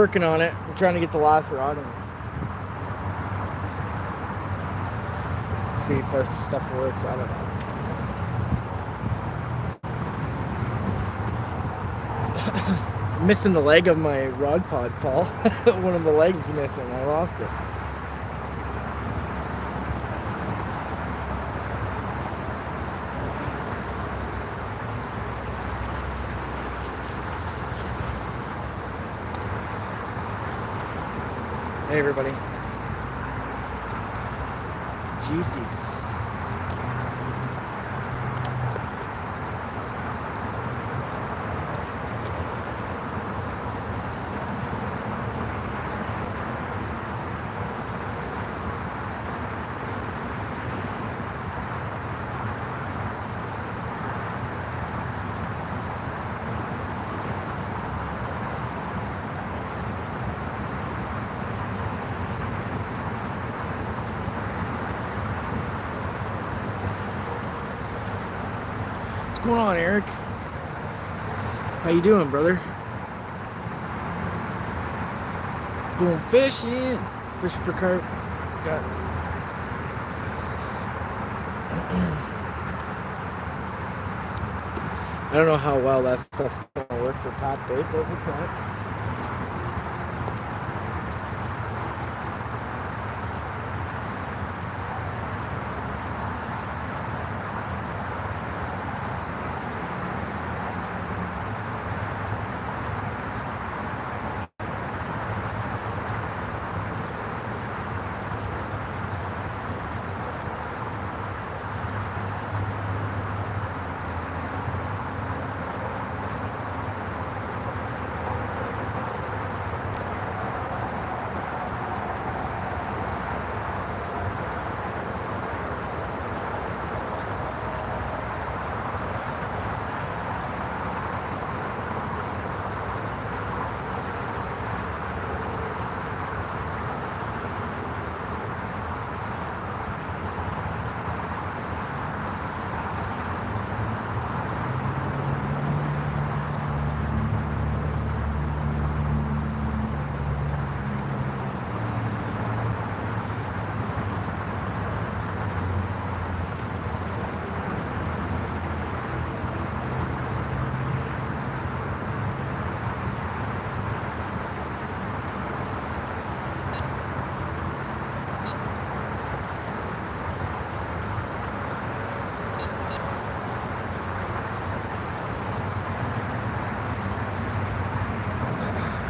working on it. I'm trying to get the last rod in. See if this stuff works. I don't know. I'm missing the leg of my rod pod, Paul. One of the legs missing. I lost it. Hey everybody. Juicy. What's going on, Eric? How you doing, brother? Going fishing. Fishing for carp. Got I don't know how well that stuff's gonna work for pot bait, but we'll try it.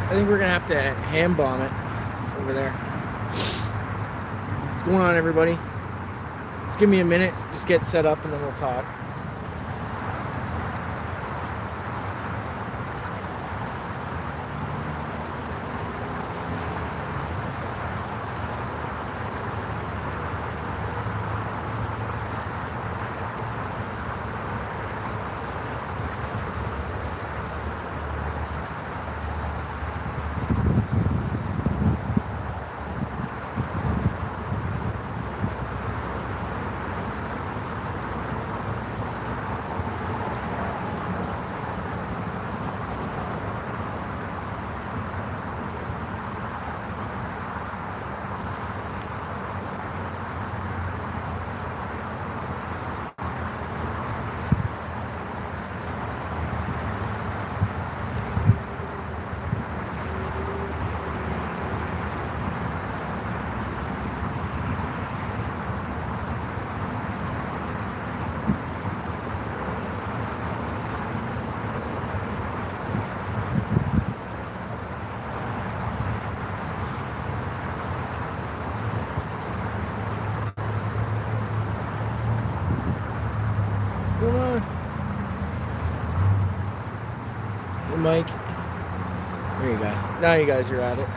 I think we're gonna have to hand bomb it over there. What's going on, everybody? Just give me a minute, just get set up, and then we'll talk. What's going on? Hey, Mike. There you go. Now you guys are at it.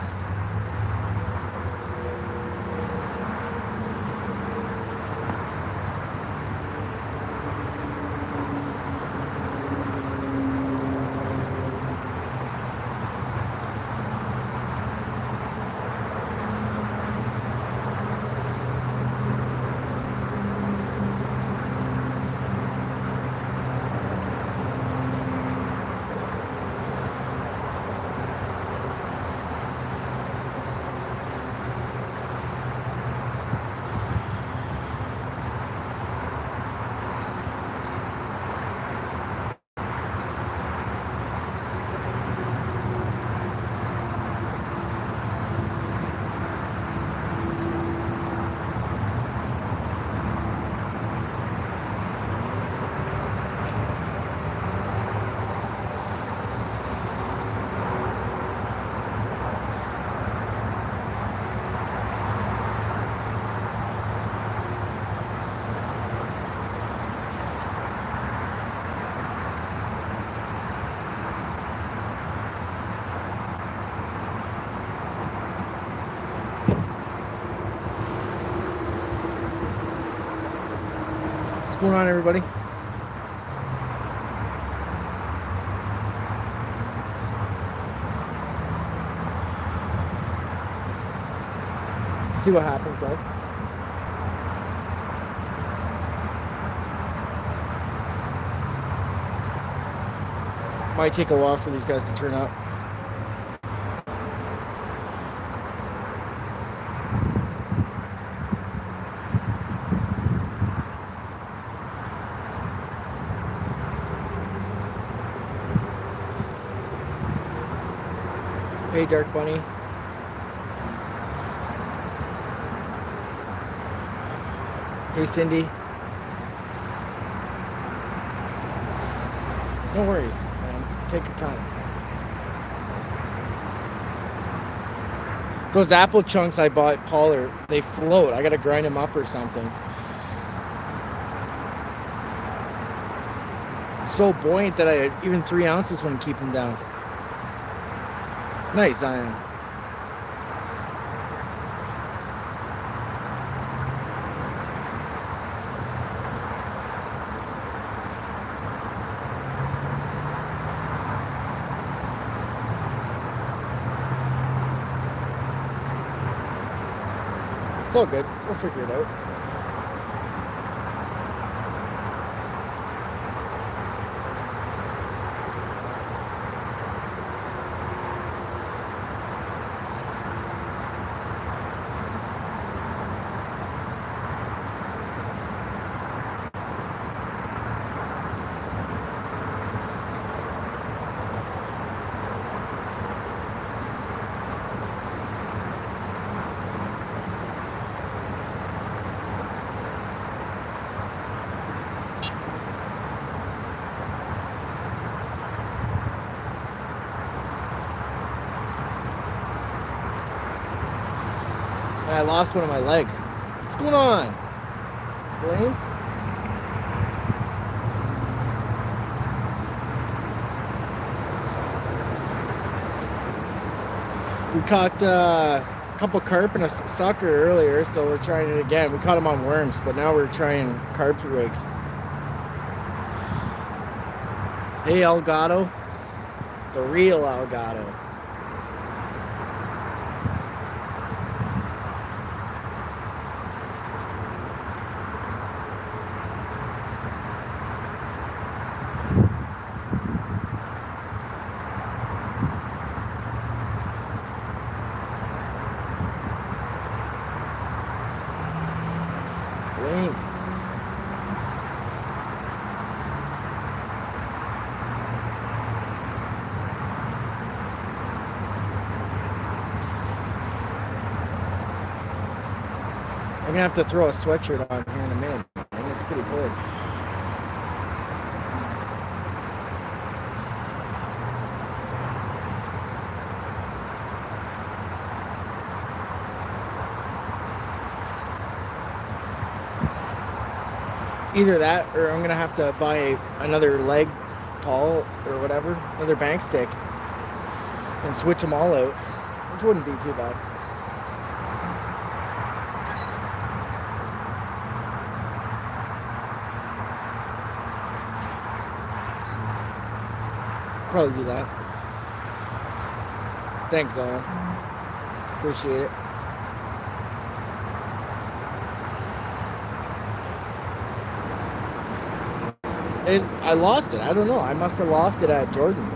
going on, everybody? See what happens, guys. Might take a while for these guys to turn up. Hey, Dark Bunny. Hey, Cindy. No worries, man. Take your time. Those apple chunks I bought, Paul, they float. I gotta grind them up or something. So buoyant that even 3 ounces wouldn't keep them down. Nice, Zion. It's all good. We'll figure it out. And I lost one of my legs. What's going on? Flames? We caught a couple carp and a sucker earlier, so we're trying it again. We caught them on worms, but now we're trying carp rigs. Hey, Elgato. The real Elgato. Flames. I'm gonna have to throw a sweatshirt on here in a minute. And it's pretty cold. Either that, or I'm gonna have to buy another leg, Paul, or whatever, another bank stick, and switch them all out, which wouldn't be too bad. Probably do that. Thanks, Zion. Appreciate it. I lost it. I don't know. I must have lost it at Jordan.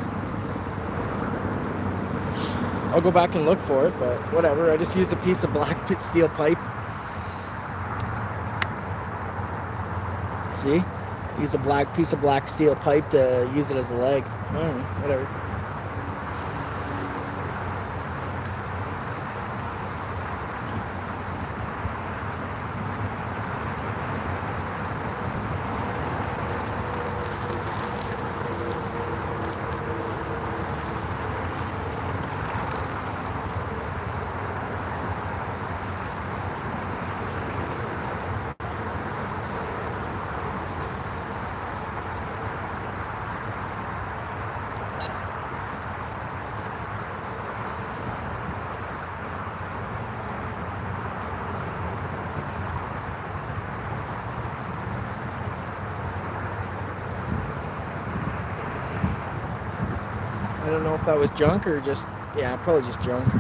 I'll go back and look for it, but whatever. I just used a piece of black steel pipe. See? Use a piece of black steel pipe to use it as a leg. I don't know. Whatever. know if that was junk or just, yeah, probably just junk.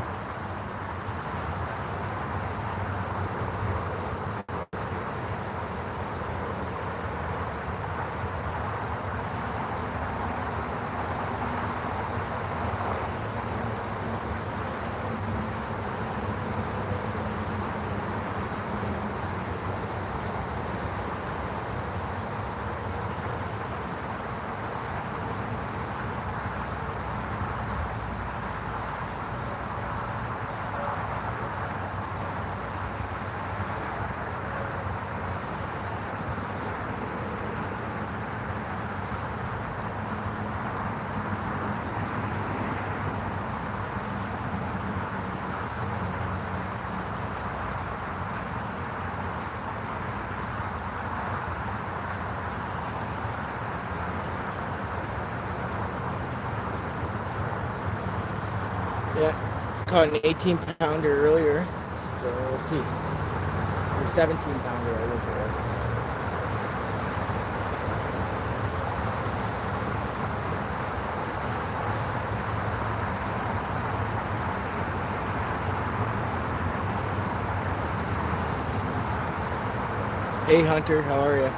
Yeah, caught an 18-pounder earlier, so we'll see. Or 17-pounder, I think it was. Hey Hunter, how are you?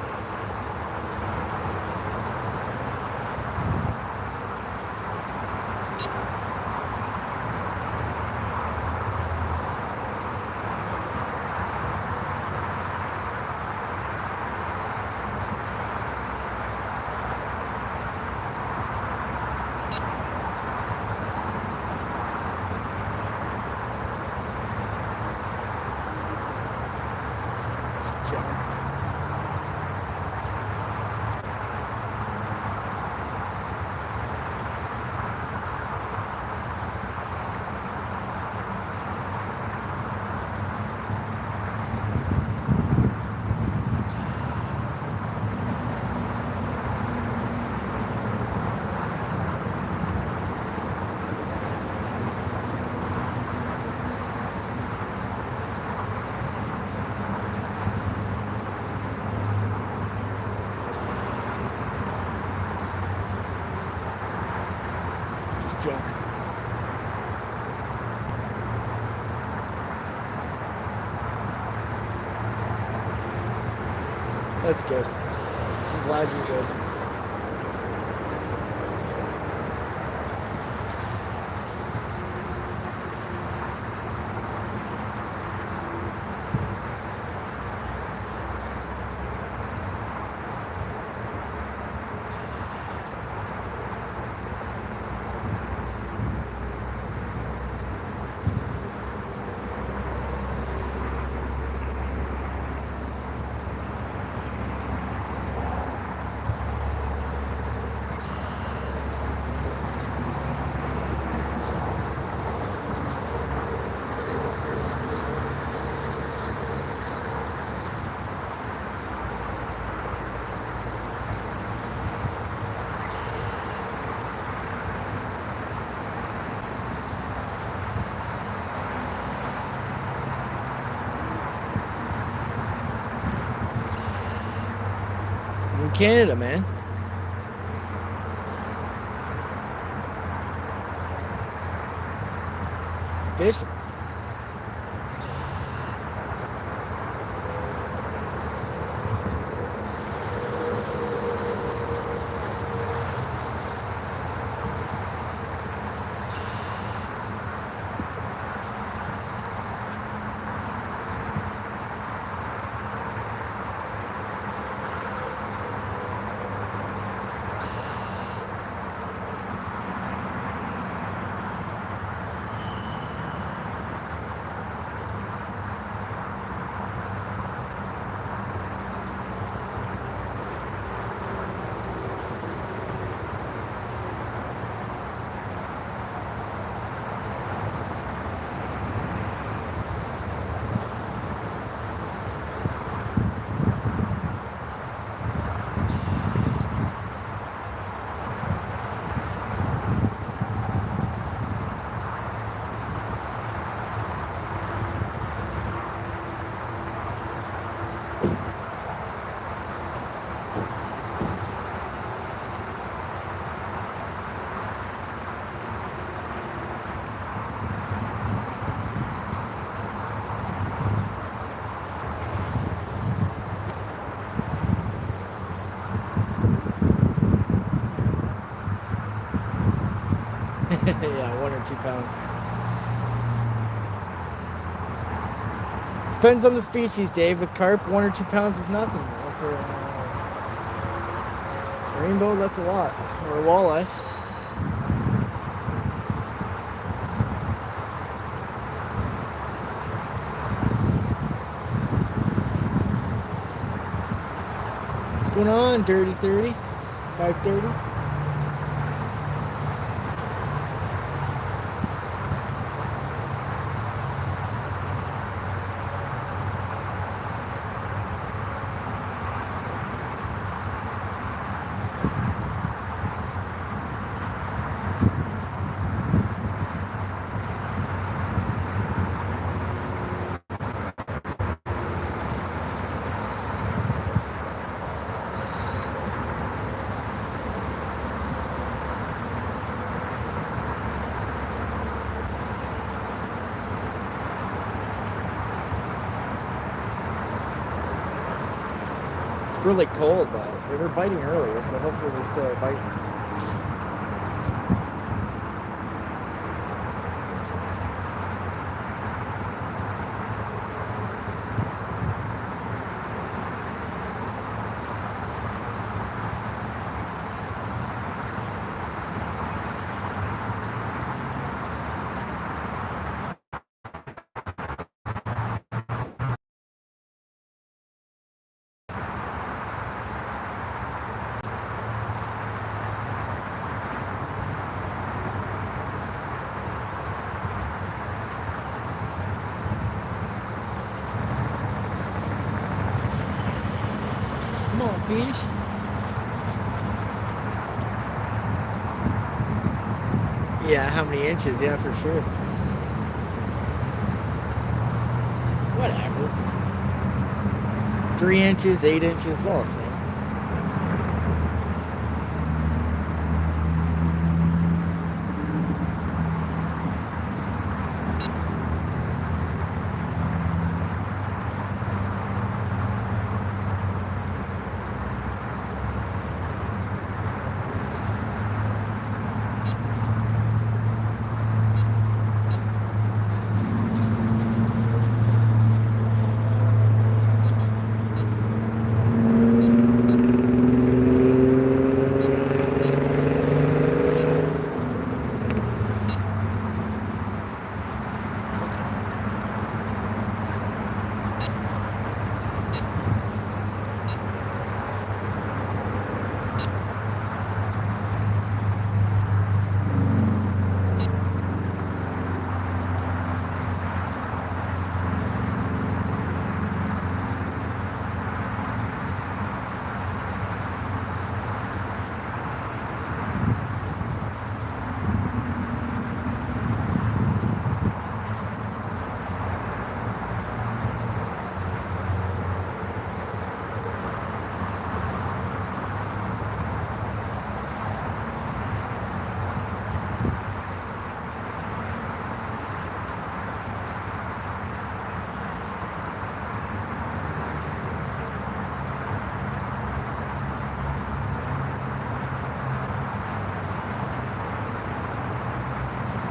It's junk. That's good. I'm glad you're good. In Canada, man. Fish. Yeah, 1 or 2 pounds. Depends on the species, Dave. With carp, 1 or 2 pounds is nothing. Like rainbow, that's a lot. Or a walleye. What's going on, Dirty 30? 530? Really cold, but they were biting earlier, so hopefully they still are biting. Come on, fish. Yeah, how many inches? Yeah, for sure. Whatever. 3 inches, 8 inches, all the same.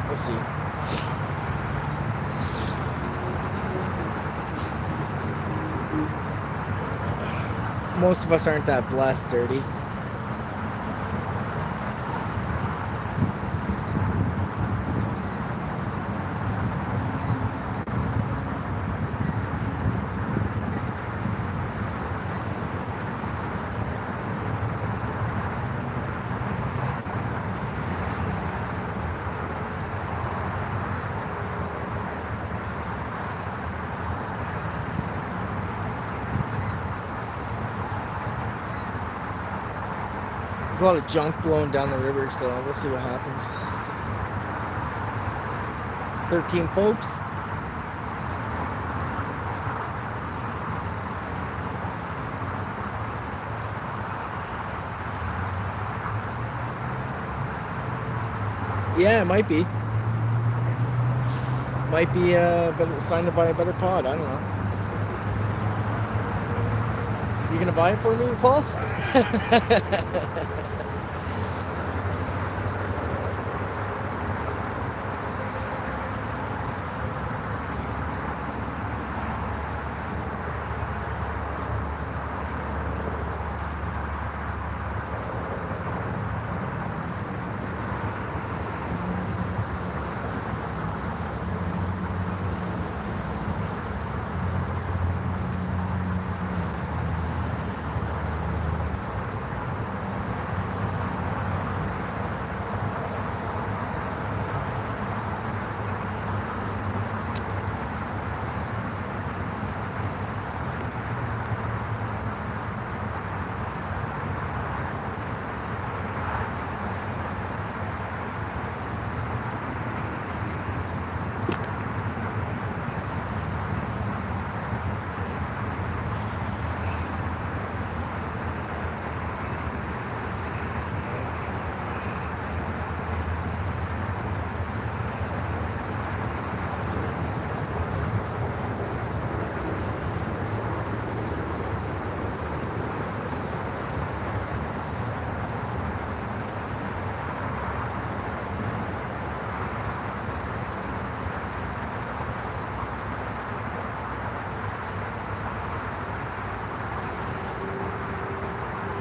We'll see. Most of us aren't that blessed, Dirty. There's a lot of junk blowing down the river, so we'll see what happens. 13 folks. Yeah, it might be. Might be signed to buy a better pod. I don't know. You gonna buy it for me, Paul?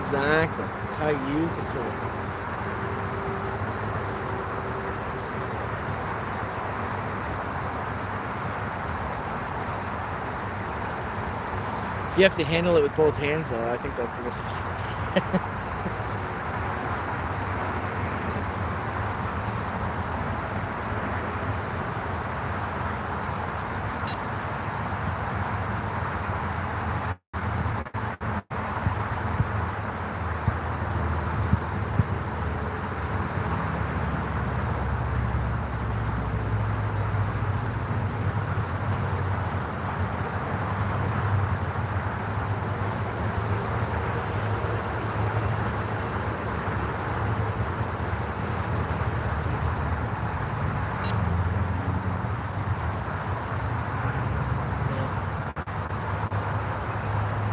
Exactly. That's how you use the tool. If you have to handle it with both hands, though, I think that's a little...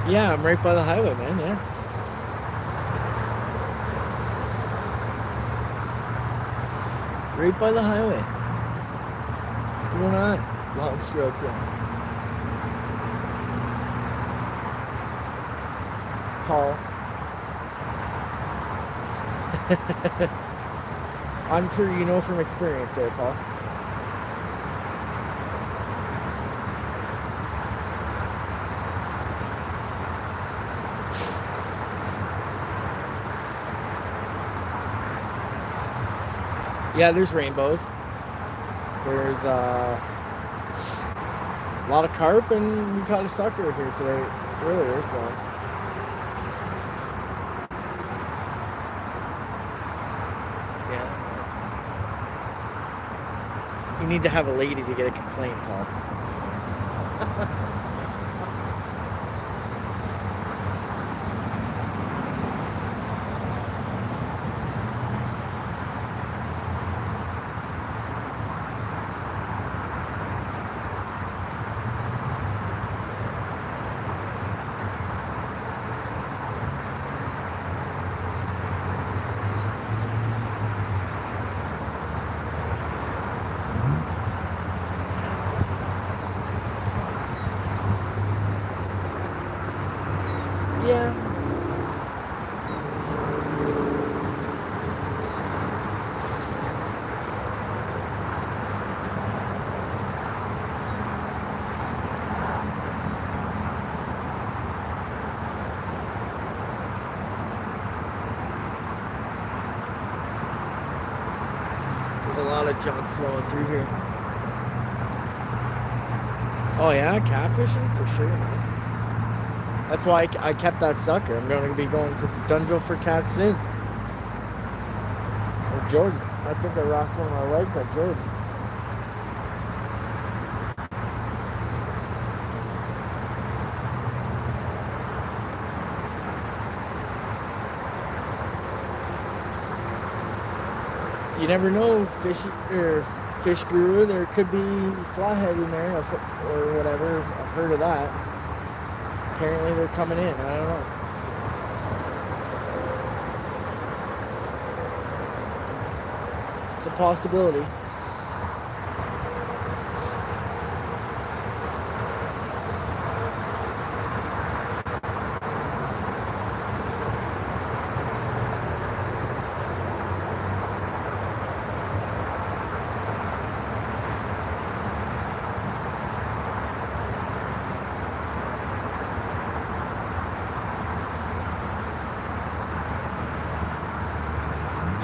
Yeah, I'm right by the highway, man, yeah. Right by the highway. What's going on? Long strokes then. Paul. I'm sure you know from experience there, Paul. Yeah, there's rainbows. There's a lot of carp, and we caught a sucker here today, earlier, so. Yeah. You need to have a lady to get a complaint, Paul. Yeah. There's a lot of junk flowing through here. Oh yeah, catfishing for sure, man. That's why I kept that sucker. I'm going to be going for Dunville for cat soon. Or Jordan. I think I rocked one of my legs at Jordan. You never know, fish guru. There could be flathead in there or whatever. I've heard of that. Apparently they're coming in. I don't know. It's a possibility.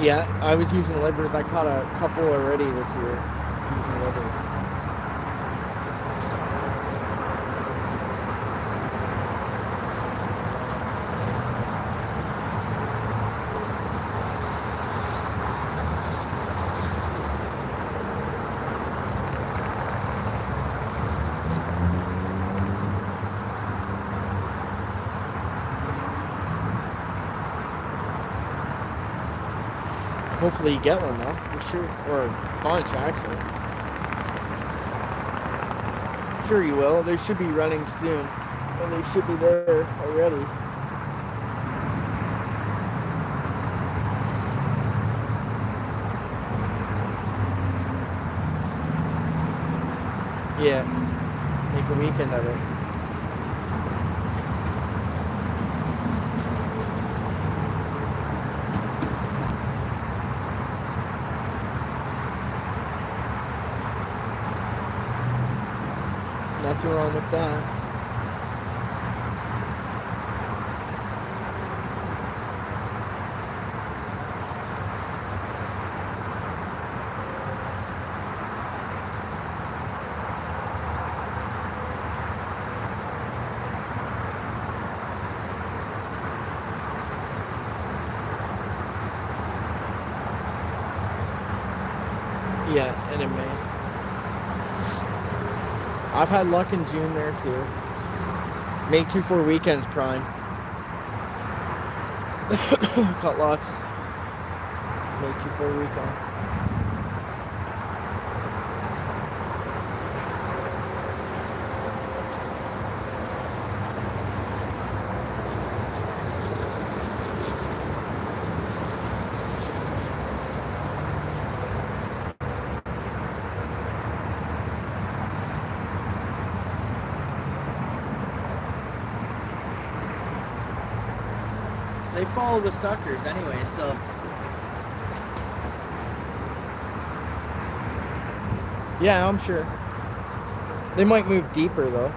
Yeah, I was using livers. I caught a couple already this year using livers. Hopefully you get one though, for sure. Or a bunch, actually. Sure you will. They should be running soon. Or they should be there already. Yeah. Make a weekend of it. Nothing wrong with that. Yeah, and in May. I've had luck in June there too. May 2-4 weekends prime. Caught lots. May 2-4 weekend. They follow the suckers anyway, so. Yeah, I'm sure. They might move deeper though.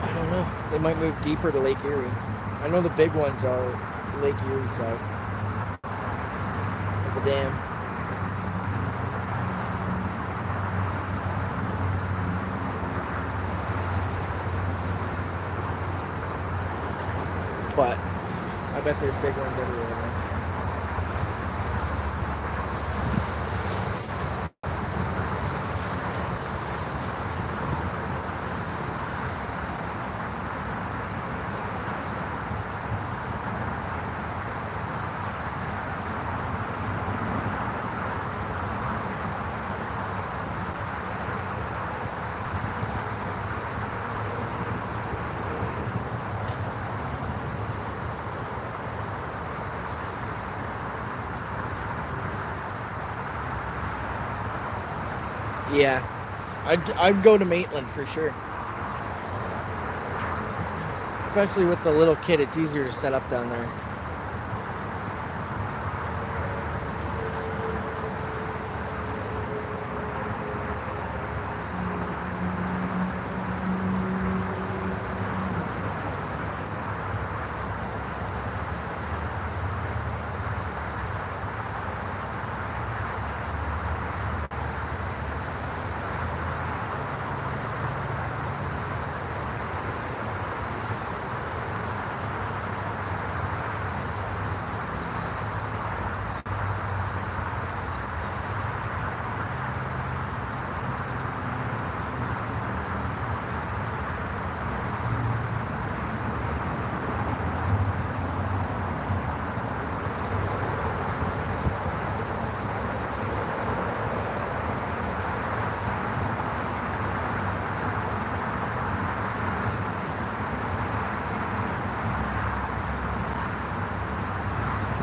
I don't know. They might move deeper to Lake Erie. I know the big ones are Lake Erie side of the dam. But I bet there's big ones everywhere else. Yeah, I'd go to Maitland for sure. Especially with the little kid, it's easier to set up down there.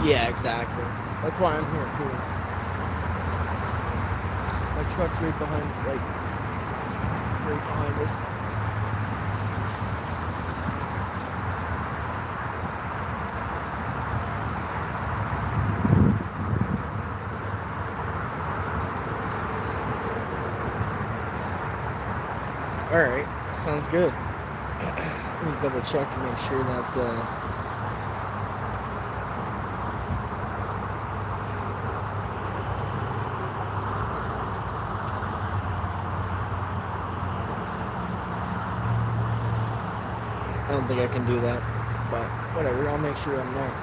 Yeah, exactly. That's why I'm here too. My truck's right behind, like, right behind us. All right, sounds good. Let me double check and make sure that. I don't think I can do that, but whatever, I'll make sure I'm there.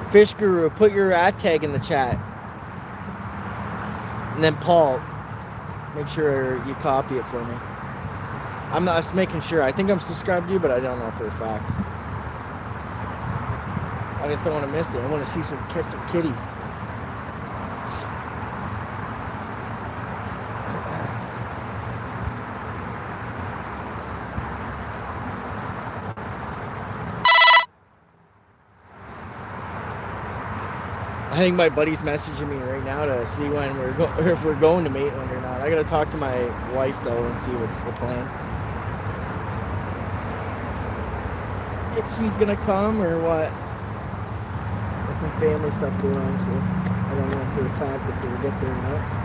Fish Guru, put your @ tag in the chat. And then Paul, make sure you copy it for me. I'm just making sure. I think I'm subscribed to you, but I don't know for a fact. I just don't want to miss it. I want to see catch some kitties. I think my buddy's messaging me right now to see when if we're going to Maitland or not. I gotta talk to my wife though and see what's the plan. If she's gonna come or what. Got some family stuff going on, so I don't know. for a fact if we'll get there or not.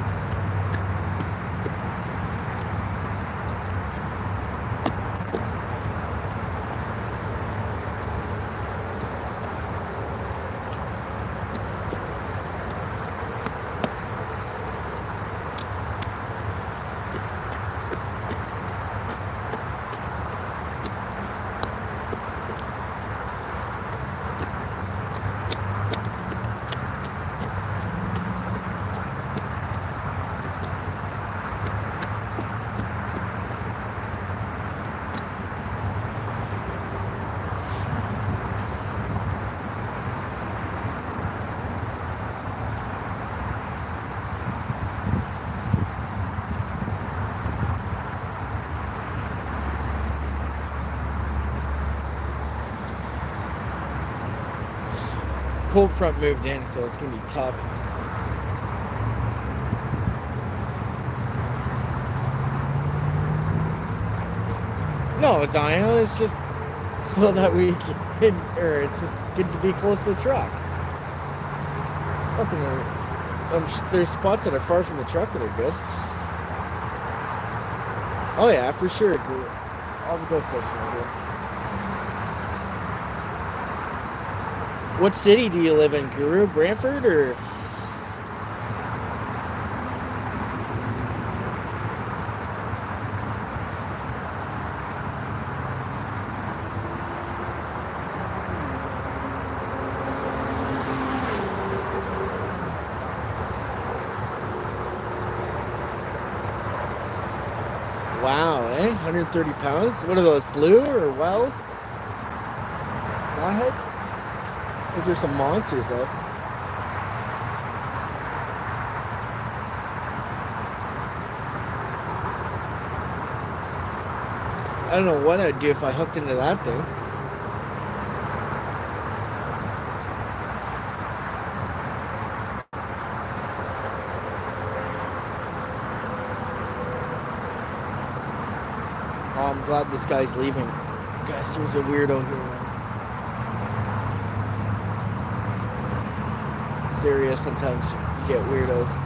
Cold front moved in, so it's gonna be tough. No, Zion, it's just so that we can, or it's just good to be close to the truck. Nothing. There's spots that are far from the truck that are good. Oh yeah, for sure. I'll go fishing with you. What city do you live in, Guru? Brantford or? Wow, 130 pounds? What are those, blue or Wells? Flatheads? Those are some monsters, though. I don't know what I'd do if I hooked into that thing. Oh, I'm glad this guy's leaving. Guys, there's a weirdo here. This area, sometimes you get weirdos.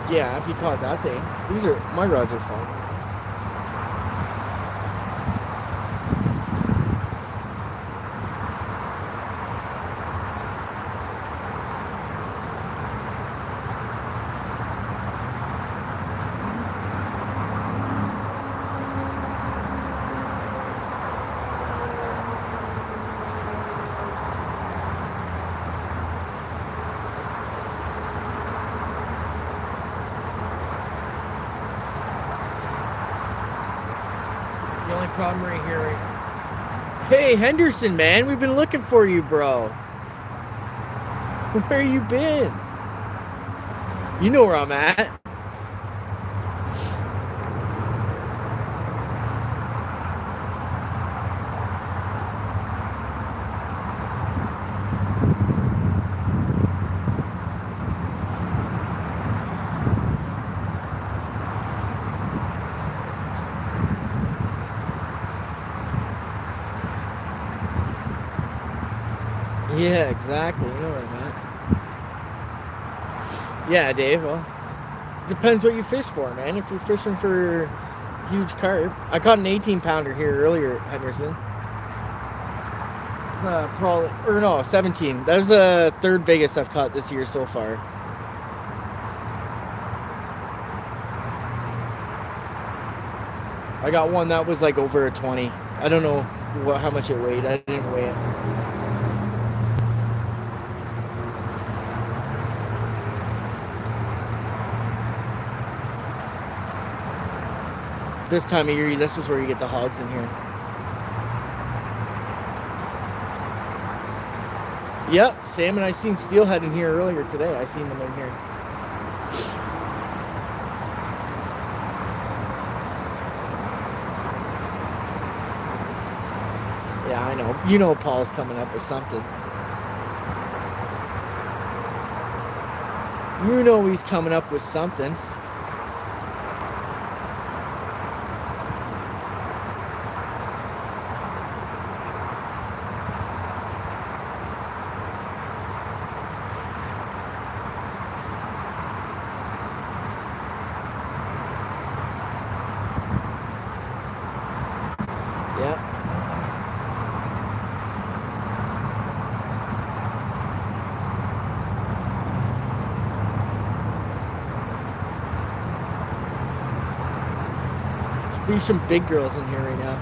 Yeah, if you caught that thing. My rods are fun. The only problem right here. Hey, Henderson, man, we've been looking for you, bro. Where you been? You know where I'm at. Yeah, exactly. You know where I'm at. Yeah, Dave. Well, depends what you fish for, man. If you're fishing for huge carp, I caught an 18-pounder here earlier, Henderson. Probably, or no, 17. That was the third biggest I've caught this year so far. I got one that was like over a 20. I don't know how much it weighed. I didn't weigh it. This time of year, this is where you get the hogs in here. Yep, Sam and I seen steelhead in here earlier today. I seen them in here. Yeah, I know. You know Paul's coming up with something. You know he's coming up with something. Yeah. Should be some big girls in here right now.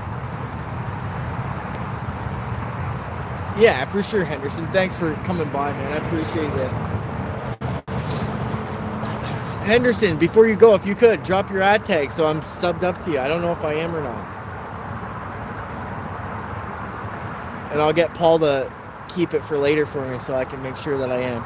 Yeah, for sure, Henderson. Thanks for coming by, man. I appreciate it. Henderson, before you go, if you could, drop your ad tag so I'm subbed up to you. I don't know if I am or not. And I'll get Paul to keep it for later for me so I can make sure that I am.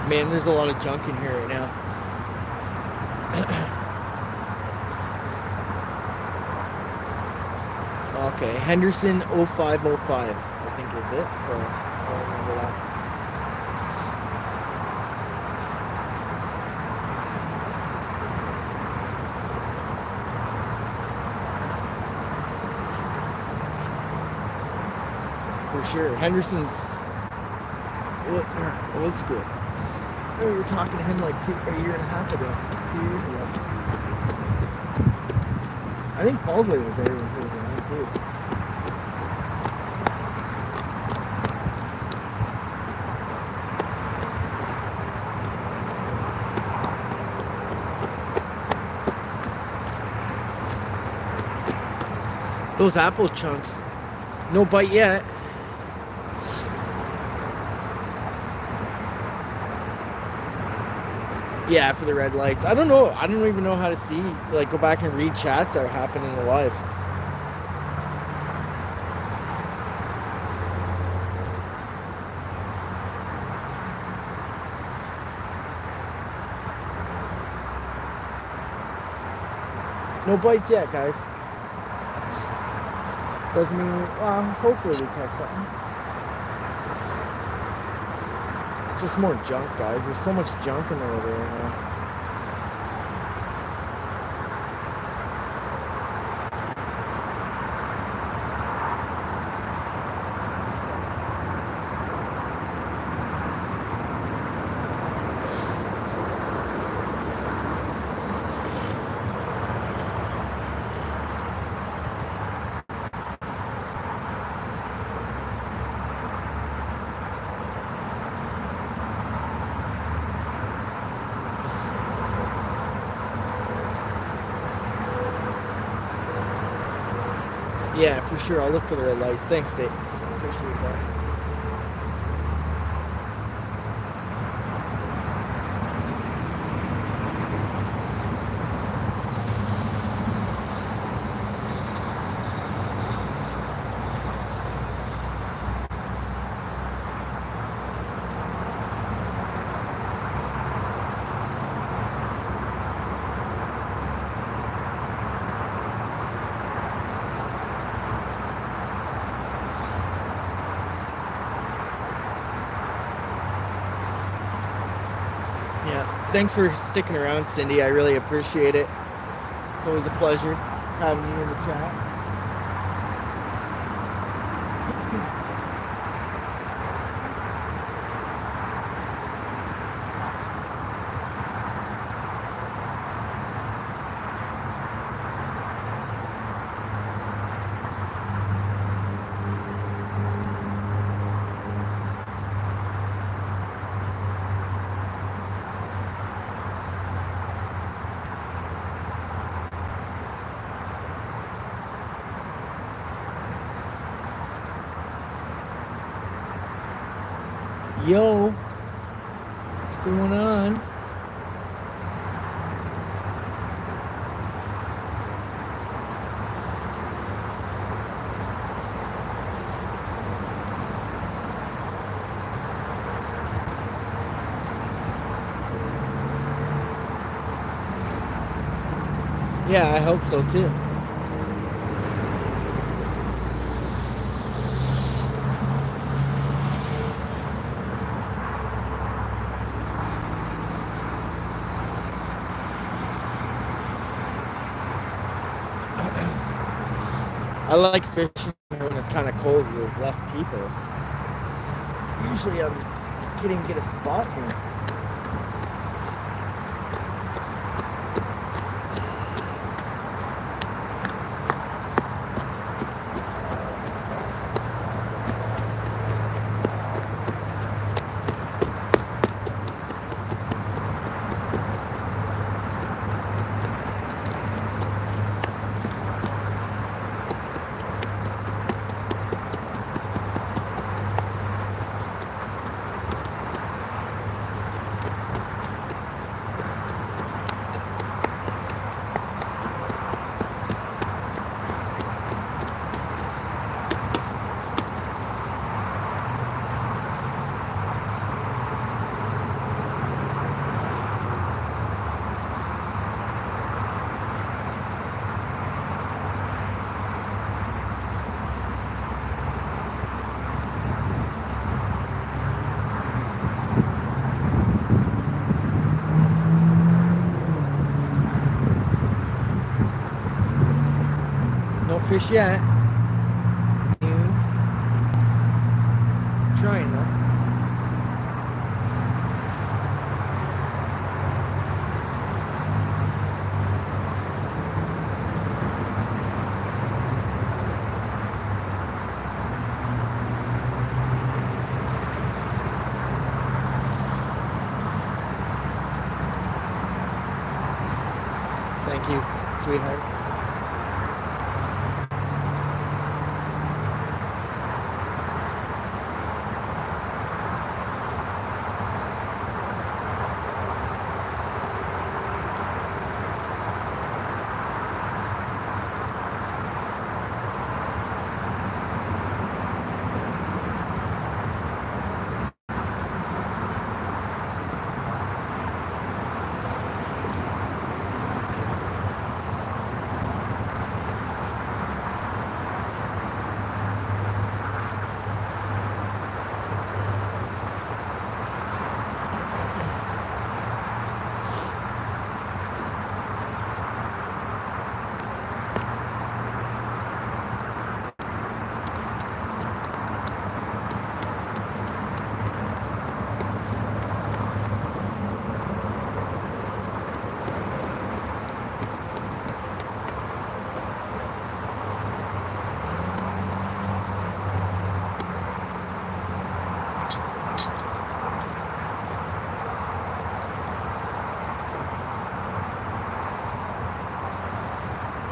Man, there's a lot of junk in here right now. Okay, Henderson 0505, I think is it. So I'll remember that. For sure. Henderson's old school. We were talking to him like a year and a half ago, 2 years ago. I think Paul's way was there when he was around too. Those apple chunks, no bite yet. Yeah, for the red lights. I don't know. I don't even know how to see, like, go back and read chats that are happening in live. No bites yet, guys. Doesn't mean, well, hopefully we catch something. It's just more junk, guys. There's so much junk in the river right now. Yeah, for sure. I'll look for the red lights. Thanks, Dave. Appreciate that. Thanks for sticking around, Cindy. I really appreciate it. It's always a pleasure having you in the chat. Yo, what's going on? Yeah, I hope so too. I like fishing when it's kind of cold. There's less people. Usually I can't even get a spot here. No fish yet. Means trying though. Thank you, sweetheart.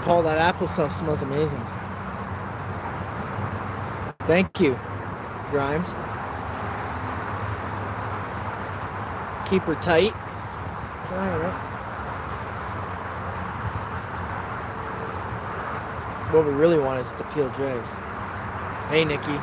Paul, that apple stuff smells amazing. Thank you, Grimes. Keep her tight. Trying it. What we really want is to peel dregs. Hey, Nikki.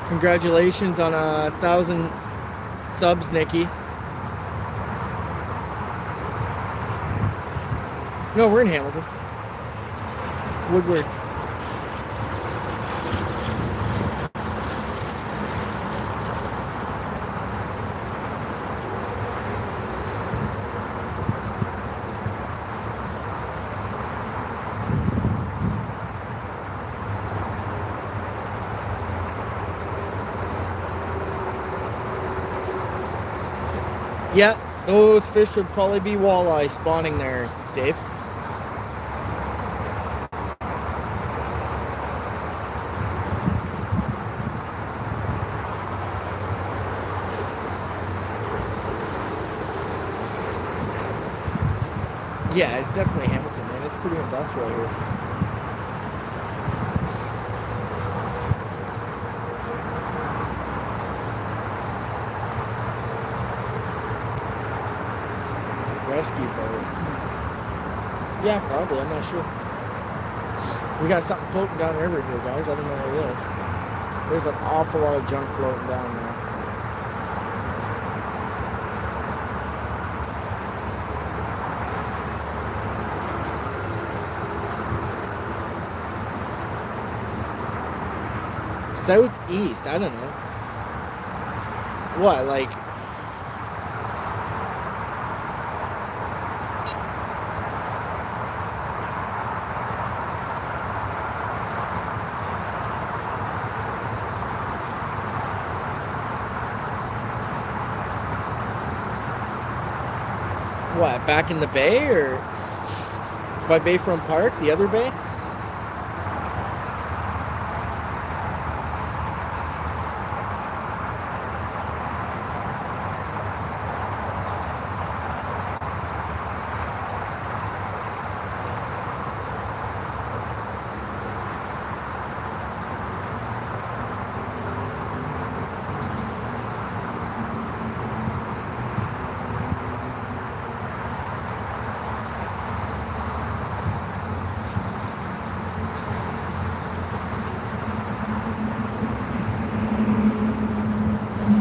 Congratulations on 1,000 subs, Nikki. No, we're in Hamilton. Woodward. Yeah, those fish would probably be walleye spawning there, Dave. Yeah, it's definitely Hamilton, man. It's pretty industrial here. Rescue boat. Yeah, probably. I'm not sure. We got something floating down the river here, guys. I don't know what it is. There's an awful lot of junk floating down there. Southeast, I don't know. What, like... What, back in the bay, or by Bayfront Park, the other bay?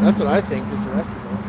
That's what I think. It's a rescue boat.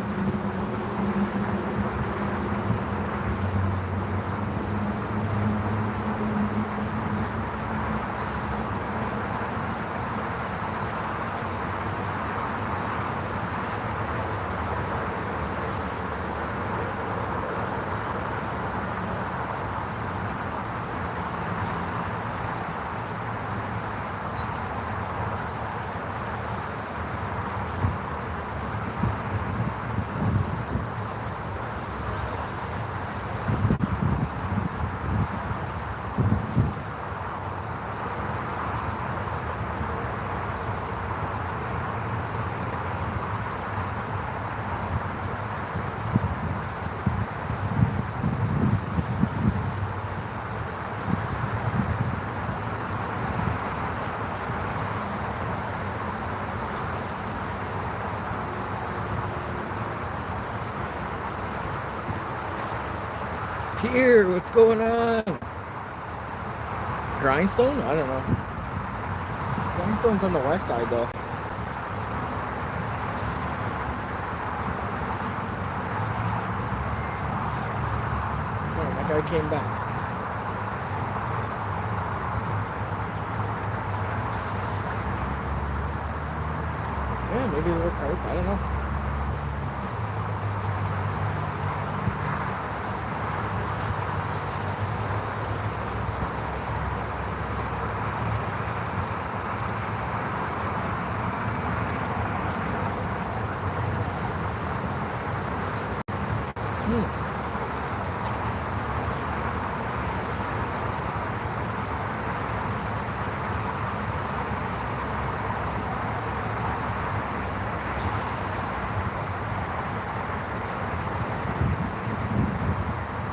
Here, what's going on? Grindstone? I don't know. Grindstone's on the west side, though. Man, that guy came back. Yeah, maybe a little carp. I don't know.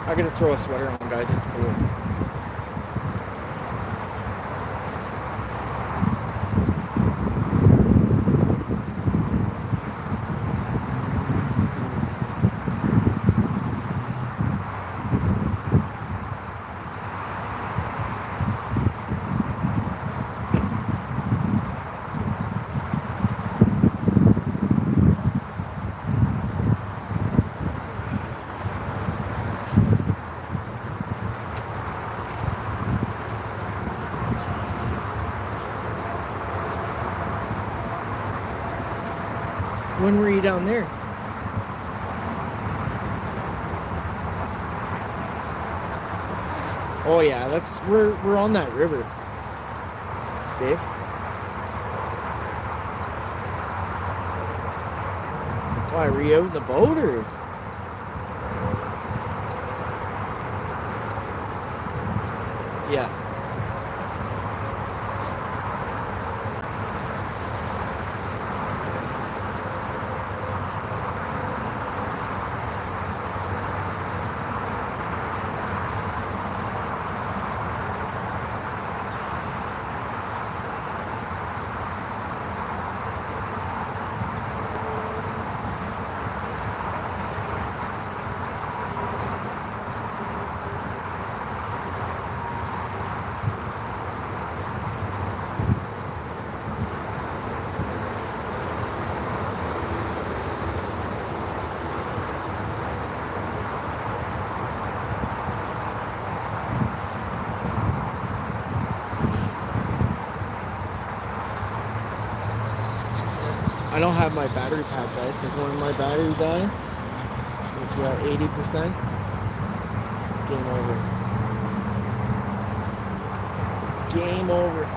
I gotta throw a sweater on, guys. It's cool. When were you down there? Oh yeah, we're on that river, Dave. Why, were you out in the boat, or? Yeah. I don't have my battery pack, guys. There's one of my battery guys, which we're at 80%. It's game over. It's game over.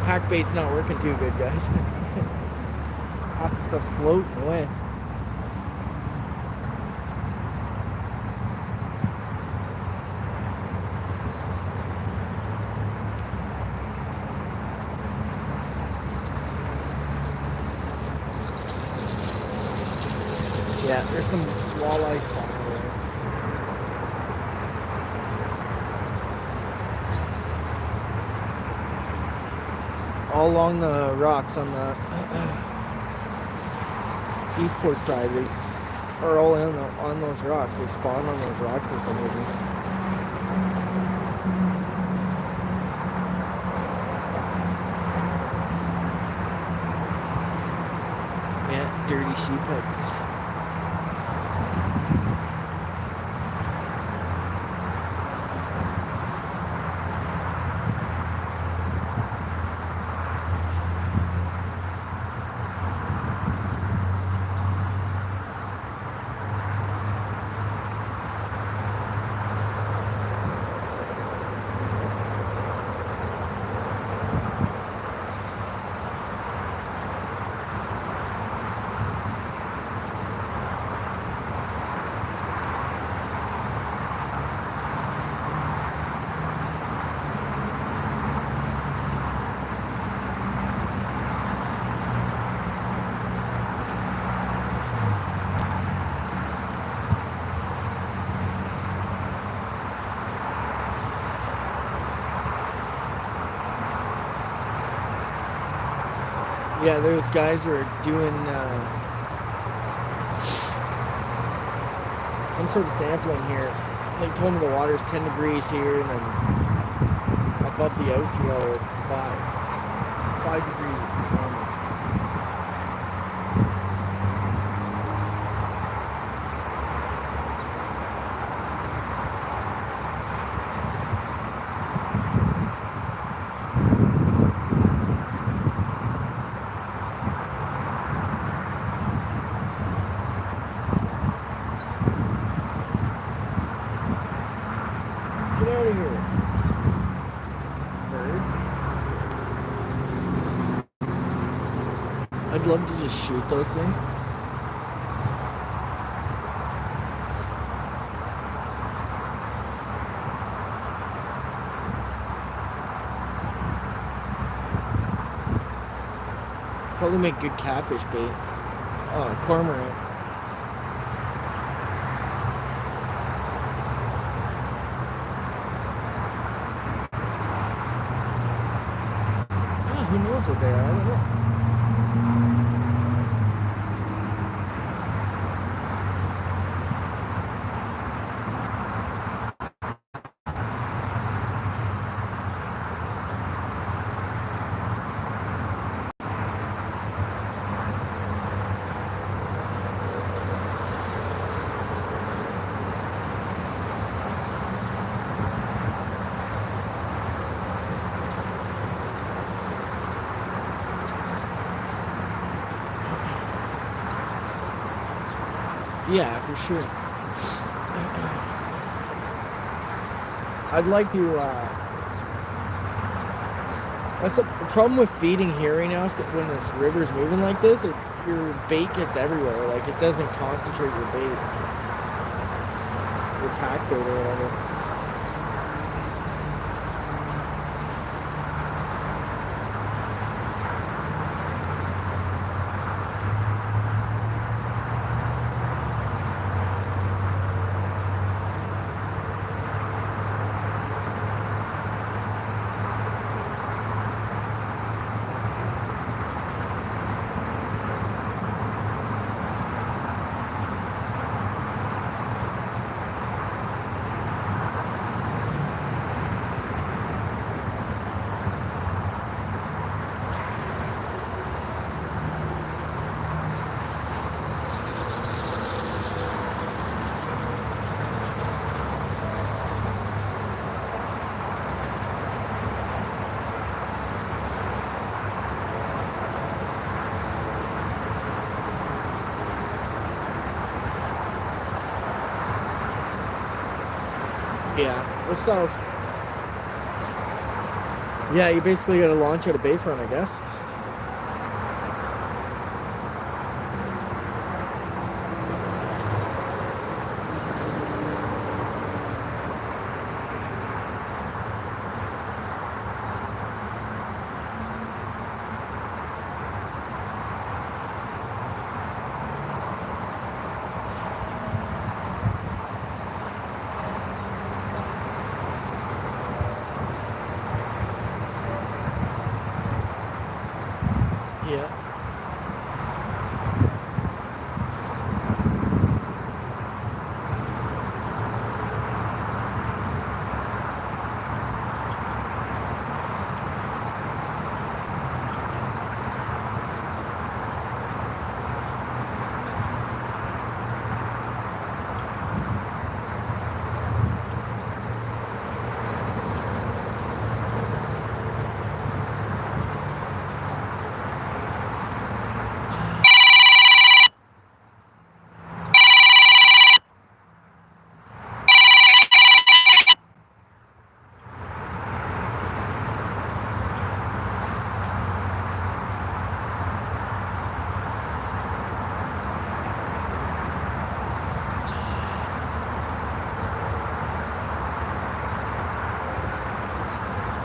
Pack bait's not working too good, guys. Half the stuff's floating away. Yeah, there's some walleye spawning over there. all along the rocks on the Eastport side. They are all on those rocks. They spawn on those rocks for some reason. Yeah, dirty sheephead. Yeah, those guys were doing some sort of sampling here. They told me the water's 10 degrees here, and then above the outflow it's 5 degrees warmer. Get out of here, bird. I'd love to just shoot those things. Probably make good catfish bait. Oh, cormorant. Who knows what they are? I don't know. Yeah, for sure. I'd like to, that's the problem with feeding here right now is when this river's moving like this, your bait gets everywhere. Like, it doesn't concentrate your bait. Your pack bait or whatever. Yeah, this sounds. Yeah, you basically got to launch at a bayfront, I guess. Yeah.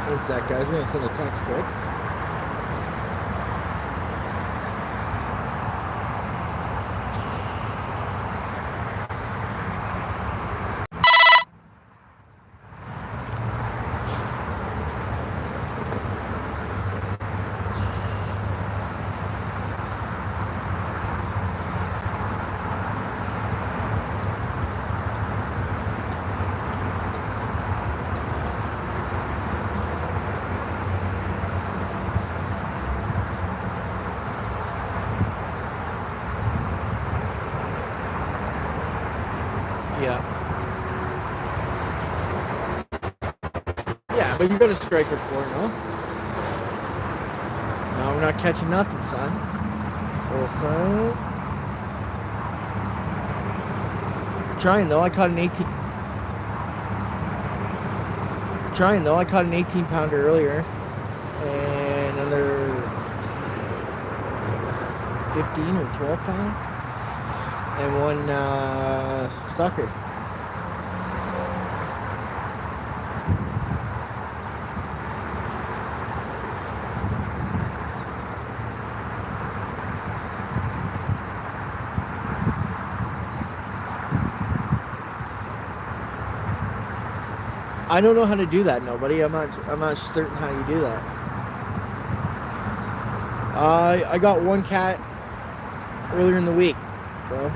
One sec, guys. I'm gonna send a text quick. Yeah. Yeah, but you're gonna striker 4, no? No, we're not catching nothing, son. Oh, son. Trying though, I caught an 18. Trying though, I caught an 18-pounder earlier, and another 15 or 12-pound, and one sucker. I don't know how to do that, nobody. I'm not certain how you do that. I got one cat earlier in the week, bro.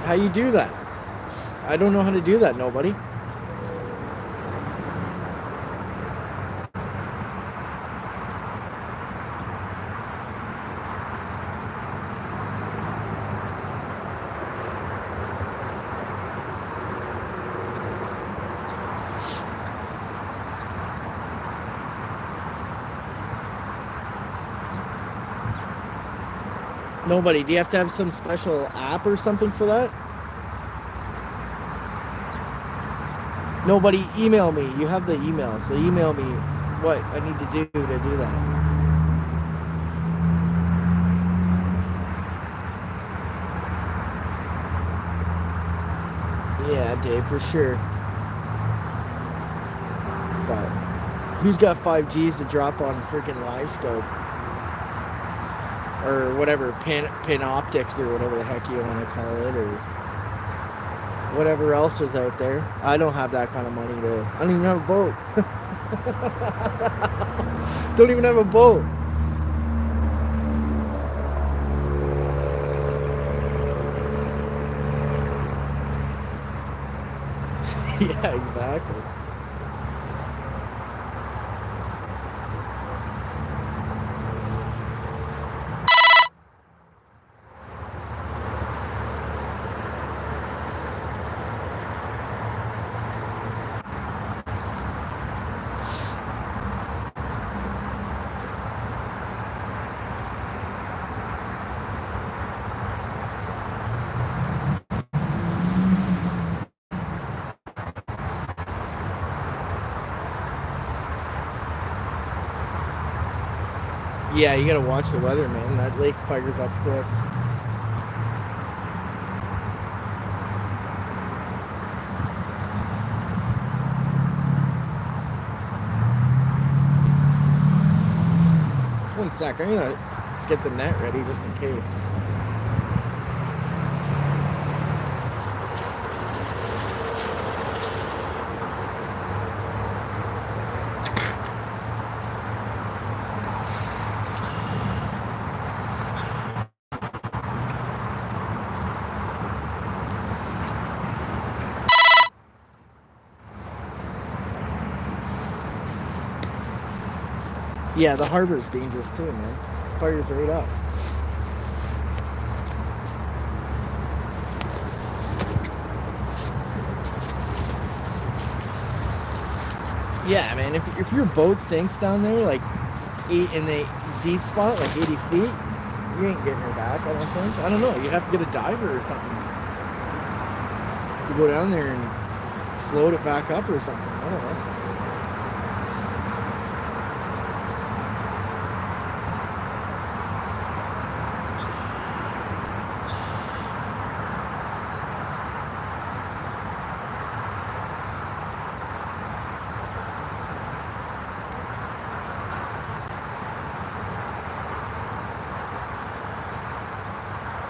How you do that? I don't know how to do that, nobody. Nobody. Do you have to have some special app or something for that? Nobody, email me. You have the email, so email me what I need to do that. Yeah, Dave, for sure. But who's got 5Gs to drop on freaking live scope? Or whatever, pin optics or whatever the heck you want to call it, or whatever else is out there. I don't have that kind of money to. I don't even have a boat. Don't even have a boat. Yeah, exactly. Yeah, you gotta watch the weather, man. That lake fires up quick. sec. I'm gonna get the net ready just in case. Yeah, the harbor's dangerous too, man. Fires right up. Yeah, man, if your boat sinks down there, like, in the deep spot, like 80 feet, you ain't getting her back, I don't think. I don't know, you'd have to get a diver or something to go down there and float it back up or something. I don't know.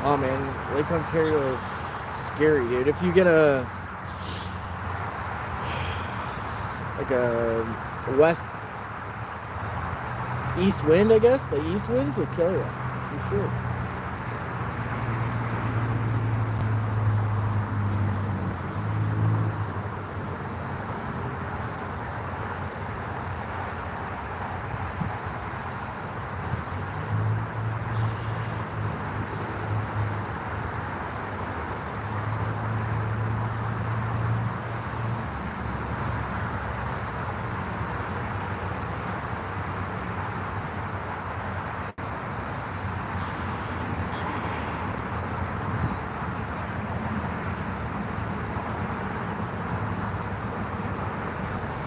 Oh man, Lake Ontario is scary, dude. If you get a west east wind, I guess the east winds will kill you for sure.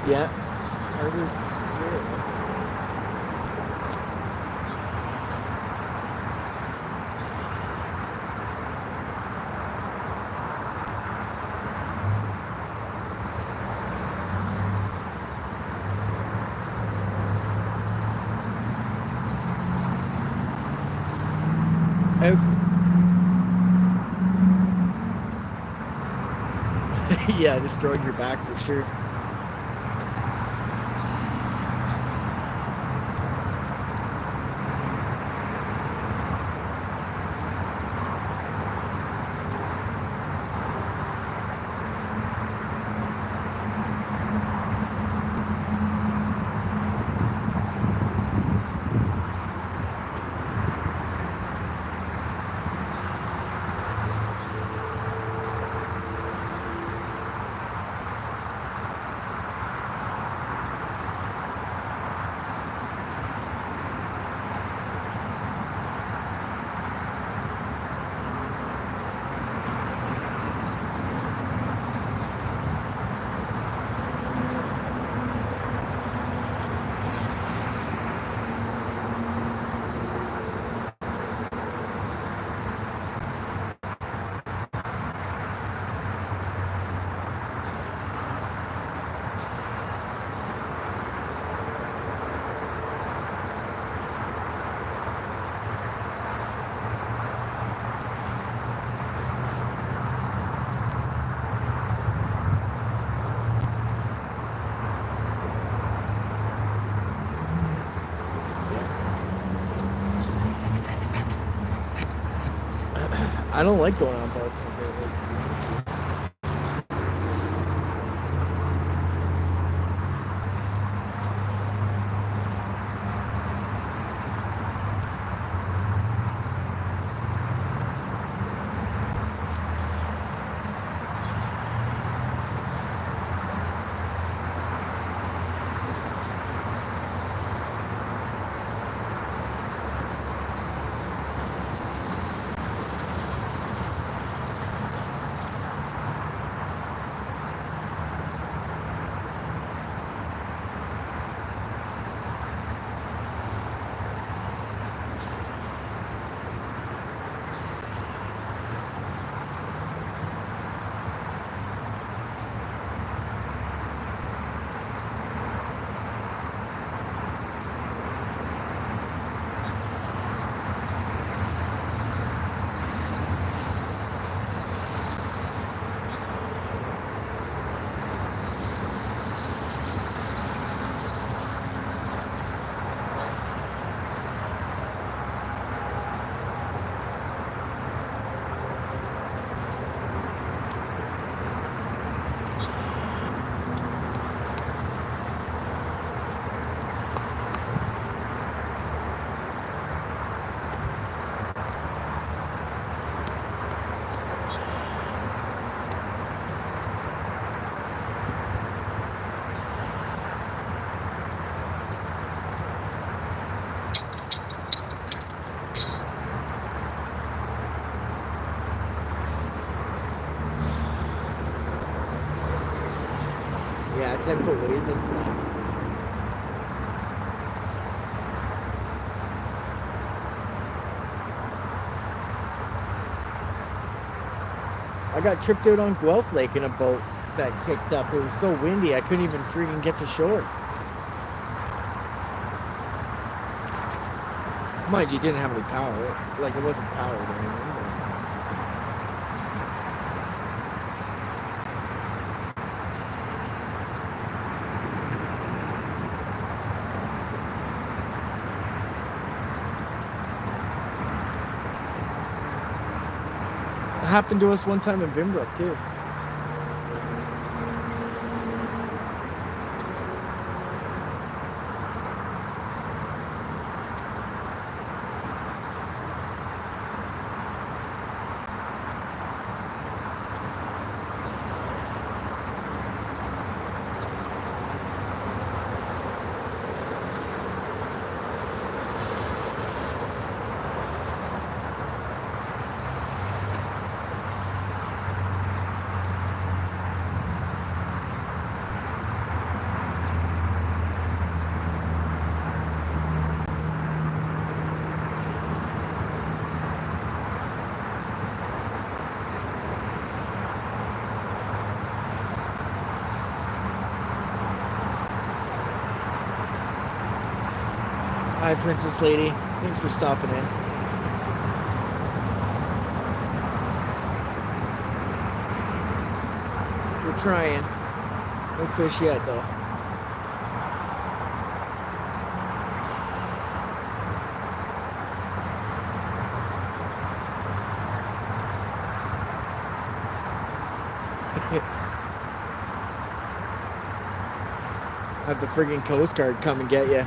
Yeah, harbor's scary. Yeah, destroyed your back for sure. I don't like going on boats. Yeah, 10-foot waves, that's nuts. I got tripped out on Guelph Lake in a boat that kicked up. It was so windy, I couldn't even freaking get to shore. Mind you, didn't have any power. Like, it wasn't powered or anything. It happened to us one time in Bimbrook, too. Hi, Princess Lady. Thanks for stopping in. We're trying. No fish yet, though. Have the friggin' Coast Guard come and get you.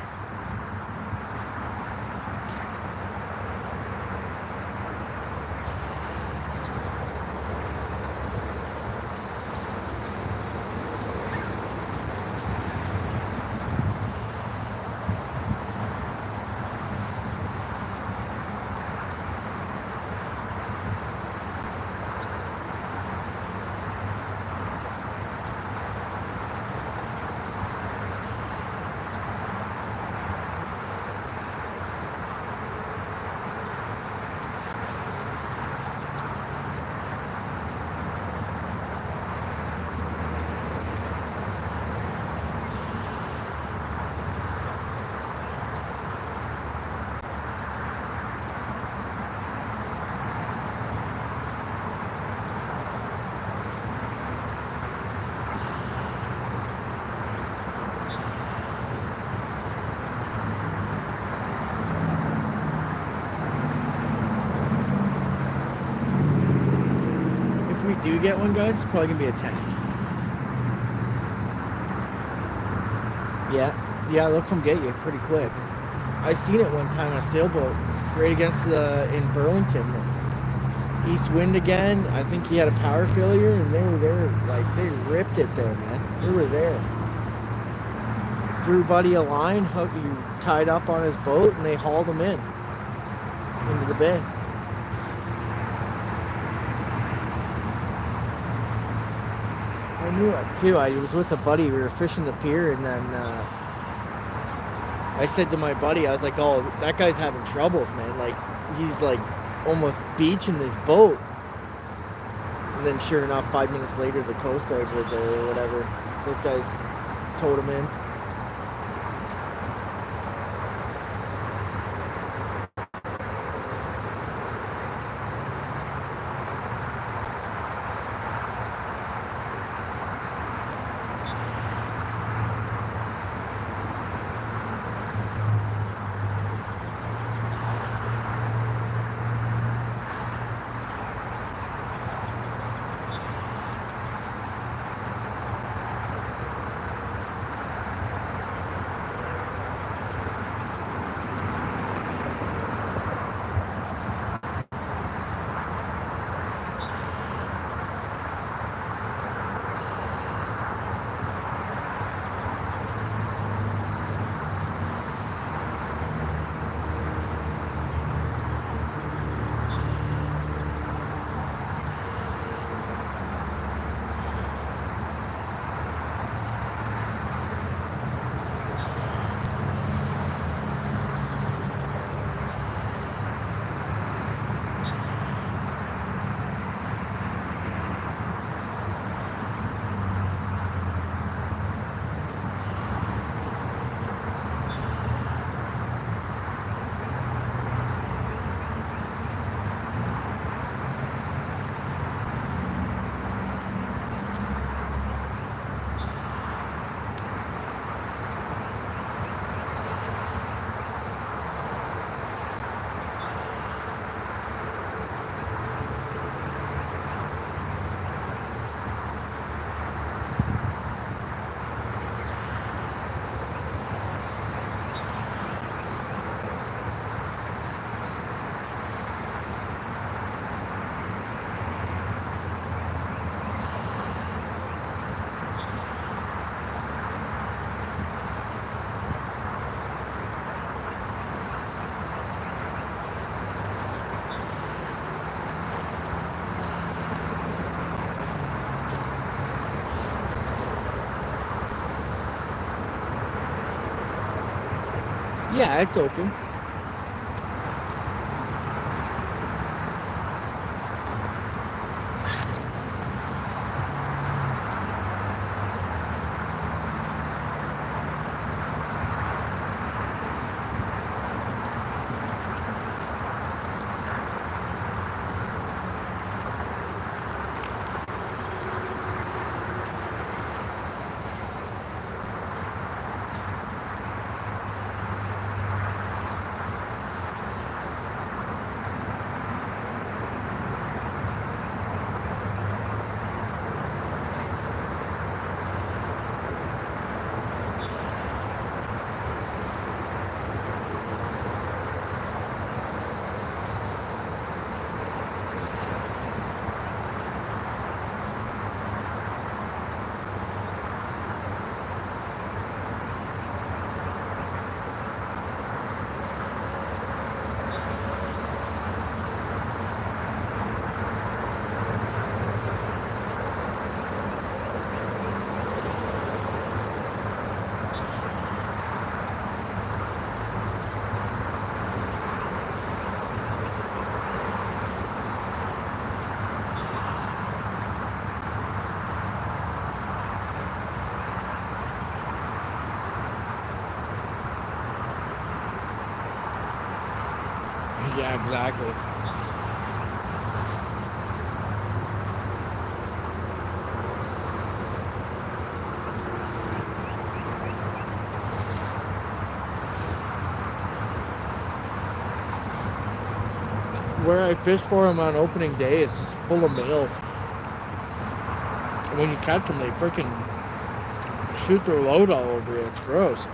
Do you get one, guys? It's probably gonna be a 10. Yeah, they'll come get you pretty quick. I seen it one time on a sailboat, right against in Burlington. East wind again. I think he had a power failure, and they were there. Like, they ripped it there, man. They were there. Threw Buddy a line, hook, you tied up on his boat, and they hauled him into the bay. I knew it too. I was with a buddy. We were fishing the pier, and then I said to my buddy, I was like, "Oh, that guy's having troubles, man. Like, he's like almost beaching this boat." And then, sure enough, 5 minutes later, the Coast Guard was there or whatever. Those guys towed him in. Yeah, it's open. Yeah, exactly. Where I fish for them on opening day is just full of males. And when you catch them, they freaking shoot their load all over you. It's gross.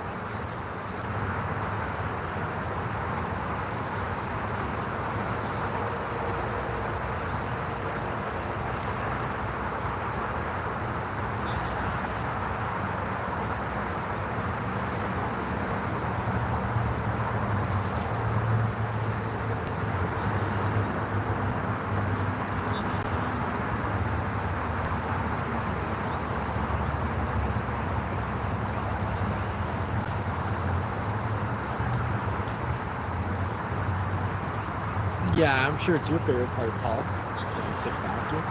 Yeah, I'm sure it's your favorite part, Paul. You sick bastard.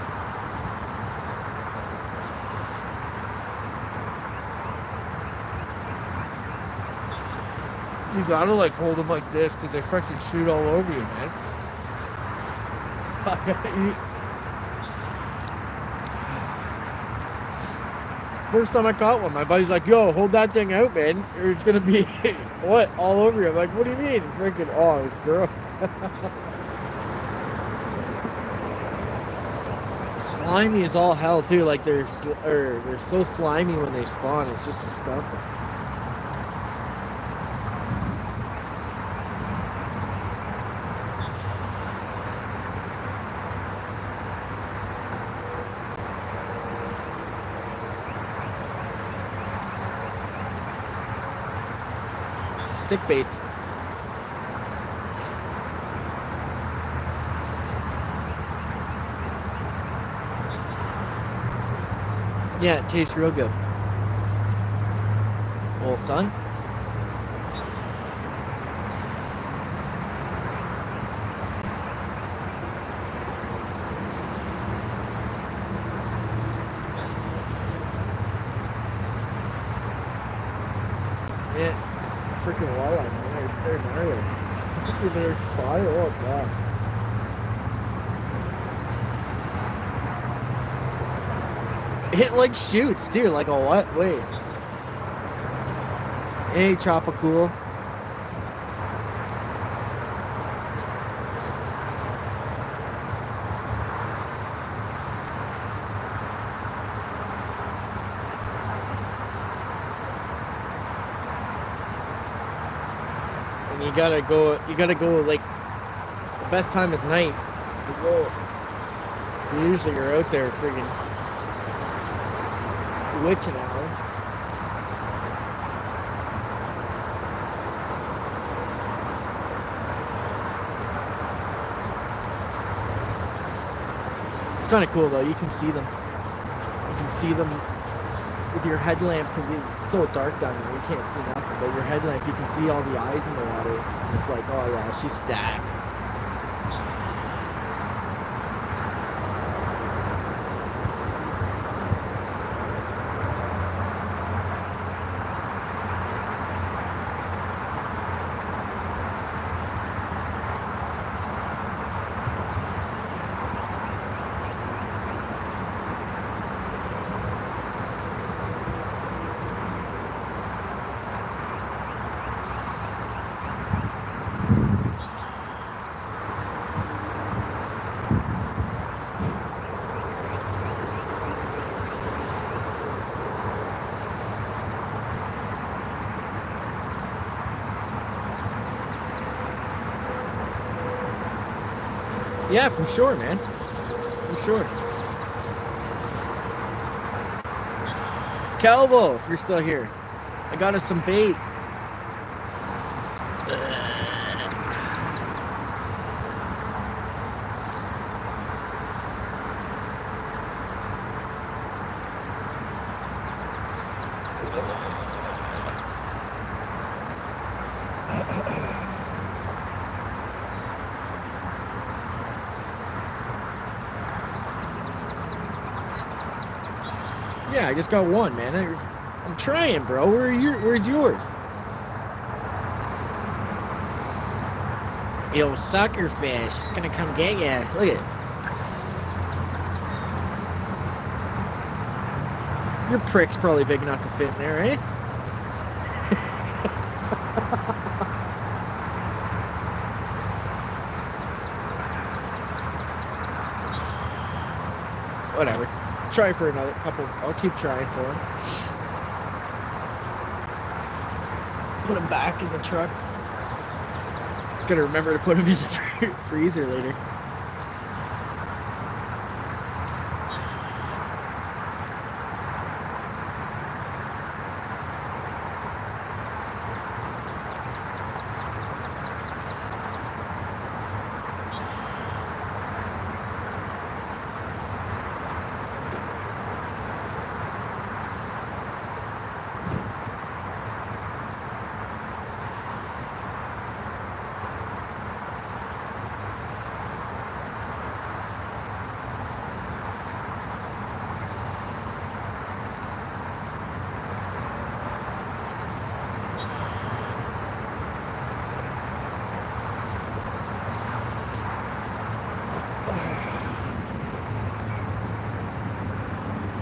You gotta like hold them like this because they freaking shoot all over you, man. First time I caught one, my buddy's like, yo, hold that thing out, man. Or it's gonna be what? All over you. I'm like, what do you mean? Freaking oh, it's gross. Slimy as all hell too. Like they're so slimy when they spawn. It's just disgusting. Stick baits. Yeah, it tastes real good. Old son. Yeah, freaking walleye, man. They're gnarly. Look at their spot. Oh, God. It like shoots too, like a what ways. Hey, Tropicool. And you gotta go like the best time is night. You go. So usually you're out there friggin' witching hour. It's kind of cool though. You can see them. You can see them with your headlamp, because it's so dark down there, you can't see nothing. But your headlamp, you can see all the eyes in the water. Just like, oh yeah, she's stacked. Yeah, from shore, man. From shore. Calvo, if you're still here, I got us some bait. Yeah, I just got one, man. I'm trying, bro. Where's yours? Yo, sucker fish. It's gonna come get ya. Look at it. Your prick's probably big enough to fit in there, eh? Whatever. Try for another couple. I'll keep trying for him. Put him back in the truck. Just gotta remember to put him in the freezer later.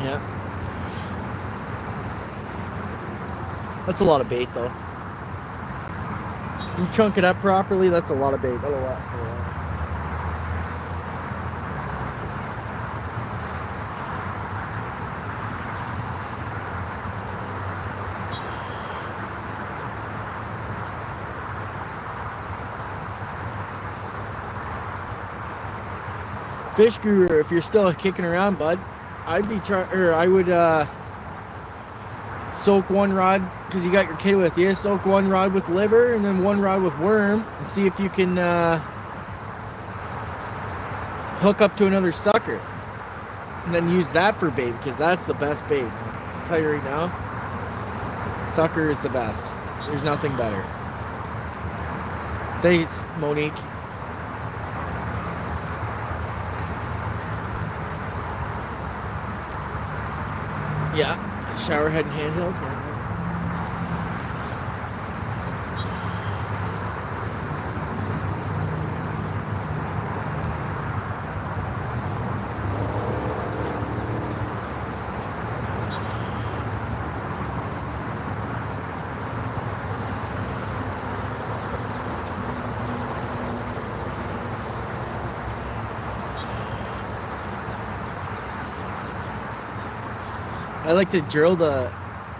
Yeah. That's a lot of bait, though. You chunk it up properly, that's a lot of bait. That'll last for a while. Fish Guru, if you're still kicking around, bud, I'd be I would soak one rod, because you got your kid with you, soak one rod with liver and then one rod with worm, and see if you can hook up to another sucker and then use that for bait, because that's the best bait. I'll tell you right now, sucker is the best. There's nothing better. Thanks, Monique. Yeah, shower head and handheld. Yeah, nice. I like to drill the.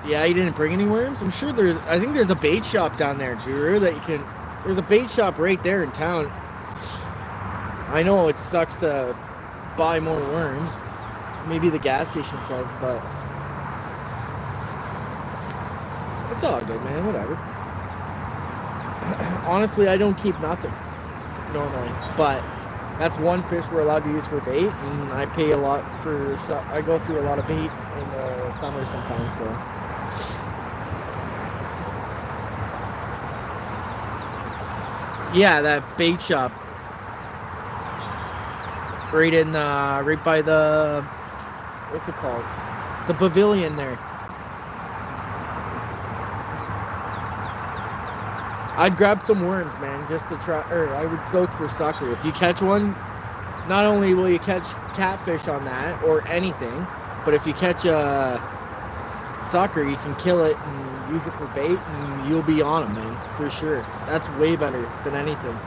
Yeah, you didn't bring any worms? I'm sure I think there's a bait shop down there, Guru, that you can. There's a bait shop right there in town. I know it sucks to buy more worms. Maybe the gas station says, but it's all good, man. Whatever. Honestly, I don't keep nothing normally, but That's one fish we're allowed to use for bait, and I pay a lot for. I go through a lot of bait in the summer sometimes. So. Yeah, that bait shop. Right by the, what's it called? The pavilion there. I'd grab some worms, man, just to try, or I would soak for sucker. If you catch one, not only will you catch catfish on that or anything, but if you catch a sucker, you can kill it and use it for bait, and you'll be on them, man, for sure. That's way better than anything.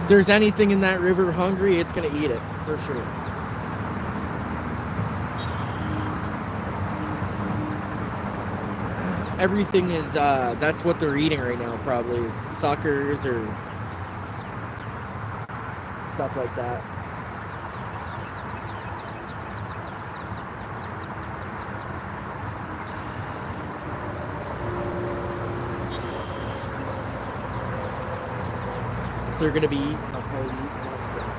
If there's anything in that river hungry, it's gonna eat it, for sure. Everything is, that's what they're eating right now, probably, is suckers or stuff like that. If they're gonna be eaten, they'll probably eat more stuff.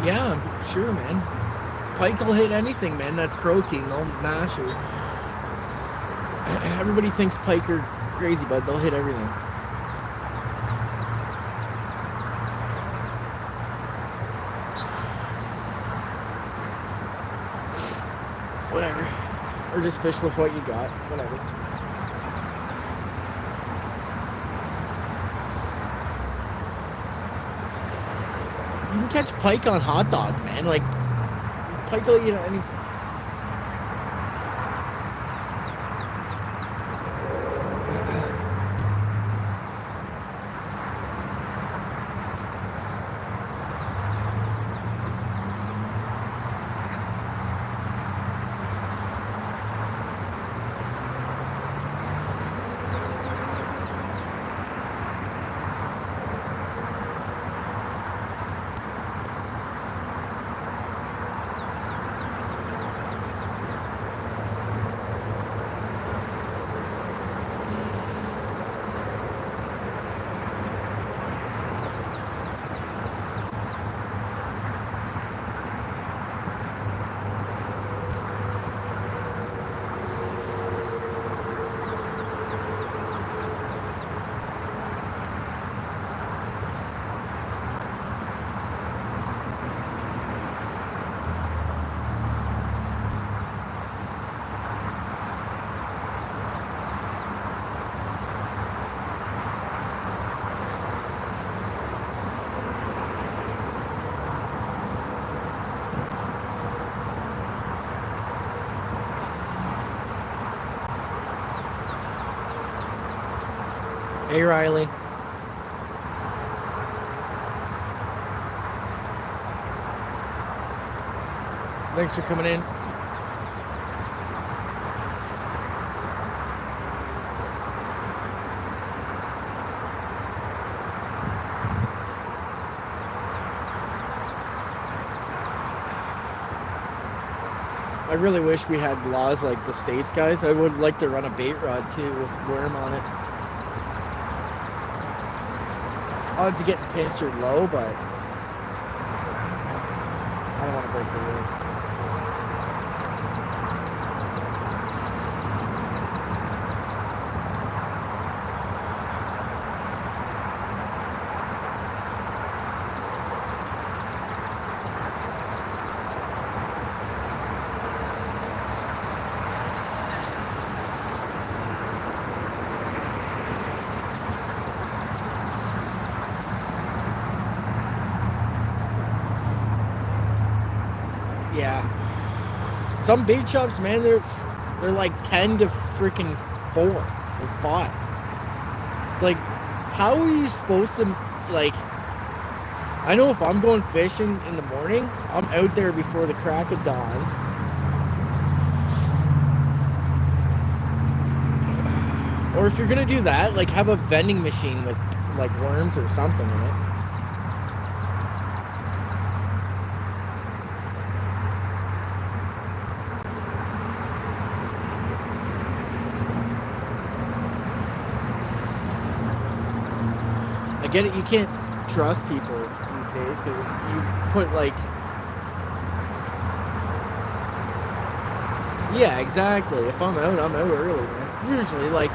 Yeah, I'm sure, man. Pike will hit anything, man. That's protein. They'll mash it. Everybody thinks pike are crazy, but they'll hit everything. Whatever. Or just fish with what you got. Whatever. You can catch pike on hot dog, man. Like, pike will eat anything. Hey, Riley. Thanks for coming in. I really wish we had laws like the States, guys. I would like to run a bait rod too with worm on it. Odds of getting pinched are low, but I don't want to break the rules. Yeah. Some bait shops, man, they're like 10 to freaking 4 or 5. It's like, how are you supposed to, like, I know if I'm going fishing in the morning, I'm out there before the crack of dawn. Or if you're gonna do that, like, have a vending machine with like worms or something in it. I get it, you can't trust people these days because you put like, yeah, exactly. If I'm out early, man. Usually, like,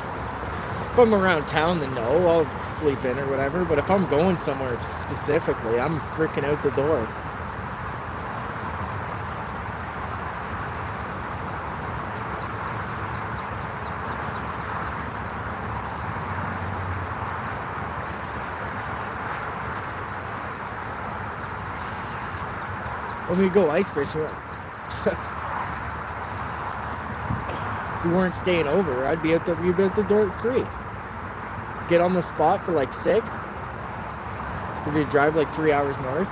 if I'm around town, then no, I'll sleep in or whatever. But if I'm going somewhere specifically, I'm freaking out the door. When we go ice fishing, if we weren't staying over, I'd be out the door at 3. Get on the spot for like 6, because we drive like 3 hours north.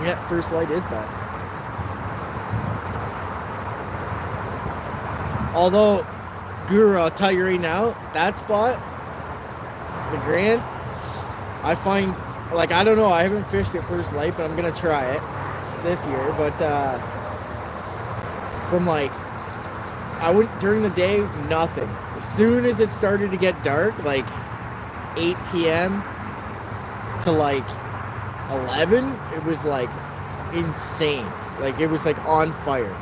Yeah, first light is best. Although, Guru, I'll tell you right now, that spot, the Grand, I find, like, I don't know, I haven't fished at first light, but I'm gonna try it this year. But from like, I wouldn't, during the day, nothing. As soon as it started to get dark, like 8 p.m. to like 11, it was like insane. Like, it was like on fire.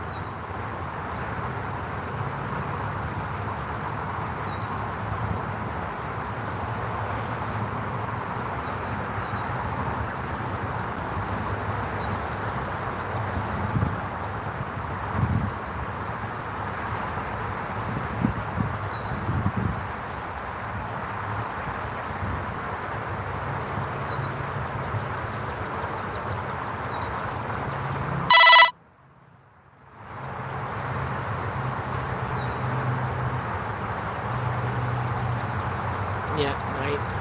Yeah, night.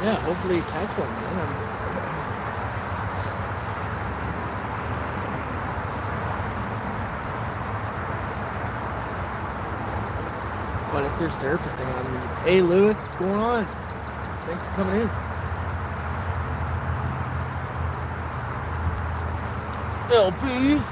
Yeah, hopefully you catch one, man. But if they're surfacing, hey Lewis, what's going on? Thanks for coming in. LB.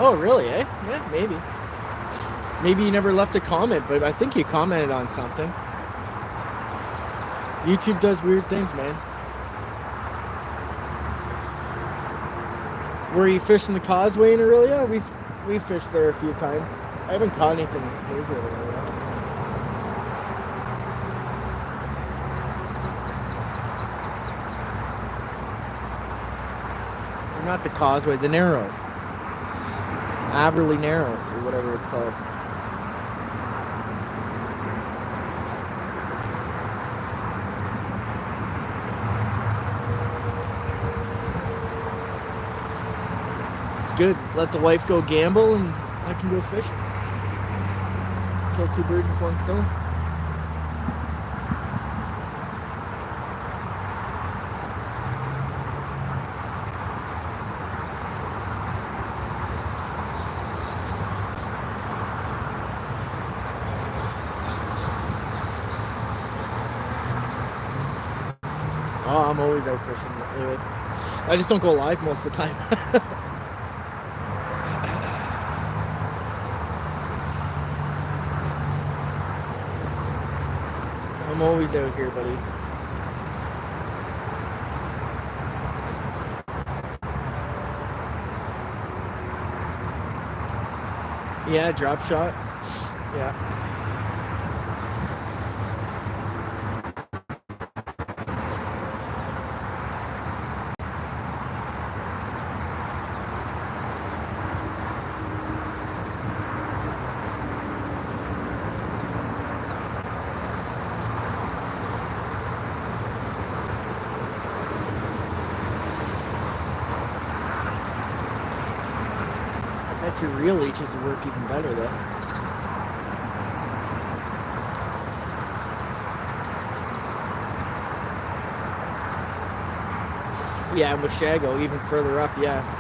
Oh, really, eh? Yeah, maybe. Maybe you never left a comment, but I think you commented on something. YouTube does weird things, man. Were you fishing the causeway in Aurelia? We fished there a few times. I haven't caught anything major over there. Not the causeway, the Narrows. Averly Narrows, or whatever it's called. It's good. Let the wife go gamble and I can go fishing. Kill 2 birds with 1 stone. Oh, I'm always out fishing, Lewis. I just don't go live most of the time. I'm always out here, buddy. Yeah, drop shot. Yeah. I bet your reel leeches would work even better though. Yeah, and with Shago, even further up, yeah.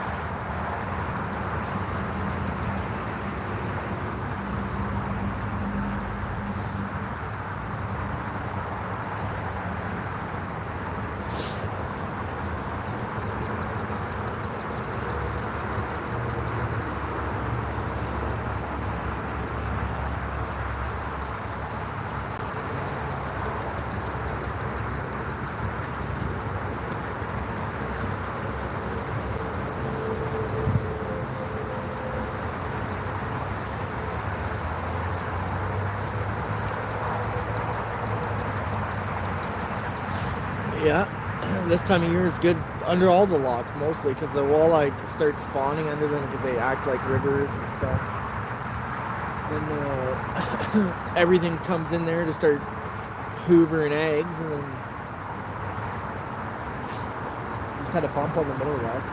Yeah, this time of year is good under all the locks mostly because the walleye start spawning under them because they act like rivers and stuff. And everything comes in there to start hoovering eggs, and then just had a bump on the middle rod.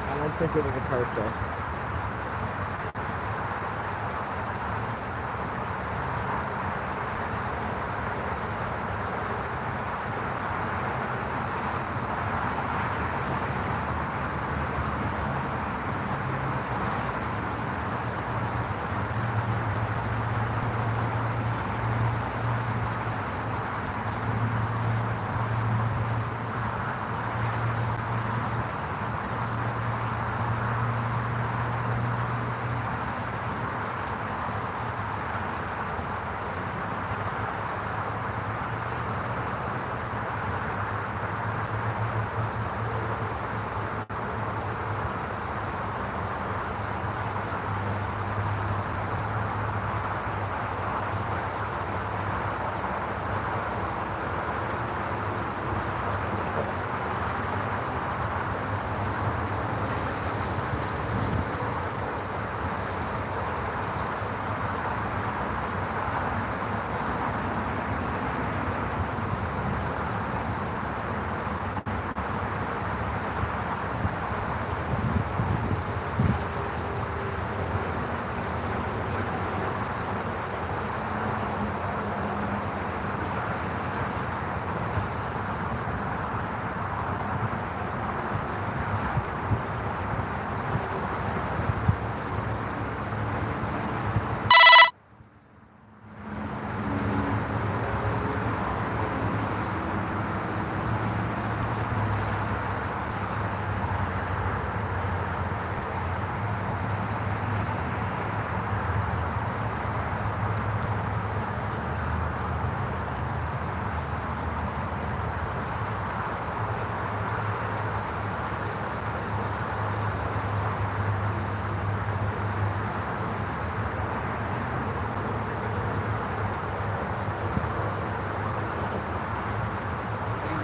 I don't think it was a carp though.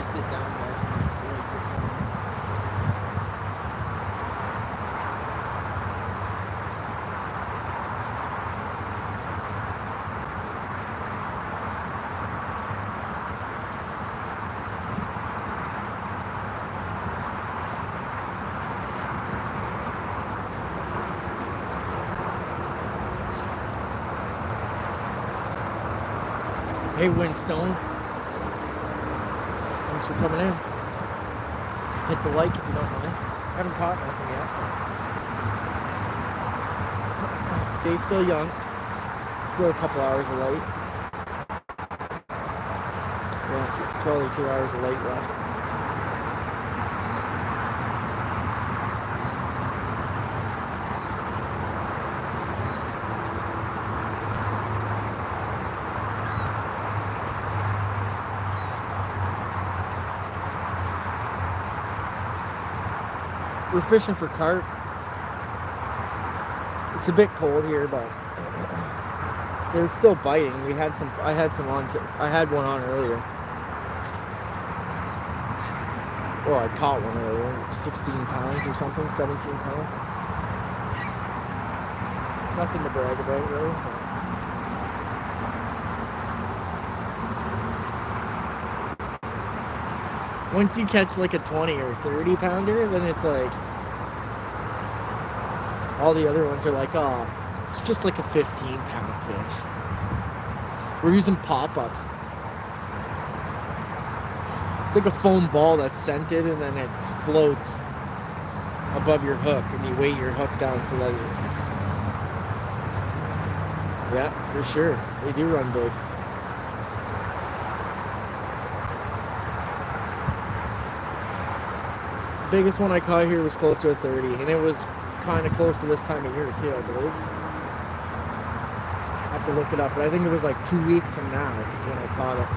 Sit down, guys. My legs are killing me. Hey, Windstone. Thanks for coming in. Hit the like if you don't mind. I haven't caught nothing yet. Day's still young. Still a couple hours of light. Yeah, probably 2 hours of light left. We're fishing for carp. It's a bit cold here, but they're still biting. I had one on earlier. Or I caught one earlier, 16 pounds or something, 17 pounds. Nothing to brag about, really. Once you catch like a 20 or 30 pounder, then it's like, all the other ones are like, oh, it's just like a 15-pound fish. We're using pop-ups. It's like a foam ball that's scented, and then it floats above your hook, and you weight your hook down so that it... Yeah, for sure. They do run big. Biggest one I caught here was close to a 30, and it was kind of close to this time of year too, I believe. I have to look it up, but I think it was like 2 weeks from now is when I caught it.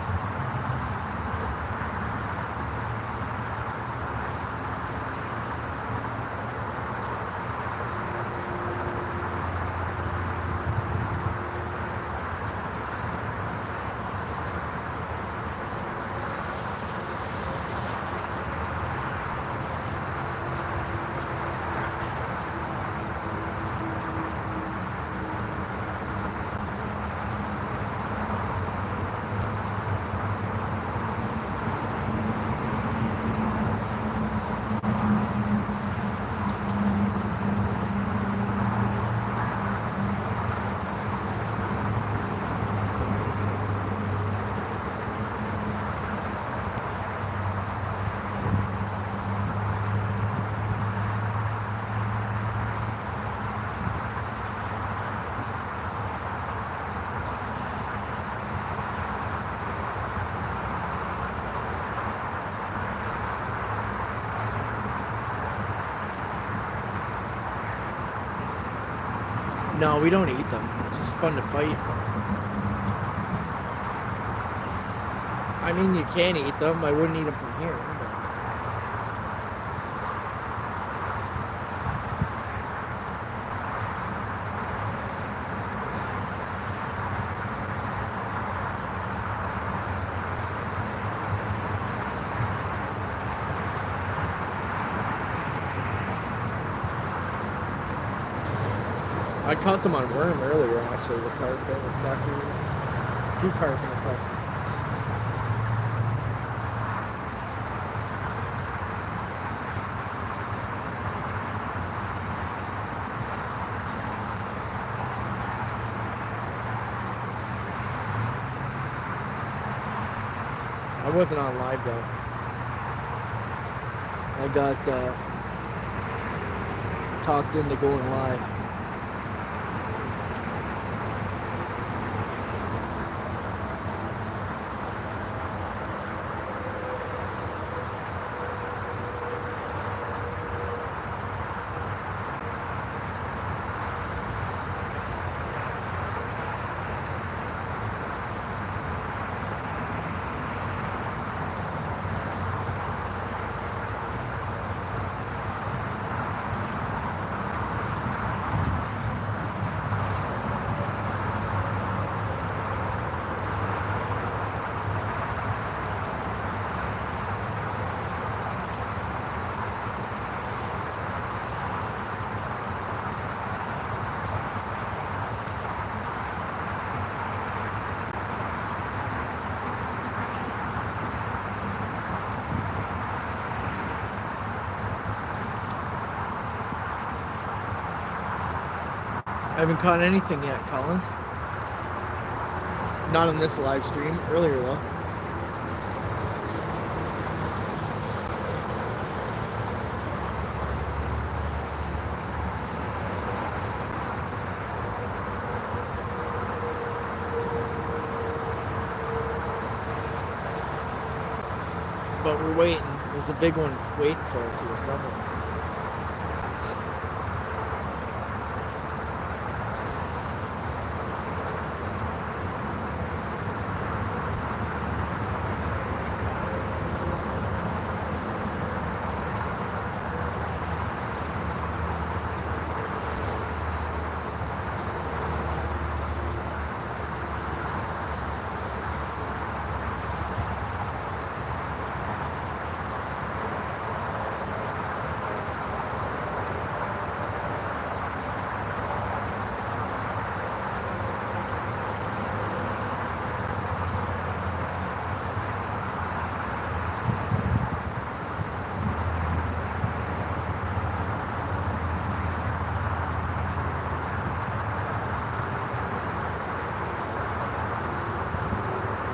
No, we don't eat them. It's just fun to fight. I mean, you can eat them. I wouldn't eat them from here. I caught them on worm earlier, actually, the carp and the sucker. 2 carp and a sucker. I wasn't on live though. I got talked into going live. I haven't caught anything yet, Collins. Not on this live stream. Earlier, though. But we're waiting. There's a big one waiting for us here somewhere.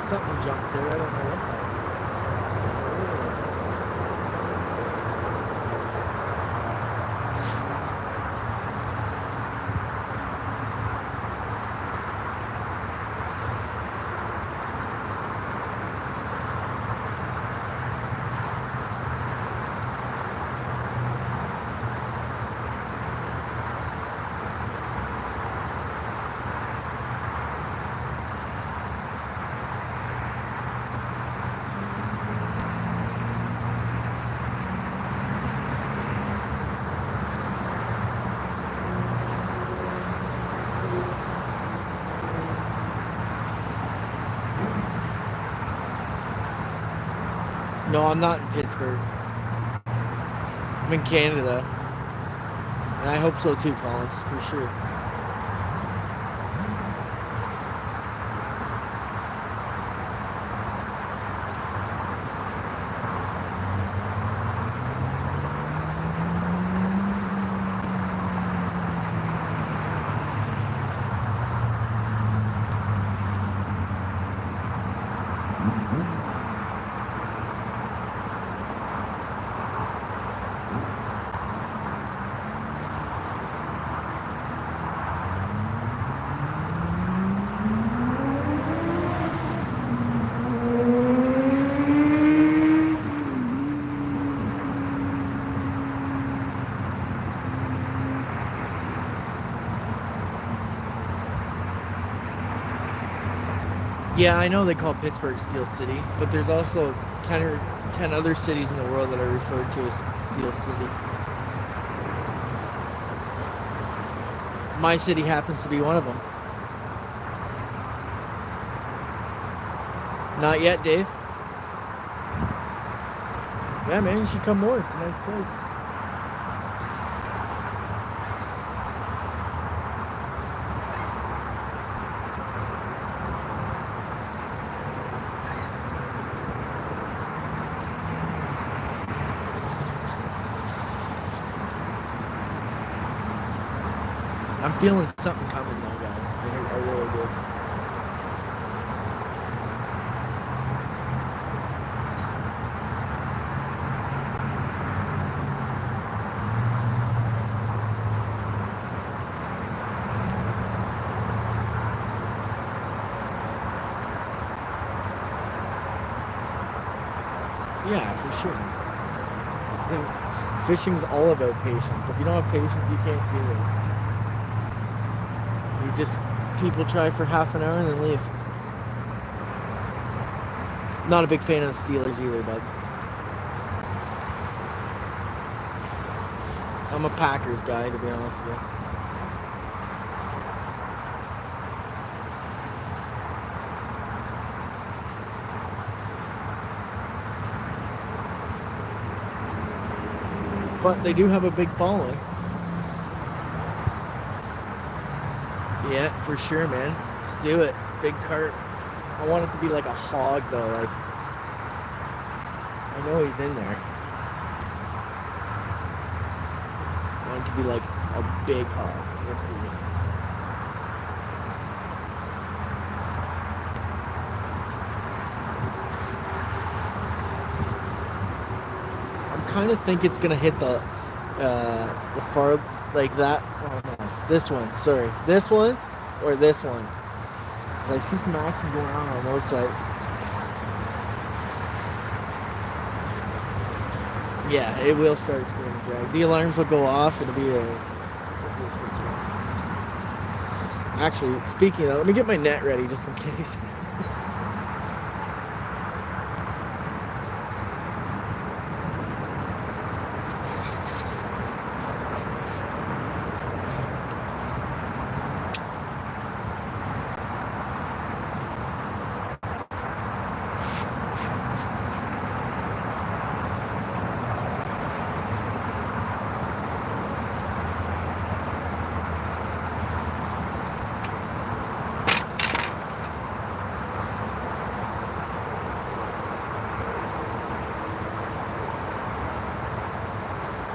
something jumped there. I don't know what that is. No, I'm not in Pittsburgh. I'm in Canada. And I hope so too, Collins, for sure. Yeah, I know they call Pittsburgh Steel City, but there's also 10 other cities in the world that are referred to as Steel City. My city happens to be one of them. Not yet, Dave. Yeah, man, you should come more. It's a nice place. I'm feeling something coming though, guys. I really do. Yeah, for sure. Fishing's all about patience. If you don't have patience, you can't do this. People try for half an hour and then leave. Not a big fan of the Steelers either, bud. I'm a Packers guy, to be honest with you. But they do have a big following. Yeah, for sure, man. Let's do it. Big carp. I want it to be like a hog, though. Like, I know he's in there. I want it to be like a big hog. Let's see. I'm kind of think it's gonna hit the far like that. Oh no, this one. Sorry, this one or this one. I see some action going on those sides. Yeah, it will start screaming drag. The alarms will go off. It'll be a. Actually, speaking of that, let me get my net ready just in case.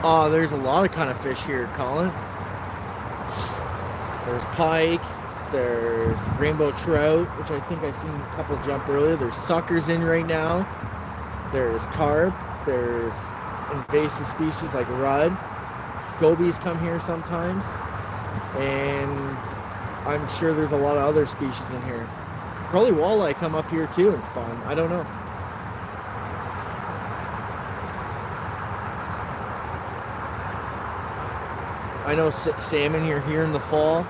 Oh, there's a lot of kind of fish here, Collins. There's pike, There's rainbow trout, which I think I seen a couple jump earlier. There's suckers in right now. There's carp. There's invasive species like rudd. Gobies come here sometimes. And I'm sure there's a lot of other species in here. Probably walleye come up here too and spawn. I don't know. I know salmon here in the fall.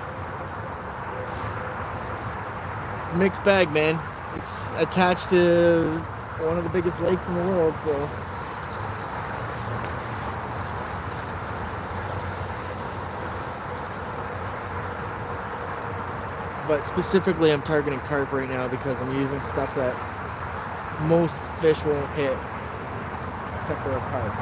It's a mixed bag, man. It's attached to one of the biggest lakes in the world, so. But specifically, I'm targeting carp right now because I'm using stuff that most fish won't hit, except for a carp.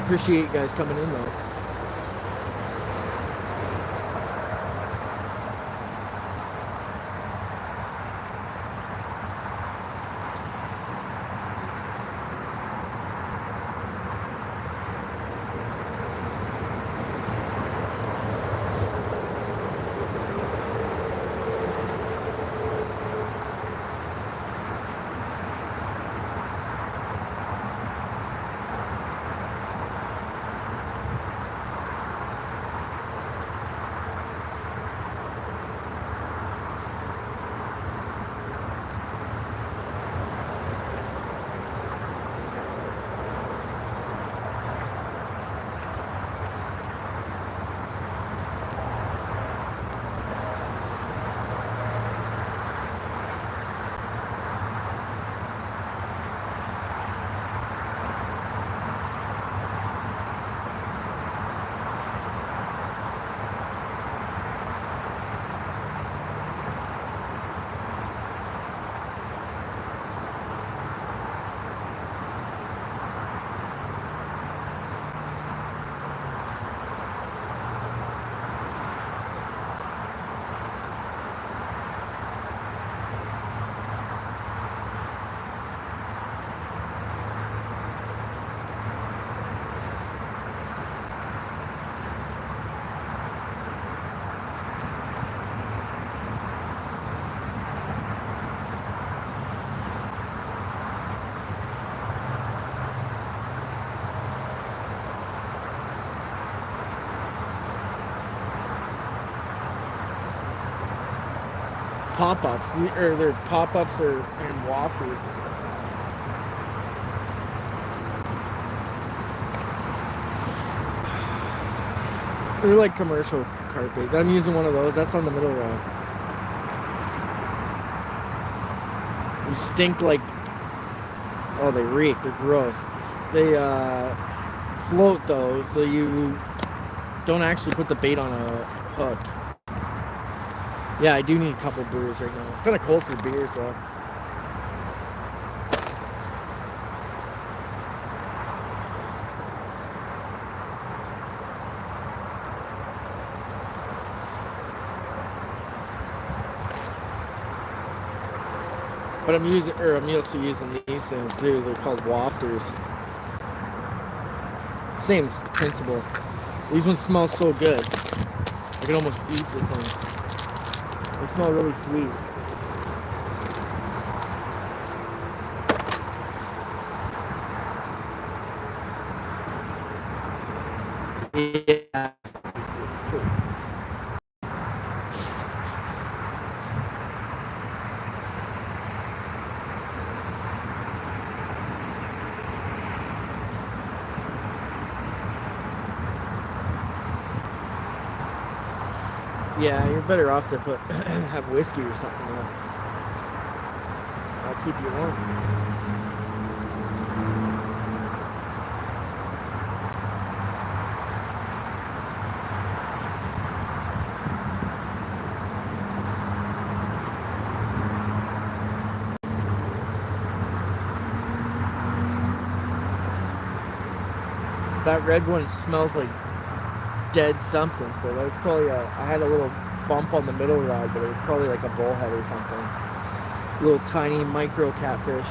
Appreciate you guys coming in though. Pop-ups, or they're pop-ups or and wafters. They're like commercial carp bait. I'm using one of those. That's on the middle rod. They stink like, oh, they reek. They're gross. They float though, so you don't actually put the bait on a hook. Yeah, I do need a couple brews right now. It's kind of cold for beers, though. But I'm also using these things too. They're called wafters. Same principle. These ones smell so good. I can almost eat the things. They smell really sweet. Yeah. Yeah, you're better off to have whiskey or something though. I'll keep you warm. That red one smells like dead something, so that was probably I had a little bump on the middle rod, but it was probably like a bullhead or something. Little tiny micro catfish.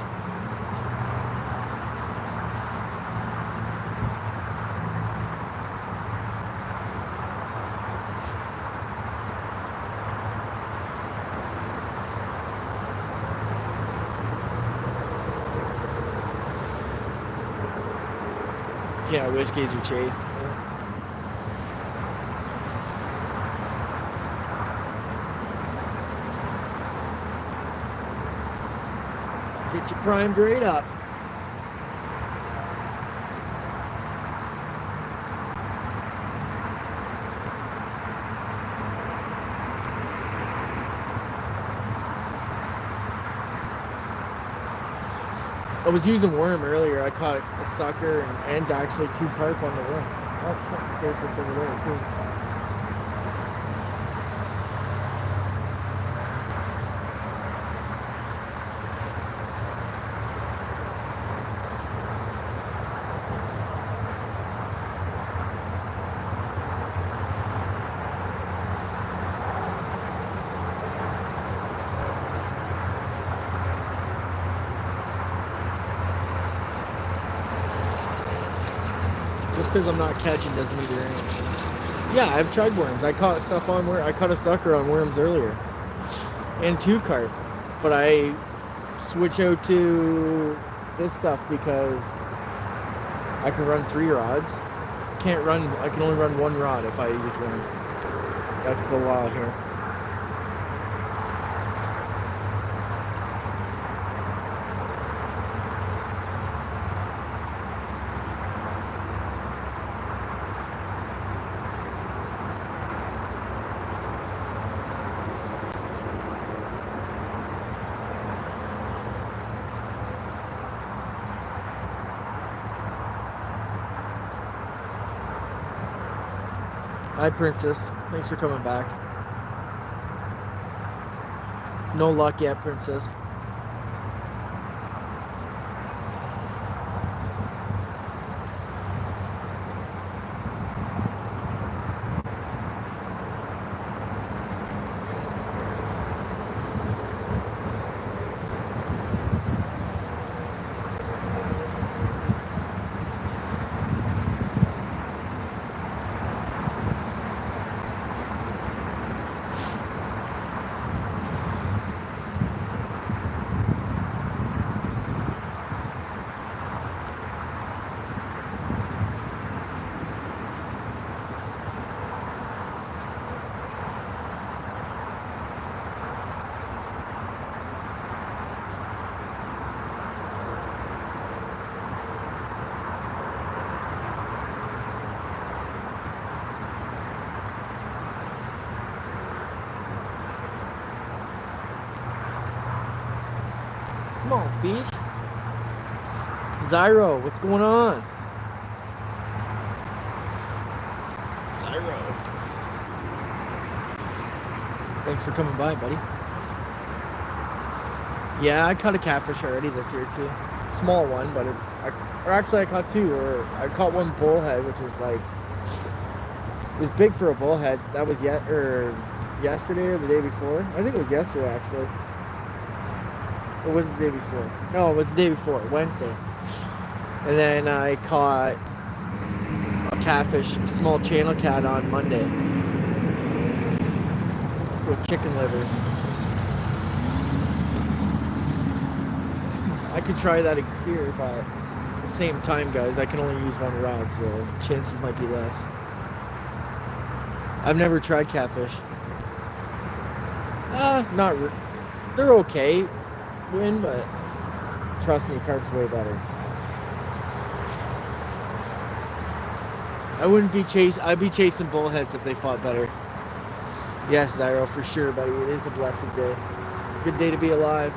Yeah, whiskey's your chase. Get you primed right up. I was using worm earlier. I caught a sucker and actually 2 carp on the worm. Oh, something surfaced over there too. Just because I'm not catching doesn't mean there ain't. Yeah, I've tried worms. I caught stuff on worms. I caught a sucker on worms earlier. And 2 carp. But I switch out to this stuff because I can run 3 rods. I can only run 1 rod if I use worm. That's the law here. Hi, Princess. Thanks for coming back. No luck yet, Princess. Come on, fish. Zyro, what's going on? Zyro. Thanks for coming by, buddy. Yeah, I caught a catfish already this year too. Small one, but I caught 2. Or I caught 1 bullhead, which was like, it was big for a bullhead. That was yesterday or the day before. I think it was yesterday actually. Or was it the day before? No, it was the day before, Wednesday. And then I caught a catfish, a small channel cat on Monday with chicken livers. I could try that here, but at the same time, guys, I can only use 1 rod, so chances might be less. I've never tried catfish. They're okay. But trust me, carp's way better. I'd be chasing bullheads if they fought better. Yes, Zyro, for sure, buddy. It is a blessed day. Good day to be alive.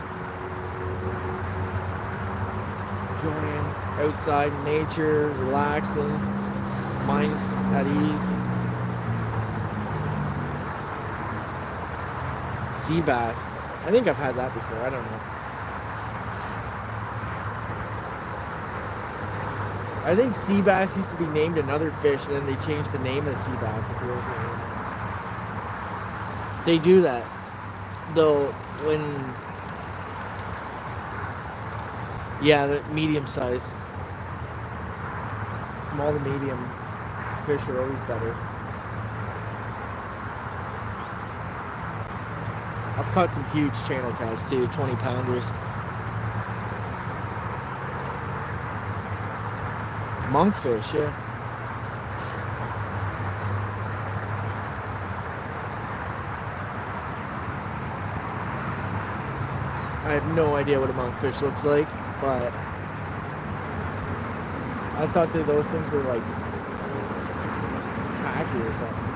Enjoying outside nature, relaxing, mind's at ease. Sea bass. I think I've had that before. I don't know. I think sea bass used to be named another fish, and then they changed the name of sea bass. If you're They do that. Though, when... Yeah, the medium size. Small to medium fish are always better. I've caught some huge channel casts too, 20 pounders. Monkfish, yeah. I have no idea what a monkfish looks like, but I thought that those things were like tacky or something.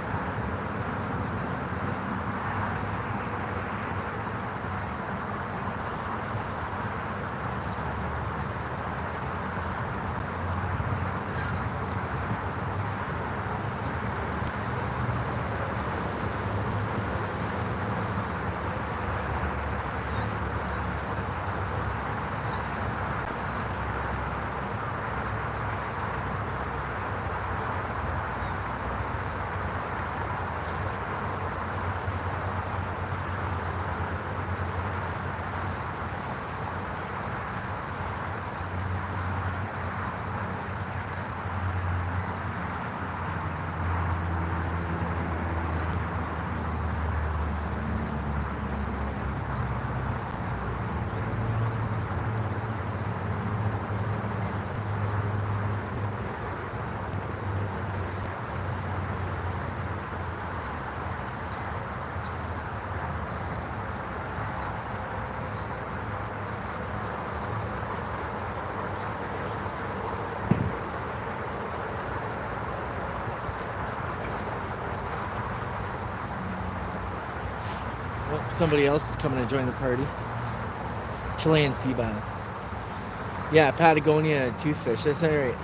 Somebody else is coming to join the party. Chilean sea bass. Yeah, Patagonia toothfish. That's all right.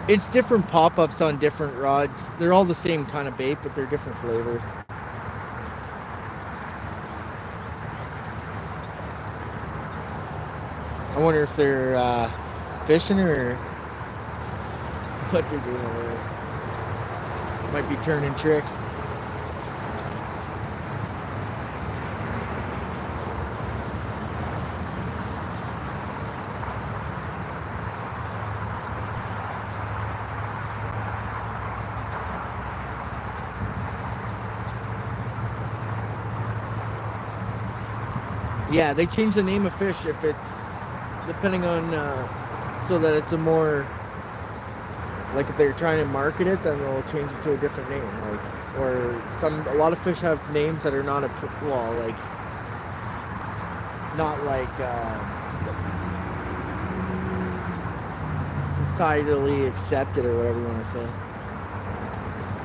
It's different pop-ups on different rods. They're all the same kind of bait, but they're different flavors. I wonder if they're fishing or what they're doing over there. Might be turning tricks. Yeah, they change the name of fish if it's depending on so that it's a more, like if they're trying to market it, then they'll change it to a different name, like, or a lot of fish have names that are not societally accepted or whatever you want to say.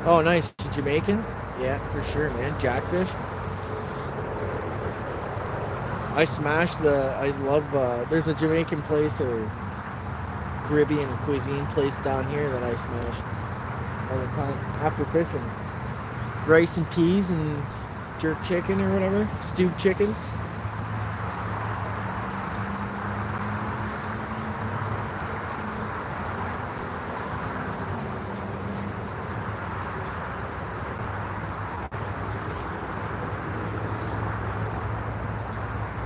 Oh, nice. Jamaican? Yeah, for sure, man. Jackfish. I love, there's a Jamaican place or Caribbean cuisine place down here that I smash all the time after fishing. Rice and peas and jerk chicken or whatever, stewed chicken.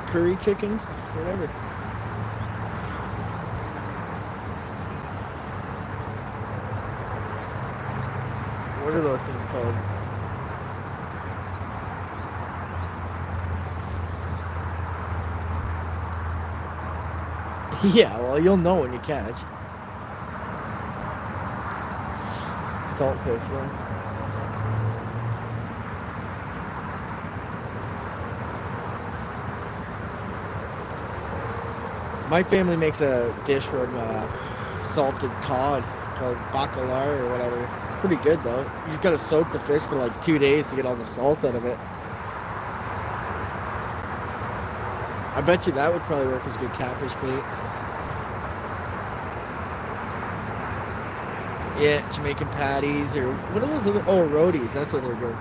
Curry chicken, whatever. What are those things called? Yeah, well, you'll know when you catch. Saltfish, yeah. My family makes a dish from salted cod called bacalhau or whatever. It's pretty good though. You just gotta soak the fish for like 2 days to get all the salt out of it. I bet you that would probably work as good catfish bait. Yeah, Jamaican patties or what are those other? Oh, roadies. That's what they're good.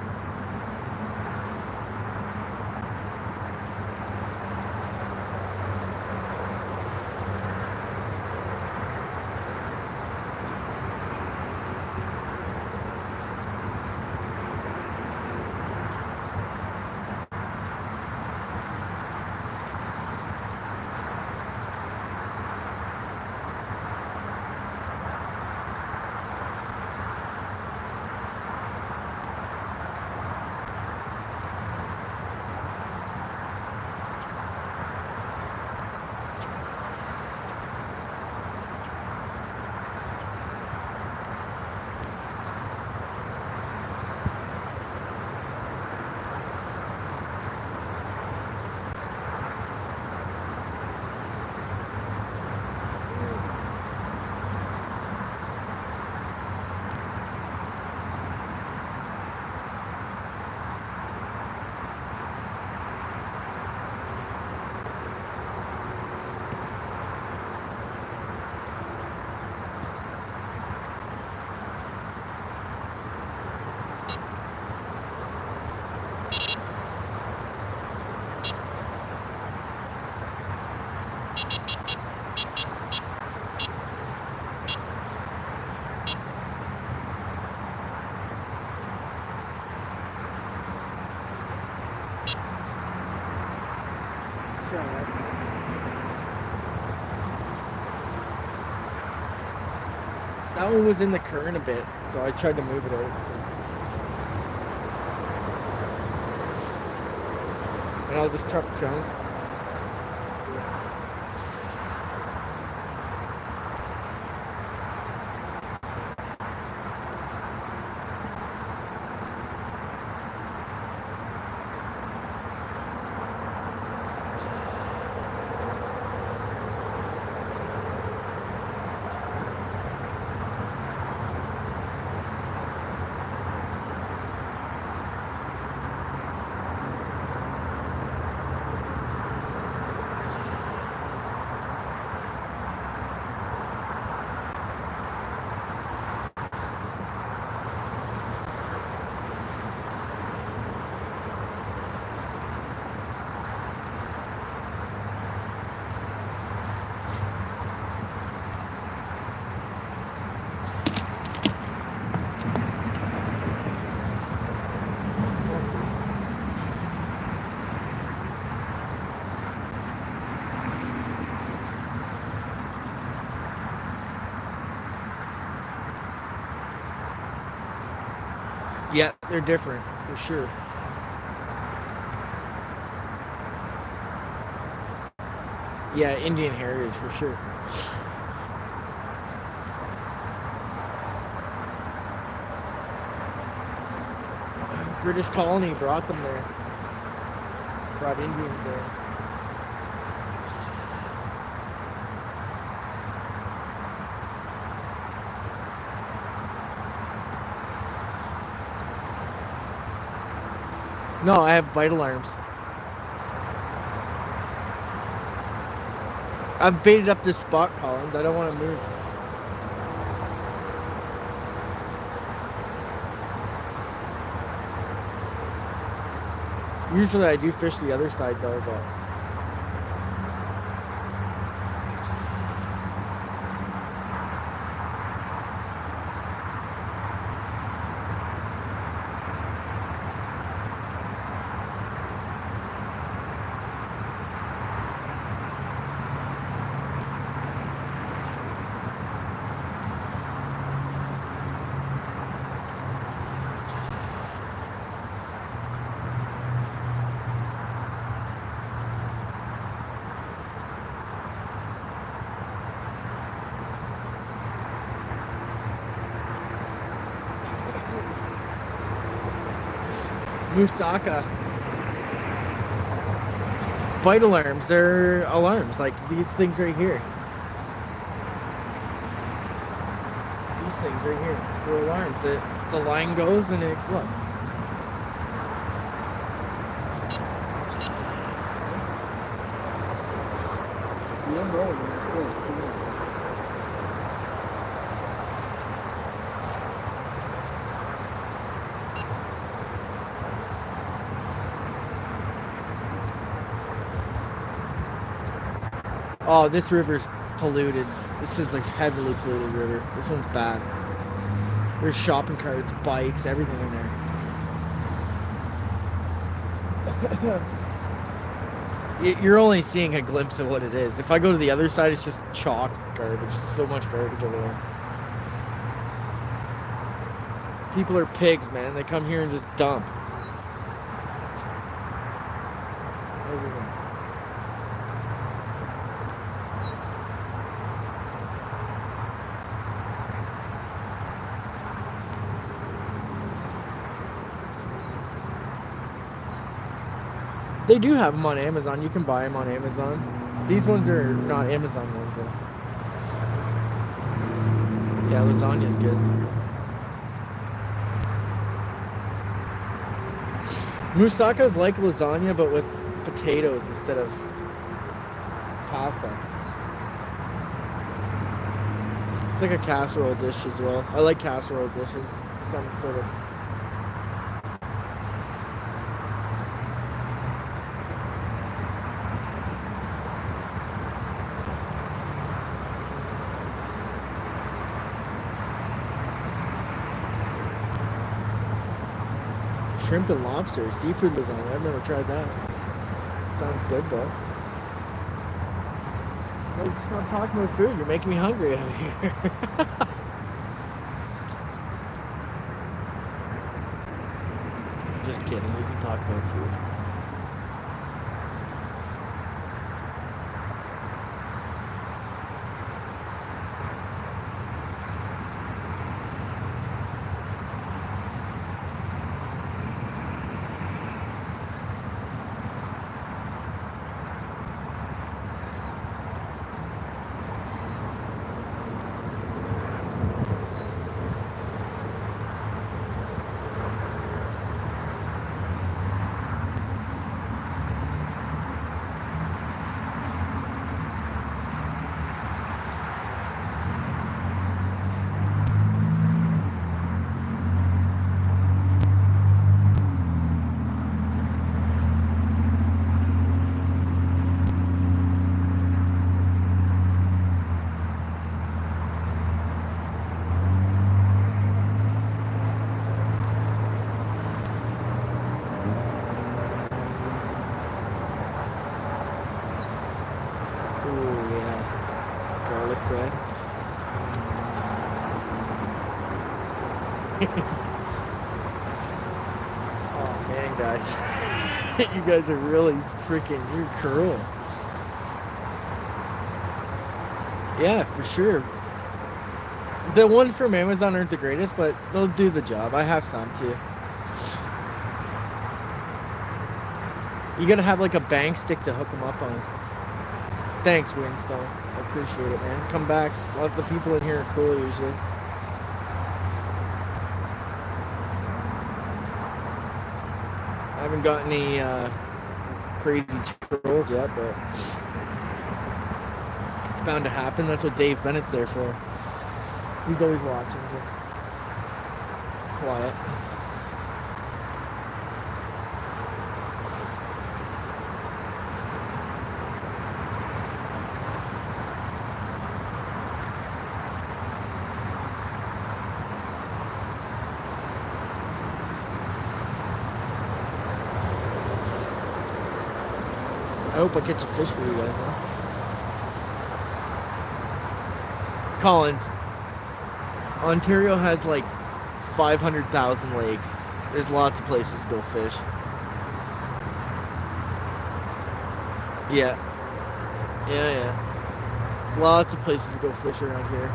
try that. That one was in the current a bit, so I tried to move it out. And I'll just truck junk. Yeah, they're different, for sure. Yeah, Indian heritage, for sure. British colony brought them there. Brought Indians there. No, I have bite alarms. I've baited up this spot, Collins. I don't want to move. Usually I do fish the other side though, but Musaka. Bite alarms, they're alarms, like these things right here. These things right here, they're alarms. The line goes and it, look. Oh, this river's polluted. This is like heavily polluted river. This one's bad. There's shopping carts, bikes, everything in there. You're only seeing a glimpse of what it is. If I go to the other side, it's just chalk garbage. There's so much garbage over there. People are pigs, man. They come here and just dump. Everything. They do have them on Amazon. You can buy them on Amazon. These ones are not Amazon ones, though. Yeah, lasagna's good. Moussaka's like lasagna, but with potatoes instead of pasta. It's like a casserole dish as well. I like casserole dishes. Some sort of... Shrimp and lobster, seafood lasagna. I've never tried that. Sounds good though. Let's stop talking about food. You're making me hungry out here. Just kidding. We can talk about food. Oh man, guys. You guys are really freaking, you're cool. Yeah, for sure. The ones from Amazon aren't the greatest, but they'll do the job. I have some too. You gotta have like a bang stick to hook them up on. Thanks, Wingstone. I appreciate it, man. Come back. A lot of the people in here are cool usually. I haven't got any crazy trolls yet, but it's bound to happen. That's what Dave Bennett's there for. He's always watching, just quiet. I hope I catch a fish for you guys, huh? Collins, Ontario has like 500,000 lakes. There's lots of places to go fish. Yeah. Lots of places to go fish around here.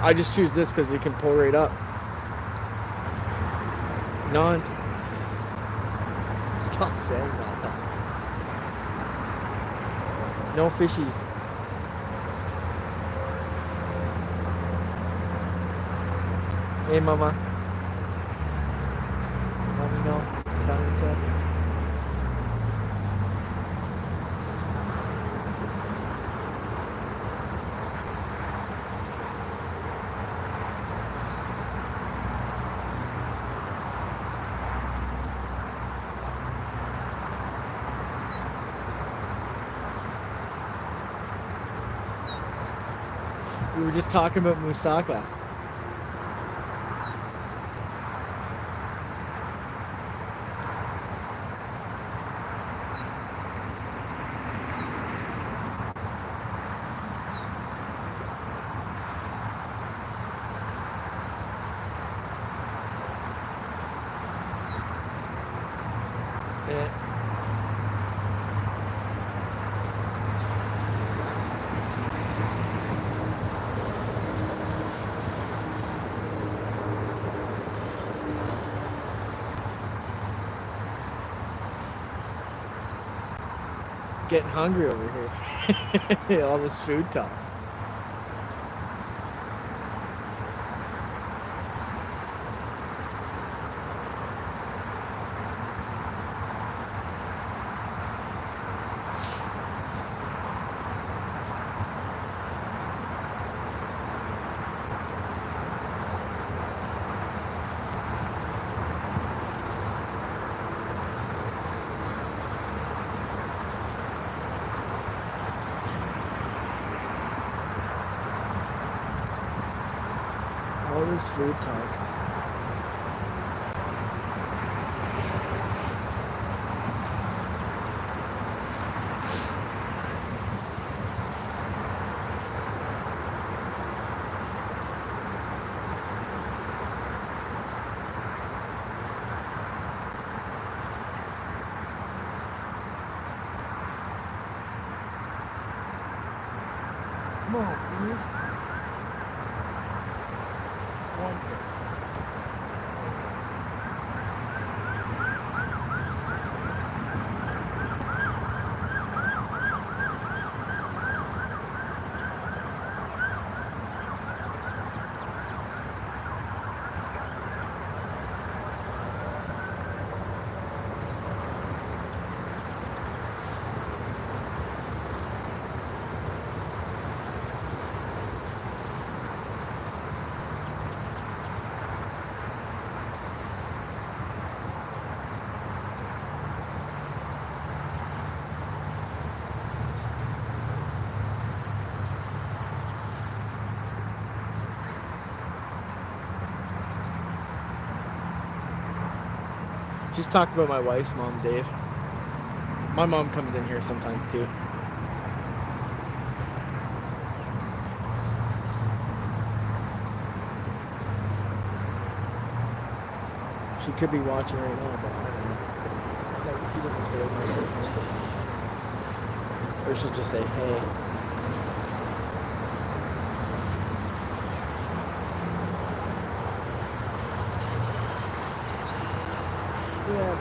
I just choose this because it can pull right up. Nonsense. Stop saying that. No fishies. Hey, Mama. Mommy, no. Coming to. We were just talking about moussaka. Getting hungry over here. All this food talk. All this food talk. Come on, fish. It's one fish. Just talked about my wife's mom, Dave. My mom comes in here sometimes too. She could be watching right now, but I don't know. Like, she doesn't say it most sometimes. Or she'll just say, hey. Yeah.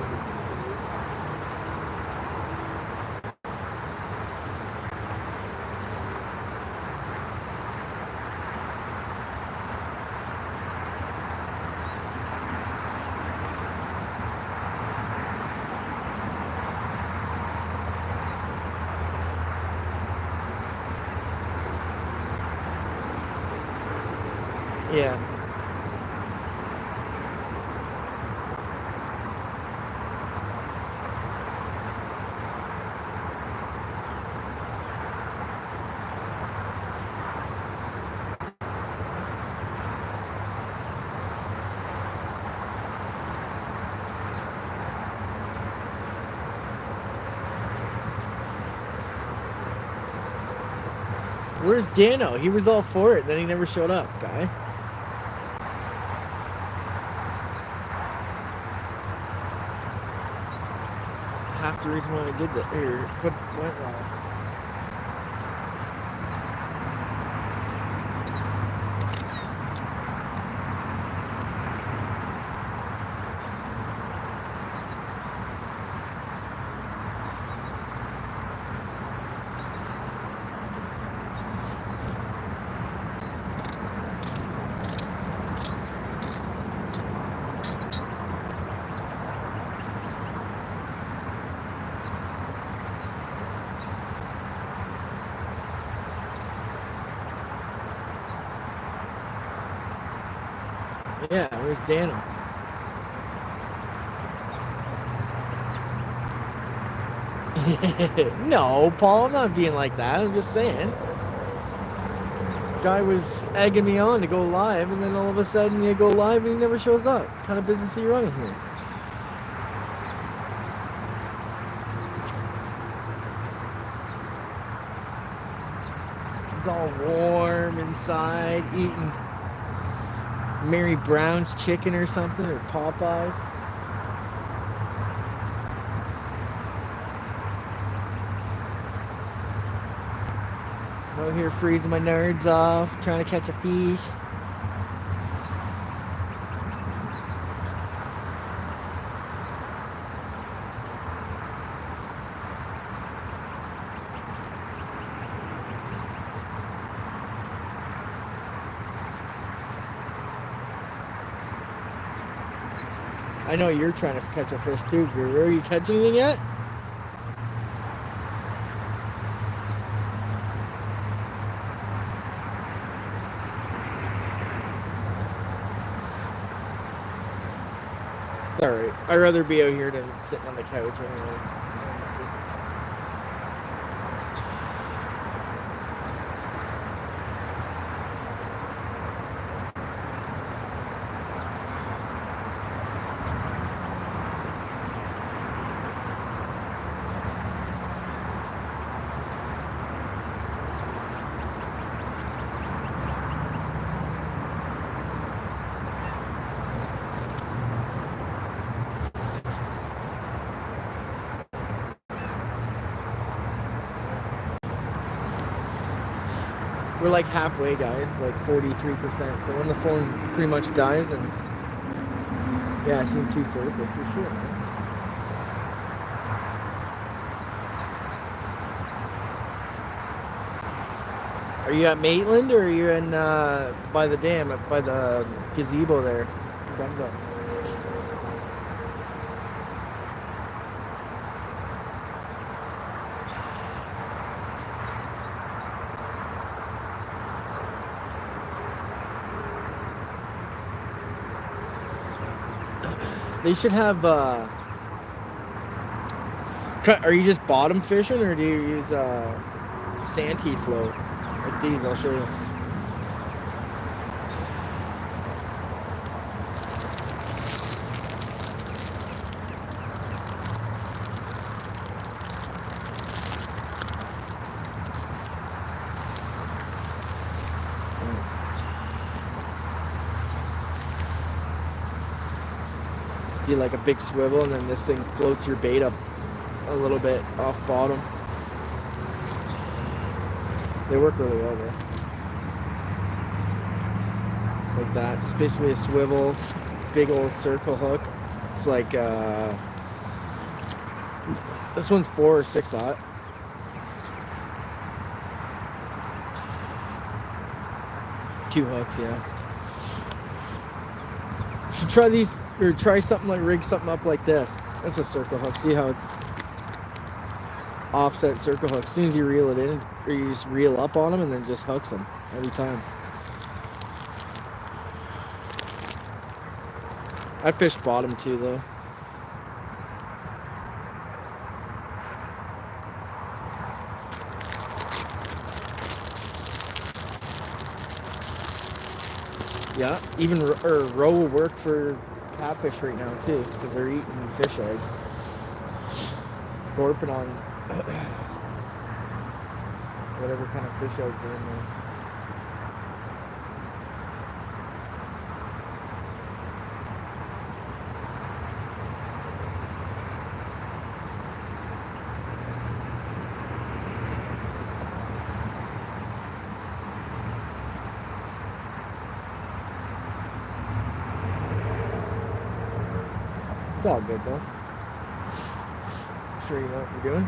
Yeah. Where's Dano? He was all for it, then he never showed up, guy. Half the reason why I did that, or went wrong. Yeah, where's Dano? No, Paul, I'm not being like that. I'm just saying. Guy was egging me on to go live, and then all of a sudden you go live and he never shows up. What kind of business are you running here? He's all warm inside, eating Mary Brown's chicken or something, or Popeyes. Out here freezing my nerds off, trying to catch a fish. I know you're trying to catch a fish too, Guru. Are you catching anything yet? It's alright. I'd rather be out here than sitting on the couch anyways. we're like halfway, guys, like 43%. So when the phone pretty much dies, and yeah, I seen 2 surface for sure, man. Are you at Maitland, or are you in by the dam, by the gazebo there? Gumbo. They should have. Are you just bottom fishing, or do you use Santee float? Like these, I'll show you. Do like a big swivel, and then this thing floats your bait up a little bit off bottom. They work really well there. It's like that, just basically a swivel, big old circle hook. It's like this one's 4 or 6/0. Two hooks, yeah. You should try these, or try something like, rig something up like this. That's a circle hook. See how it's offset circle hook. As soon as you reel it in, or you just reel up on them and then just hooks them every time. I fish bottom too, though. Yeah, even roe will work for catfish right now too, because they're eating fish eggs. Gorping on whatever kind of fish eggs are in there. It's all good though. I'm sure you know what you're doing.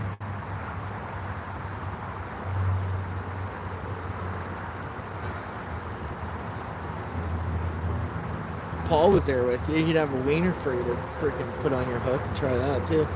If Paul was there with you, he'd have a wiener for you to freaking put on your hook and try that too.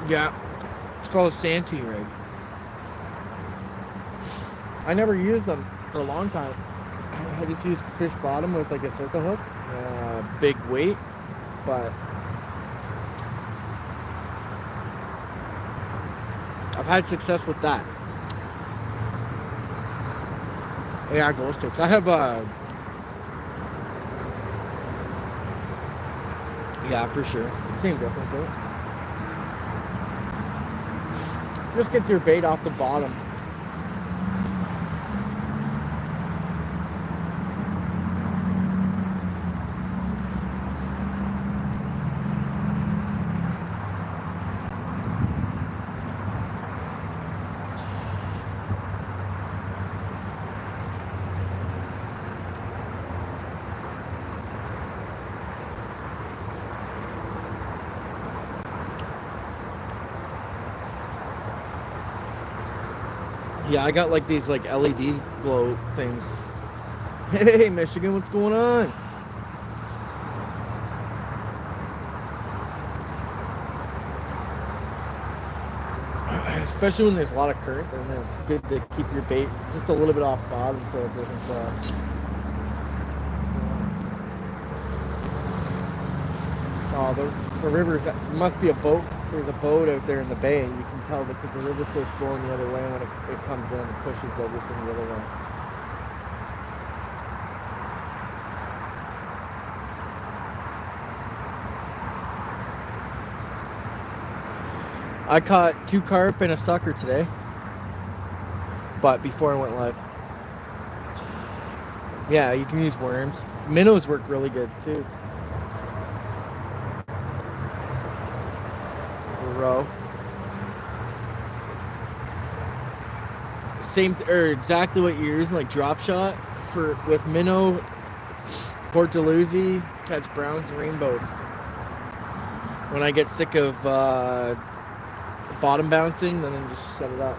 Yeah, it's called a Santee rig. I never used them for a long time. I just used fish bottom with like a circle hook, big weight, but I've had success with that. Yeah, glow sticks. I have yeah, for sure. Same difference, right? Just gets your bait off the bottom. Yeah, I got like these like LED glow things. Hey, Michigan, what's going on? Especially when there's a lot of current, and then it's good to keep your bait just a little bit off bottom so it doesn't. Oh, the rivers. Must be a boat. There's a boat out there in the bay. You can tell because the river starts flowing the other way when it comes in and pushes everything the other way. I caught 2 carp and a sucker today, but before I went live. Yeah, you can use worms. Minnows work really good too. Row. Same or exactly what you're using, like drop shot with minnow, Port Dalhousie, catch browns and rainbows. When I get sick of bottom bouncing, then I just set it up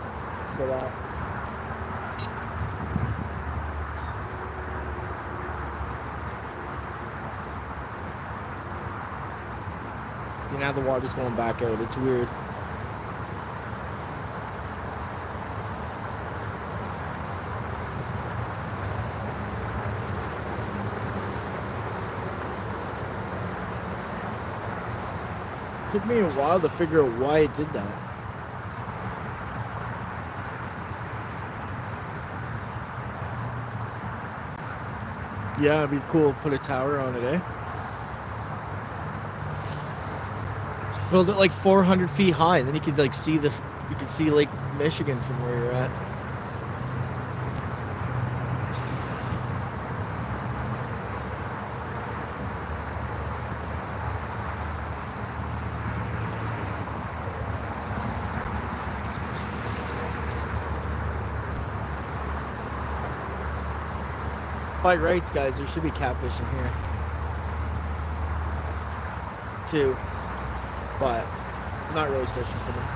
for that. See, now the water's going back out. It's weird. It took me a while to figure out why it did that. Yeah, it'd be cool to put a tower on it, eh? Build it like 400 feet high, and then you could like see Lake Michigan from where you're at. By rights, guys, there should be catfish in here too, but I'm not really fishing for them.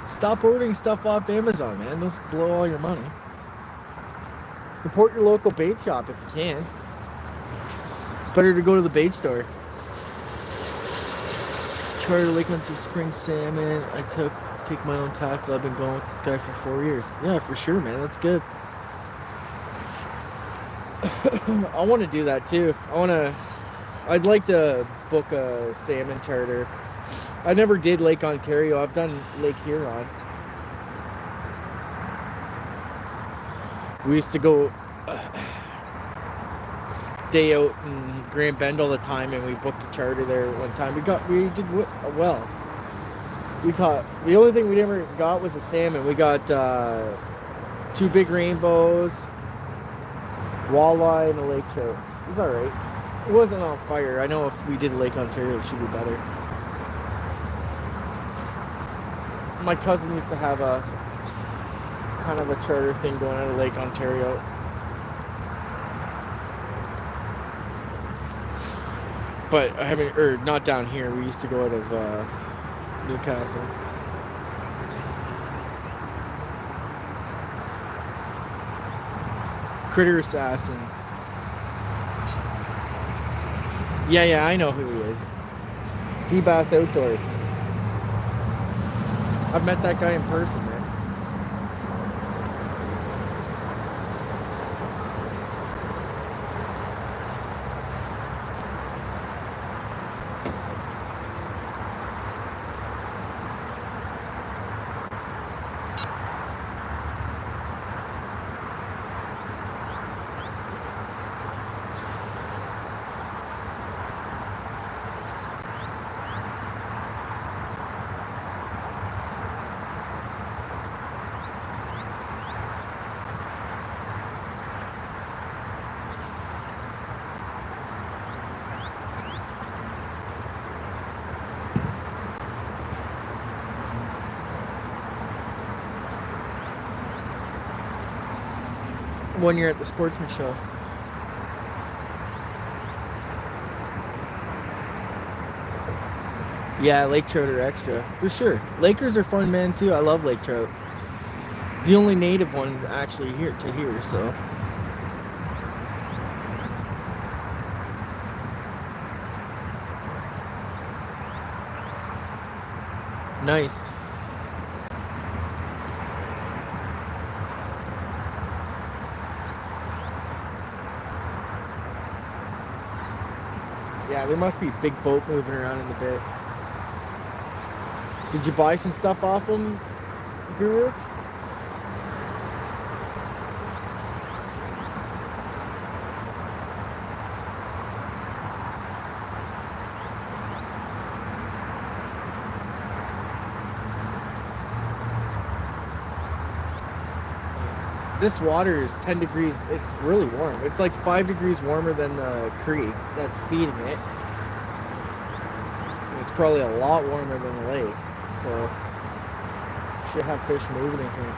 Stop ordering stuff off Amazon, man. Don't blow all your money. Support your local bait shop if you can. It's better to go to the bait store. Charter Lake on some spring salmon. I take my own tackle. I've been going with this guy for 4 years. Yeah, for sure, man. That's good. I want to do that too. I'd like to book a salmon charter. I never did Lake Ontario. I've done Lake Huron. We used to go stay out in Grand Bend all the time, and we booked a charter there one time. We did well. We caught, the only thing we never got was a salmon. We got 2 big rainbows, walleye, and a lake trout. It was alright. It wasn't on fire. I know if we did Lake Ontario, it should be better. My cousin used to have a kind of a charter thing going out of Lake Ontario. But I haven't, or not down here. We used to go out of Newcastle. Critter Assassin. Yeah, I know who he is. Seabass Outdoors. I've met that guy in person, man. When you're at the sportsman show. Yeah, lake trout are extra, for sure. Lakers are fun, man, too. I love lake trout. It's the only native one actually here, so. Nice. Yeah, there must be a big boat moving around in the bay. Did you buy some stuff off them, Guru? This water is 10 degrees. It's really warm. It's like 5 degrees warmer than the creek that's feeding it. It's probably a lot warmer than the lake. So, should have fish moving in here.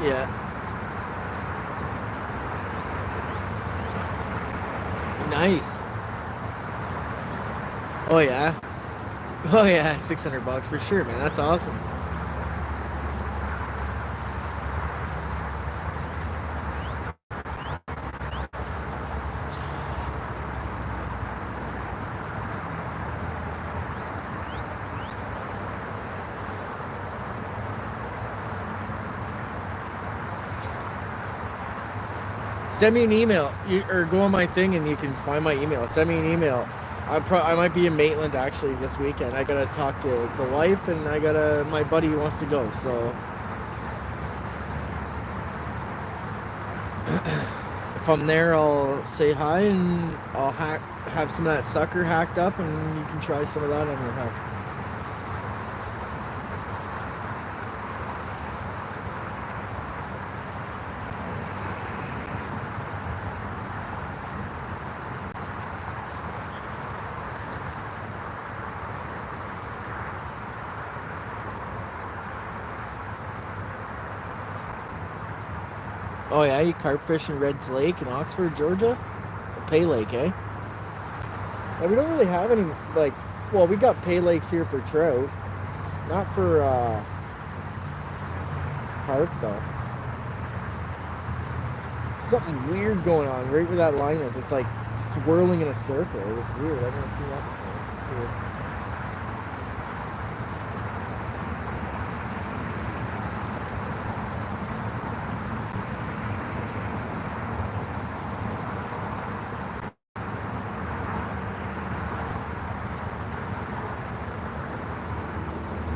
Yeah. Nice. Oh yeah. Oh yeah, $600 for sure, man. That's awesome. Send me an email, or go on my thing and you can find my email. Send me an email. I might be in Maitland actually this weekend. I gotta talk to the wife, and my buddy who wants to go. So if I'm there, I'll say hi, and I'll have some of that sucker hacked up, and you can try some of that on your hook. Oh yeah, you carp fish in Red's Lake in Oxford, Georgia? Pay Lake, eh? Yeah, we don't really have any, like, well, we got pay lakes here for trout. Not for, carp, though. Something weird going on right where that line is. It's like swirling in a circle. It was weird. I've never seen that before. Weird.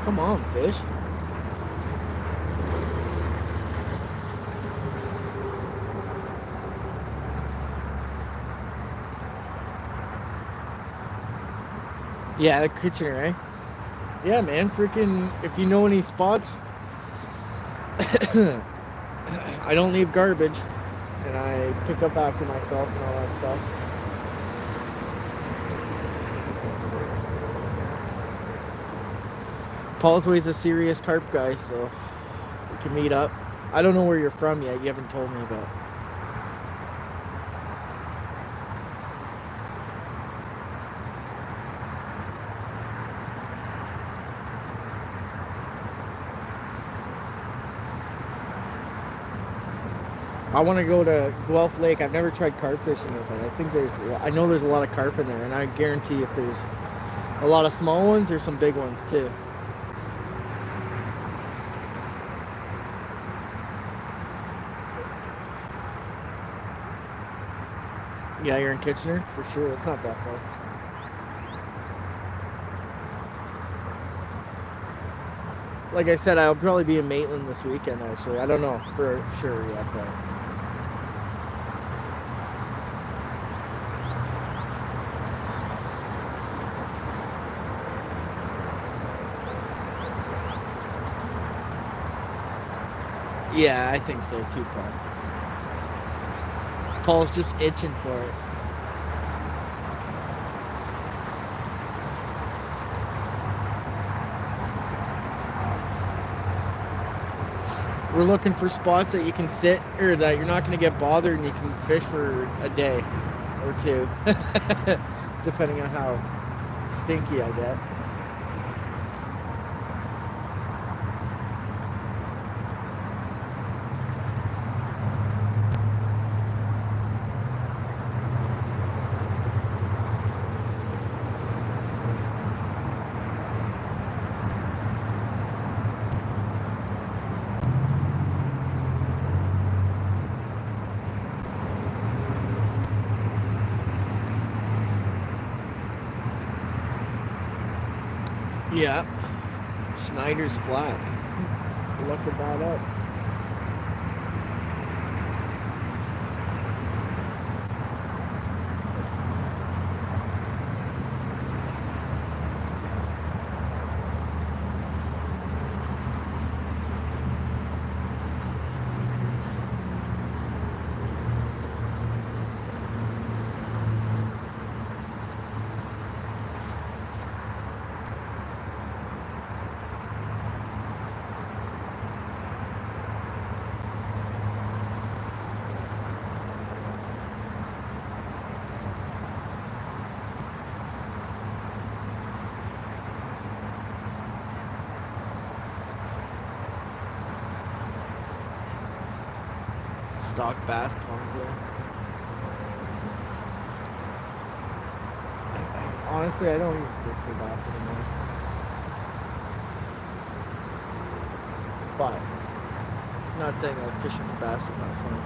Come on, fish. Yeah, the Kitchener, eh? Yeah, man, freaking, if you know any spots, I don't leave garbage, and I pick up after myself and all that stuff. Paul's always a serious carp guy, so we can meet up. I don't know where you're from yet. You haven't told me about. I want to go to Guelph Lake. I've never tried carp fishing it, but I know there's a lot of carp in there, and I guarantee if there's a lot of small ones, there's some big ones too. Yeah, you're in Kitchener? For sure. It's not that far. Like I said, I'll probably be in Maitland this weekend, actually. I don't know for sure yet, but... Yeah, I think so too, Paul. Paul's just itching for it. We're looking for spots that you can sit, or that you're not going to get bothered and you can fish for a day or two, depending on how stinky I get. Yeah, Schneider's Flats. Look at that up. Stock bass pond there. Honestly, I don't even fish for bass anymore. But I'm not saying that fishing for bass is not fun.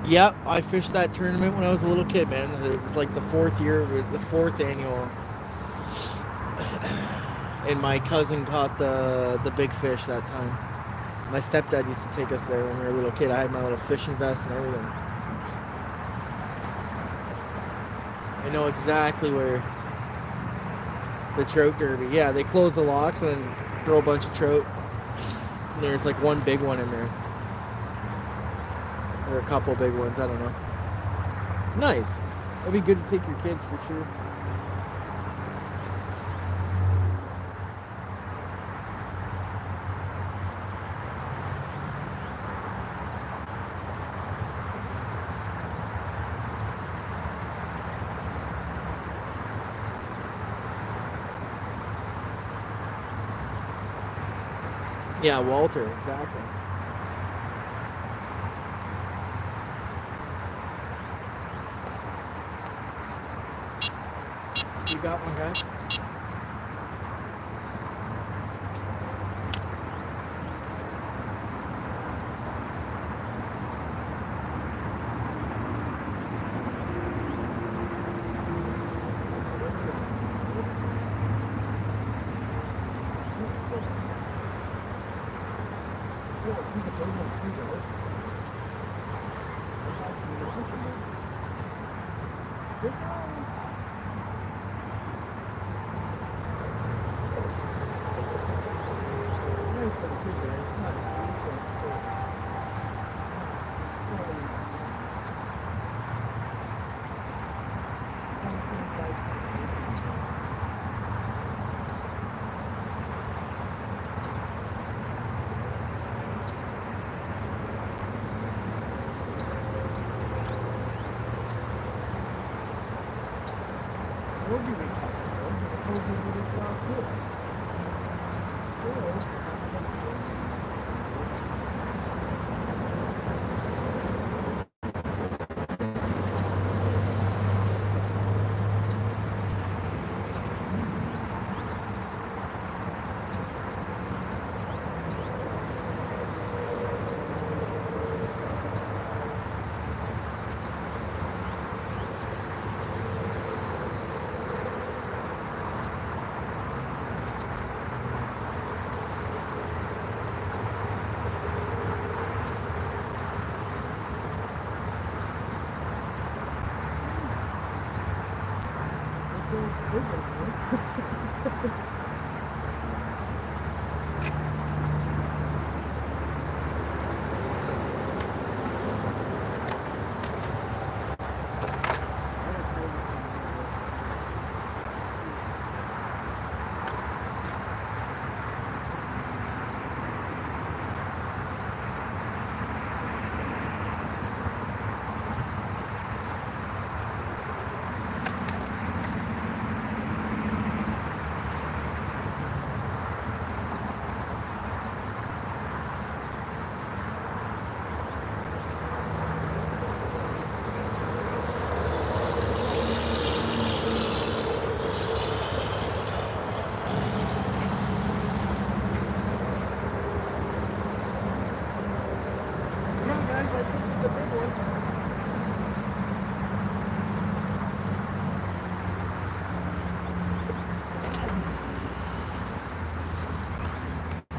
Yep, I fished that tournament when I was a little kid, man. It was like the fourth annual. And my cousin caught the big fish that time. My stepdad used to take us there when we were a little kid. I had my little fishing vest and everything. I know exactly where the trout derby. Yeah, they close the locks and then throw a bunch of trout. And there's like one big one in there. Or a couple big ones, I don't know. Nice. That'd be good to take your kids for sure. Yeah, Walter, exactly. You got one, guys?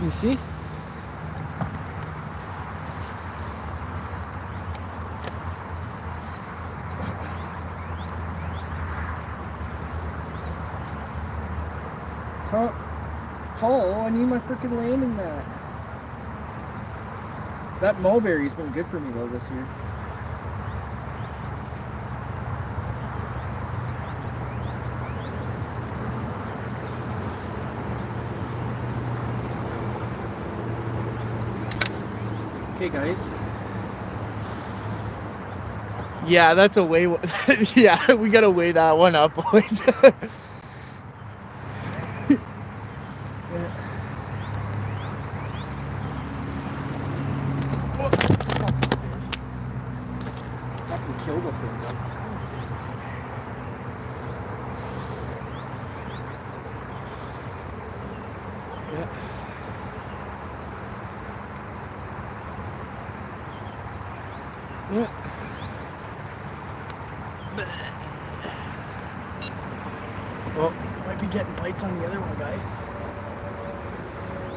You see? Paul, I need my freaking landing mat. That mulberry's been good for me though this year. Okay, guys. Yeah, that's a weigh. Yeah, we gotta weigh that one up, boys. Fucking killed the thing, bro. Yeah. Yeah. Well, might be getting bites on the other one, guys.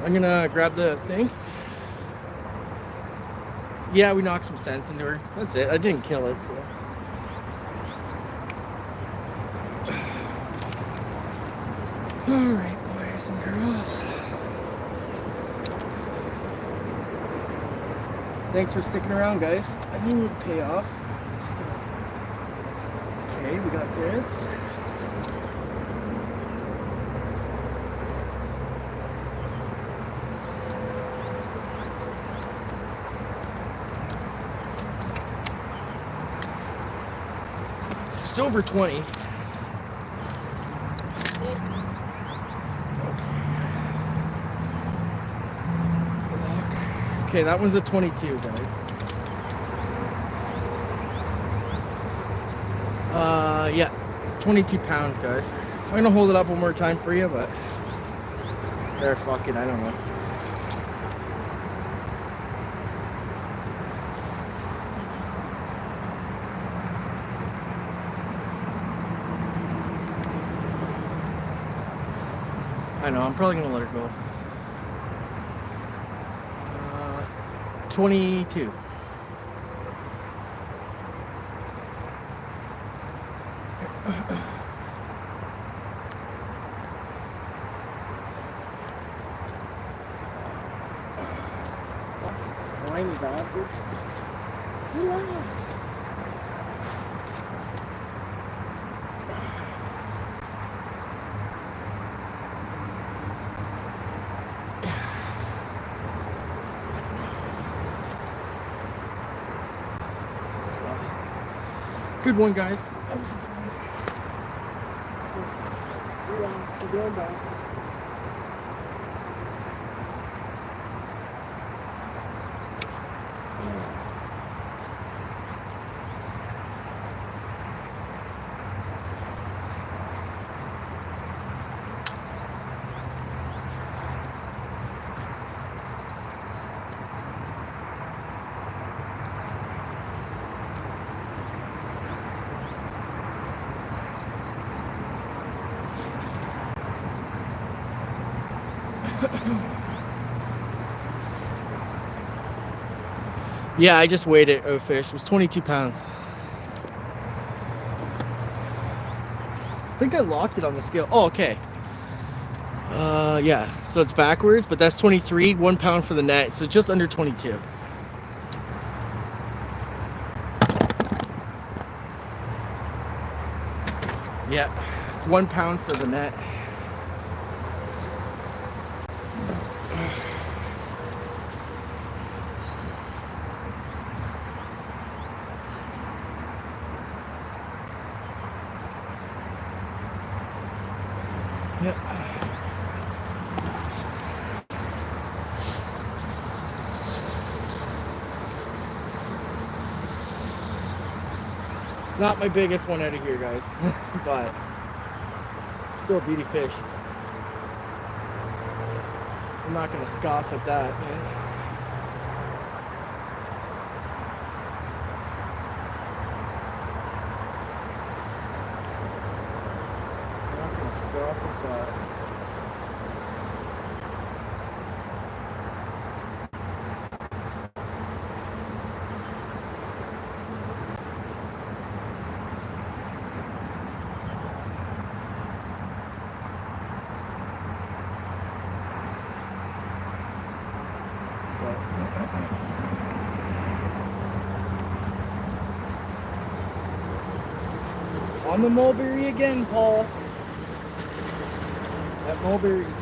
I'm gonna grab the thing. Yeah, we knocked some sense into her. That's it. I didn't kill it. So. All right, boys and girls. Thanks for sticking around, guys. I think it would pay off. Just gonna. Okay, we got this. Just over 20. Okay, that one's a 22, guys. Yeah, it's 22 pounds, guys. I'm gonna hold it up one more time for you, but there, fuck it, I don't know. I know, I'm probably gonna let her go. 22. Slimy bastard. Relax. Good one, guys. That was a good one. Relax, you're going back. Yeah, I just weighed it, fish. It was 22 pounds. I think I locked it on the scale. Oh, okay. Yeah, so it's backwards, but that's 23, 1 pound for the net, so just under 22. Yeah, it's 1 pound for the net. Yeah. It's not my biggest one out of here, guys, but still a beauty fish. I'm not gonna scoff at that, man. I'm not gonna scoff at that. but on the mulberry again, Paul. That mulberry is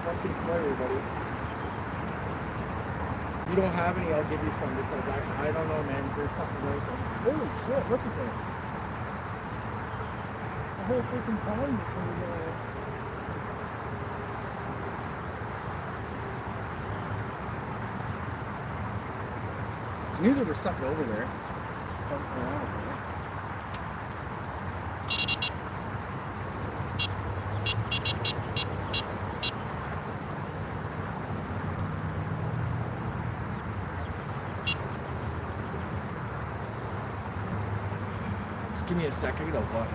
fucking fire, buddy. If you don't have any, I'll give you some because I don't know, man. There's something right there. Holy shit, look at this. The whole freaking pond is coming down. I knew there was something over there. Something around there. Just give me a second, I gotta look.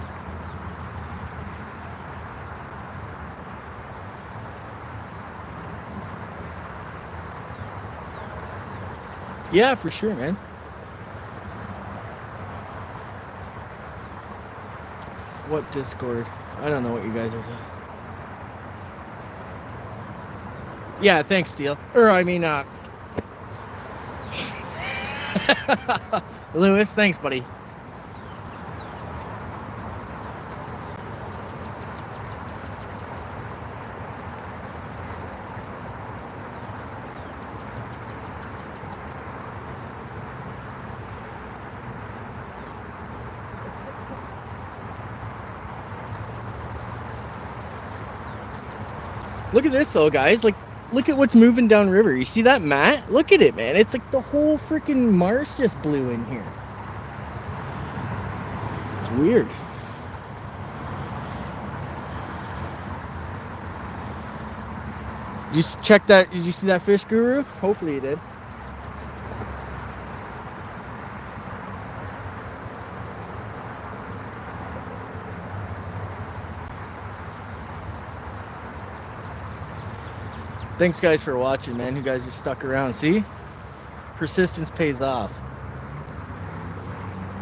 Yeah, for sure, man. What Discord? I don't know what you guys are doing. Yeah, thanks, Steel. Or, I mean, Lewis, thanks, buddy. Look at this though, guys. Like, look at what's moving downriver. You see that mat? Look at it, man. It's like the whole freaking marsh just blew in here. It's weird. You check that? Did you see that fish, Guru? Hopefully you did. Thanks, guys, for watching, man. You guys just stuck around. See? Persistence pays off.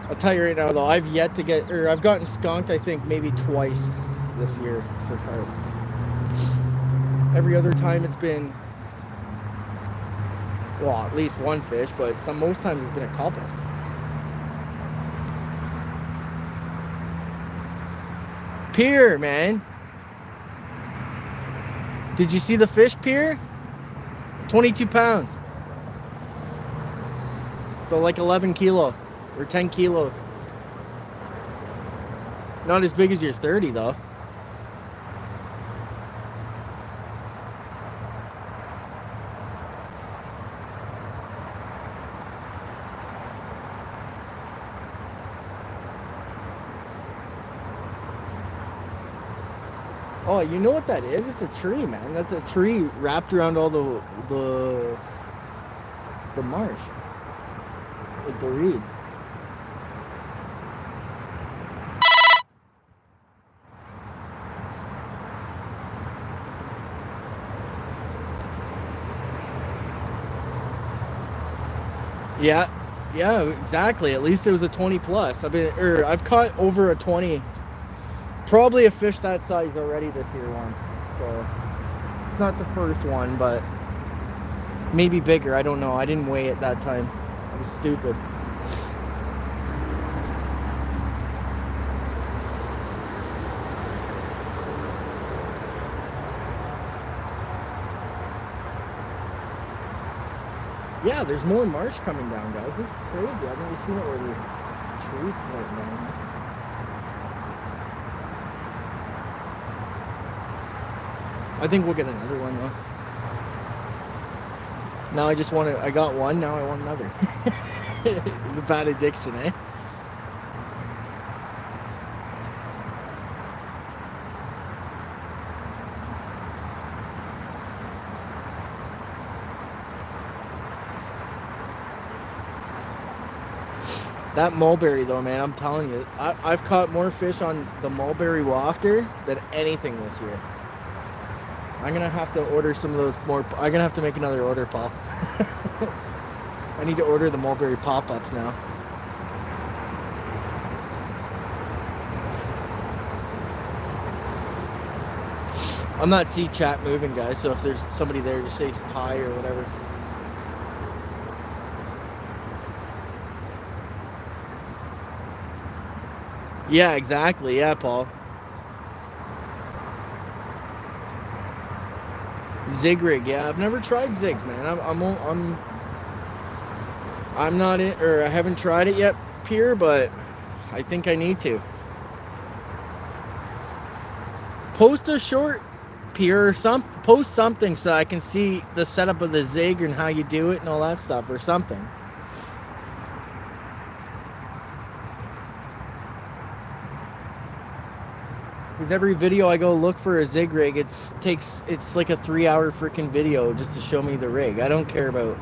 I'll tell you right now, though, I've yet to get, or I've gotten skunked, I think, maybe twice this year for carp. Every other time it's been, well, at least one fish, but most times it's been a couple. Pier, man. Did you see the fish, Pier? 22 pounds. So like 11 kilo or 10 kilos. Not as big as your 30 though. Oh, you know what that is? It's a tree, man. That's a tree wrapped around all the marsh. With the reeds. Yeah, exactly. At least it was a 20 plus. I've caught over a 20. Probably a fish that size already this year once. So it's not the first one, but maybe bigger. I don't know. I didn't weigh it that time. I was stupid. Yeah, there's more marsh coming down, guys. This is crazy. I've never seen it where there's a tree floating down. I think we'll get another one though. Now I got one, now I want another. It's a bad addiction, eh? That mulberry though, man, I'm telling you, I've caught more fish on the mulberry wafter than anything this year. I'm gonna have to order some of those more. I'm gonna have to make another order, Paul. I need to order the mulberry pop-ups now. I'm not see chat moving, guys, so if there's somebody there, just say hi or whatever. Yeah, exactly. Yeah, Paul. Zig rig. Yeah, I've never tried zigs, man. I'm not in, or I haven't tried it yet, Pierre, but I think I need to. Post a short, Pierre, or post something so I can see the setup of the zig and how you do it and all that stuff, or something. Because every video I go look for a zig rig, it's like a 3-hour freaking video just to show me the rig. I don't care about,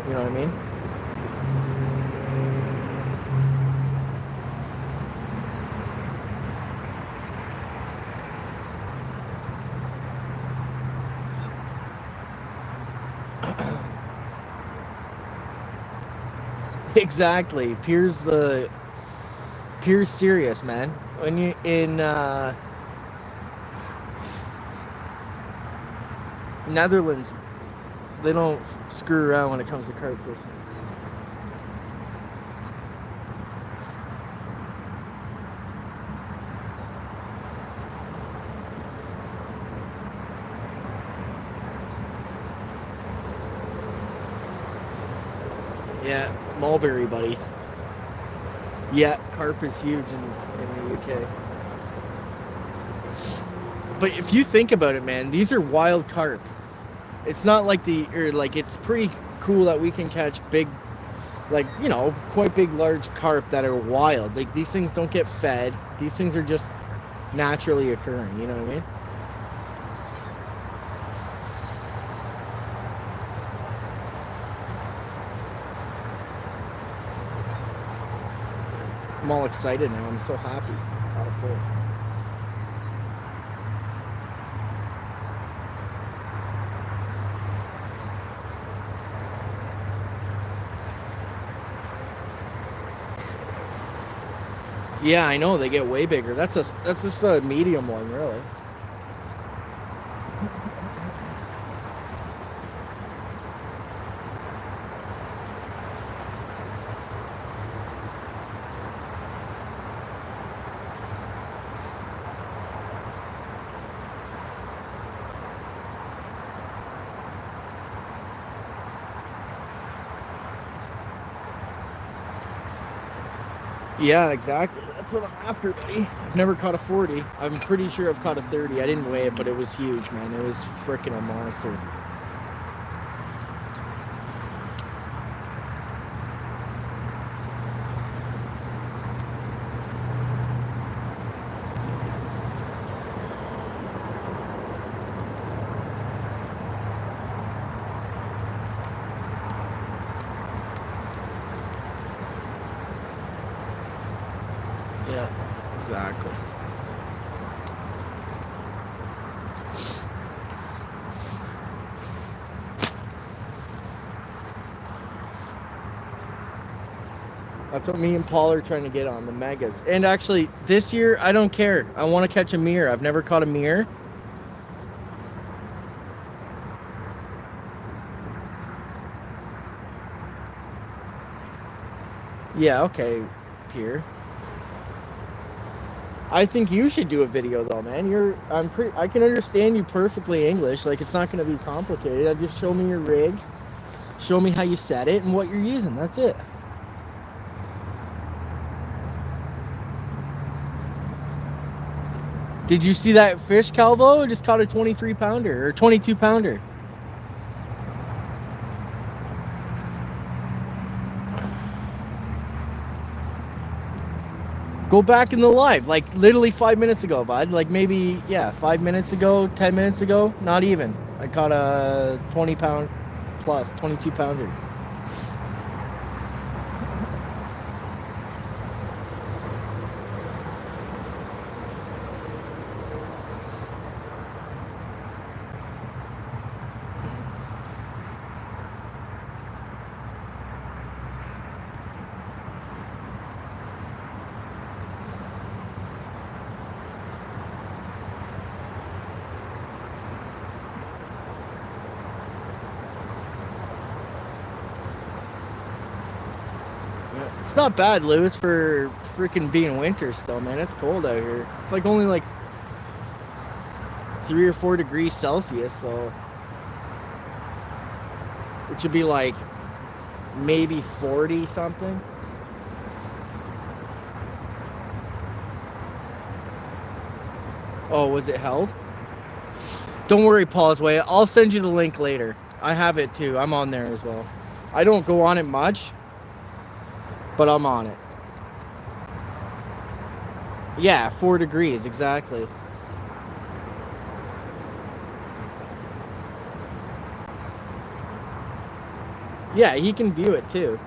you know what I mean? Exactly. Pierre's serious, man. When you in Netherlands, they don't screw around when it comes to carp fishing. Yeah, mulberry, buddy. Yeah, carp is huge in the UK. But if you think about it, man, these are wild carp. It's not like it's pretty cool that we can catch big, like, you know, quite big, large carp that are wild. Like, these things don't get fed. These things are just naturally occurring, you know what I mean? I'm all excited now. I'm so happy. Caught a fish. Yeah, I know, they get way bigger. That's just a medium one, really. Yeah, exactly. That's what I'm after, buddy. I've never caught a 40. I'm pretty sure I've caught a 30. I didn't weigh it, but it was huge, man. It was freaking a monster. Yeah, exactly. That's what me and Paul are trying to get on, the megas. And actually, this year, I don't care. I want to catch a mirror. I've never caught a mirror. Yeah, okay, Pierre. I think you should do a video though, man. I can understand you perfectly English. Like, it's not going to be complicated. Just show me your rig, show me how you set it and what you're using. That's it. Did you see that fish, Calvo? I just caught a 23 pounder or 22 pounder. Go back in the live, like literally 5 minutes ago, bud. Like maybe, yeah, 5 minutes ago, 10 minutes ago, not even. I caught a 20 pound plus, 22 pounder. It's not bad, Lewis, for freaking being winter still, man. It's cold out here. It's like only like 3 or 4 degrees Celsius, so which would be like maybe 40 something. Oh, was it held? Don't worry, Paul's Way. I'll send you the link later. I have it too. I'm on there as well. I don't go on it much, but I'm on it. Yeah, 4 degrees, exactly. Yeah, he can view it too.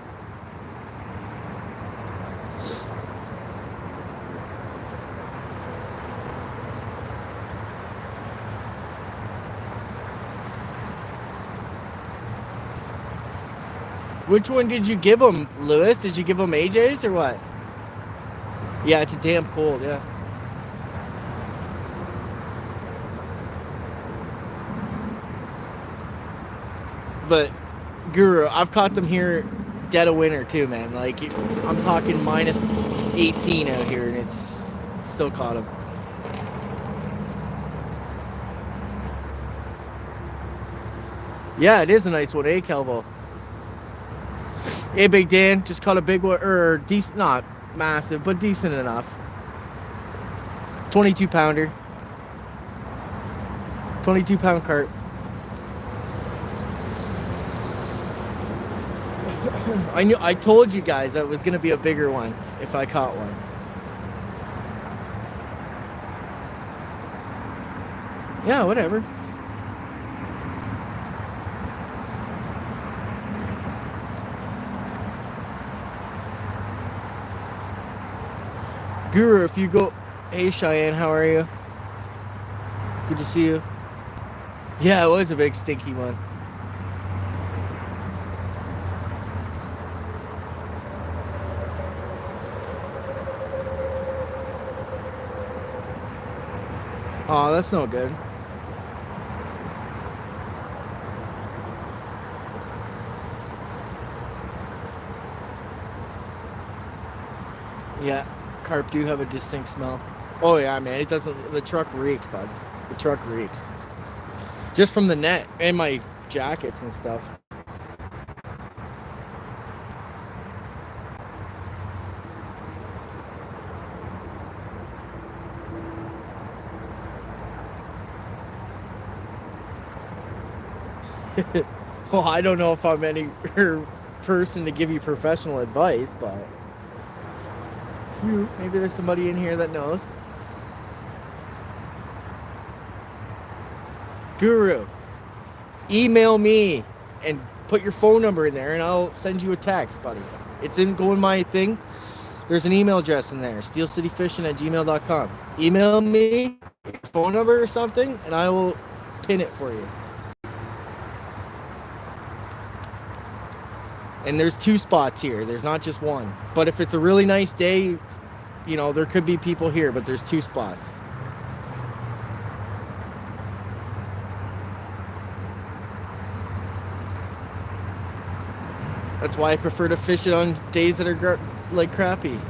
Which one did you give him, Lewis? Did you give him AJ's or what? Yeah, it's damn cold, yeah. But, Guru, I've caught them here dead of winter too, man. Like, I'm talking minus 18 out here, and it's still caught them. Yeah, it is a nice one, eh, Kelvo? Hey, Big Dan, just caught a big one, or decent, not massive, but decent enough. 22 pounder. 22 pound carp. I told you guys that it was gonna be a bigger one if I caught one. Yeah, whatever. Guru, if you go... Hey, Cheyenne, how are you? Good to see you. Yeah, it was a big stinky one. Oh, that's no good. Yeah, carp do have a distinct smell. Oh yeah, man, it doesn't... The truck reeks, bud. The truck reeks. Just from the net and my jackets and stuff. Well, I don't know if I'm any person to give you professional advice, but maybe there's somebody in here that knows. Guru, email me and put your phone number in there and I'll send you a text, buddy. It's in my thing. There's an email address in there, steelcityfishin@gmail.com. Email me your phone number or something and I will pin it for you. And there's 2 spots here. There's not just one. But if it's a really nice day, you know, there could be people here, but there's 2 spots. That's why I prefer to fish it on days that are like crappy.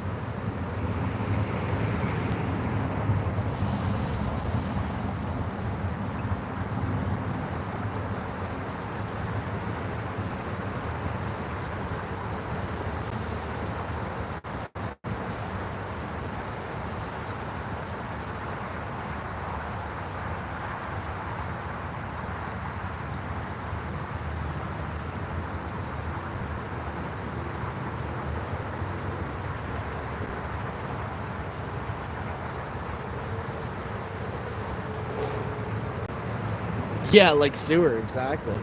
Yeah, like sewer, exactly.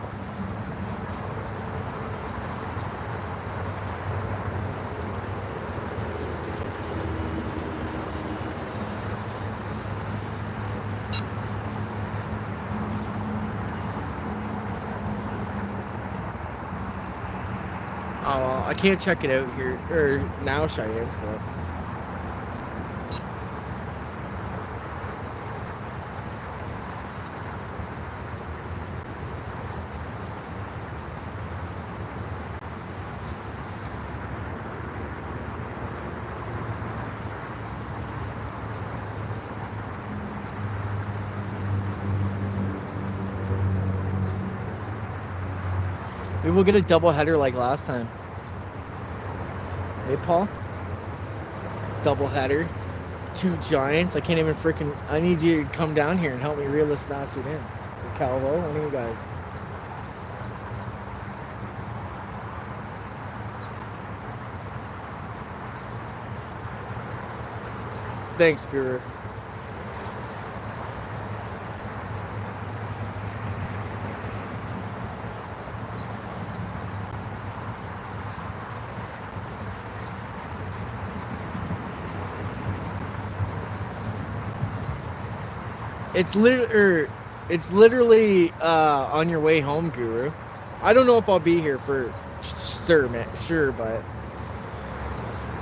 Oh, well, I can't check it out here, or now, Cheyenne, so... Maybe we'll get a double header like last time. Hey, Paul? Double header. 2 giants. I can't even freaking... I need you to come down here and help me reel this bastard in. Or Calvo, one of you guys. Thanks, Guru. It's literally on your way home, Guru. I don't know if I'll be here for sure, but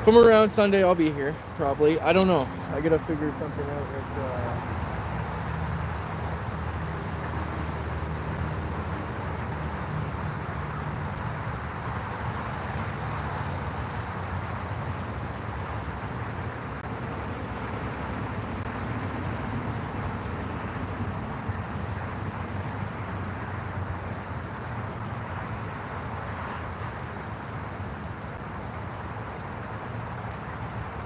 if I'm around Sunday, I'll be here probably. I don't know. I gotta figure something out with.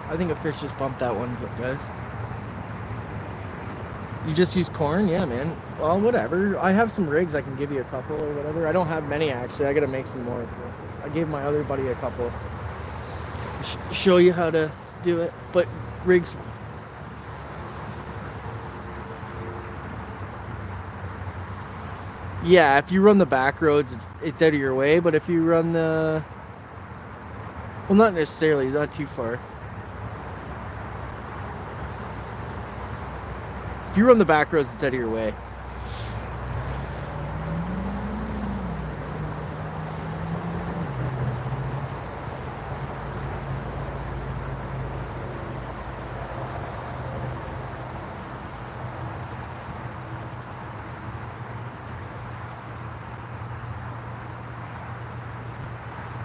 I think a fish just bumped that one, guys. You just use corn? Yeah, man. Well, whatever. I have some rigs. I can give you a couple or whatever. I don't have many, actually. I got to make some more. So I gave my other buddy a couple. Show you how to do it. But rigs... Yeah, if you run the back roads, it's out of your way. But if you run the... Well, not necessarily. Not too far. If you run the back roads, it's out of your way.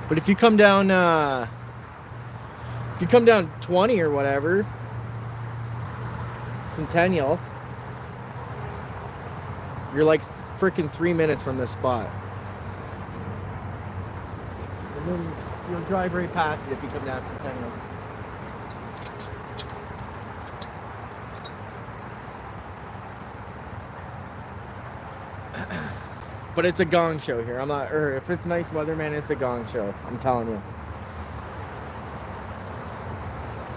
But if you come down 20 or whatever, Centennial, you're like freaking 3 minutes from this spot. And then you'll drive right past it if you come down Centennial. But it's a gong show here. I'm not, or if it's nice weather, man, it's a gong show. I'm telling you.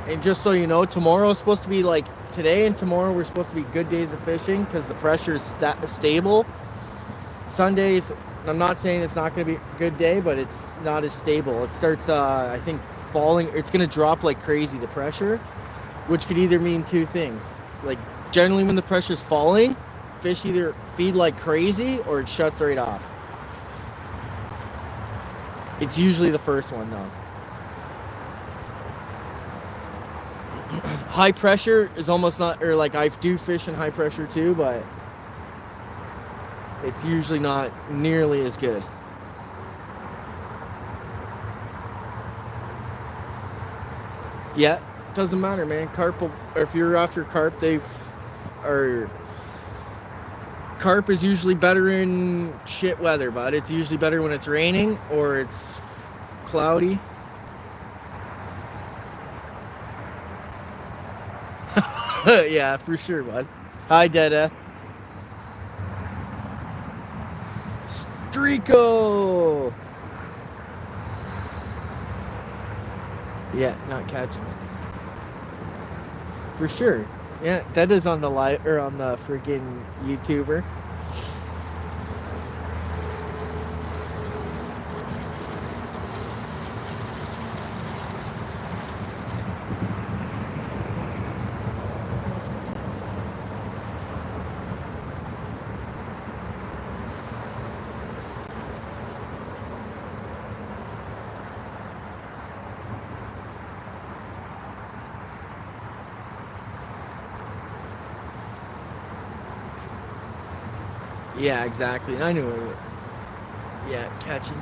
And just so you know, tomorrow's supposed to be like, today and tomorrow we're supposed to be good days of fishing because the pressure is stable. Sundays, I'm not saying it's not going to be a good day, but it's not as stable. It starts, I think, falling. It's going to drop like crazy, the pressure, which could either mean 2 things. Like, generally when the pressure's falling, fish either feed like crazy or it shuts right off. It's usually the first one, though. High pressure is almost not, or like I do fish in high pressure too, but it's usually not nearly as good. Yeah, doesn't matter, man. Carp will, or if you're after carp, carp is usually better in shit weather, but it's usually better when it's raining or it's cloudy. Yeah, for sure, bud. Hi, Dada. Streako! Yeah, not catching it. For sure. Yeah, Dada's on the live, or on the freaking YouTuber. Yeah, exactly. I knew it. Yeah, catching.